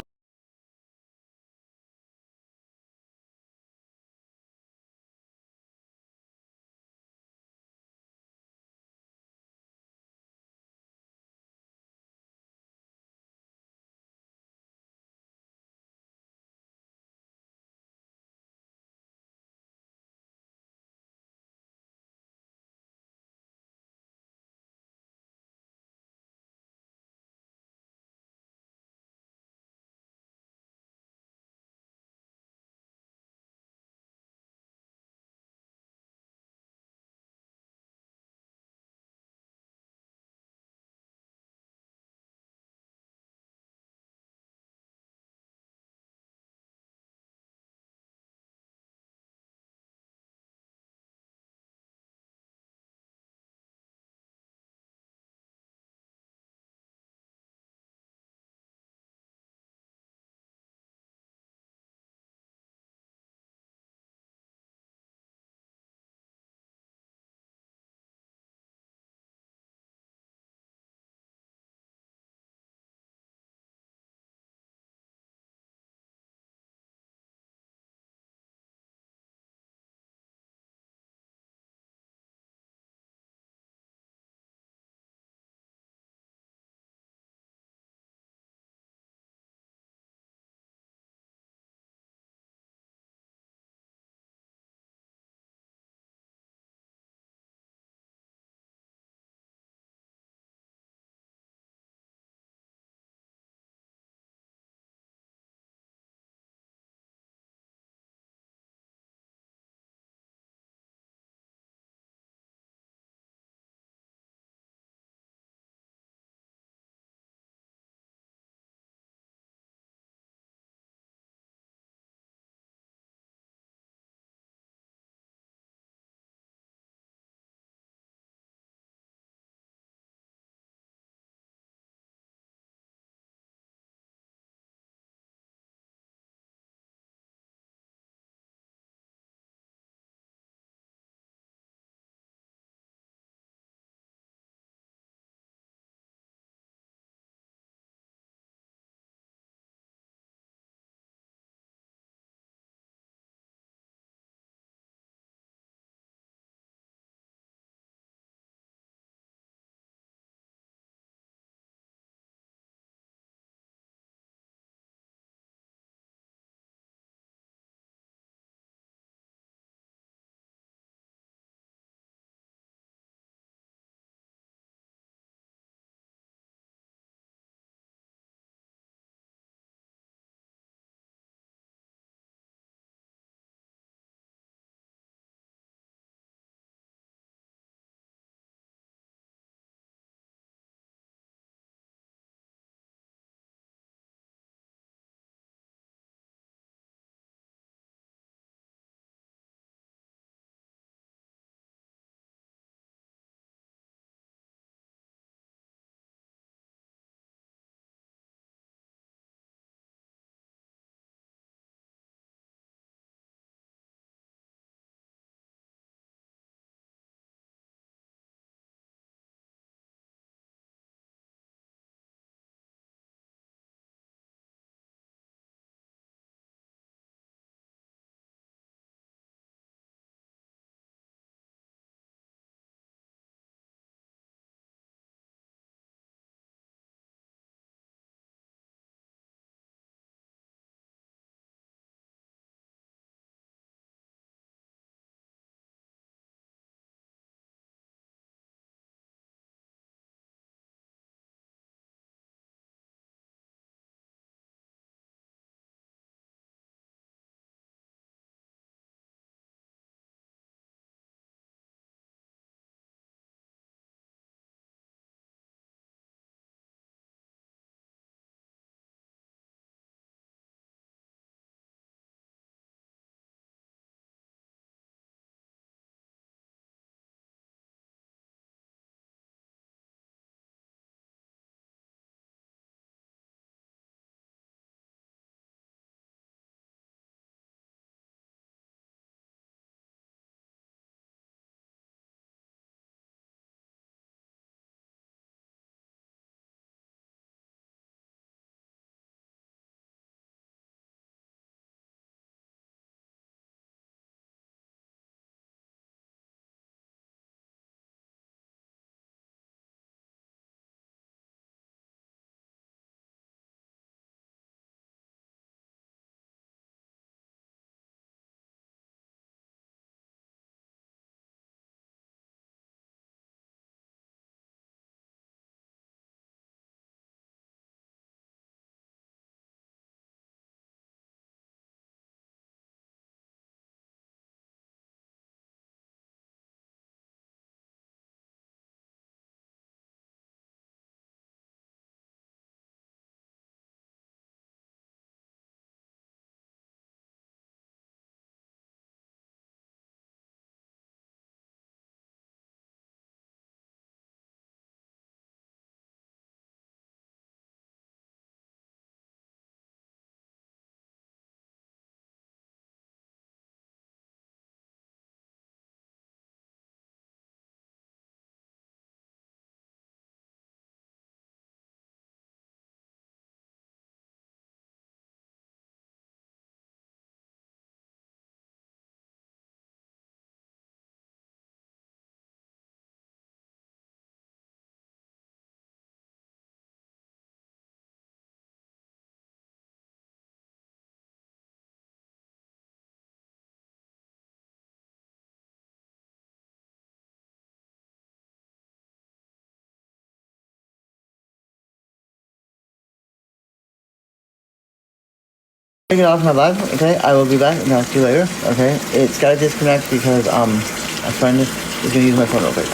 E: Taking off my live, okay? I will be back and talk to you later, okay? It's gotta disconnect because a friend is gonna use my phone real quick.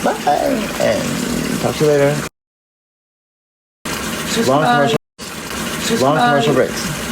E: Bye, and talk to you later. Long commercial breaks.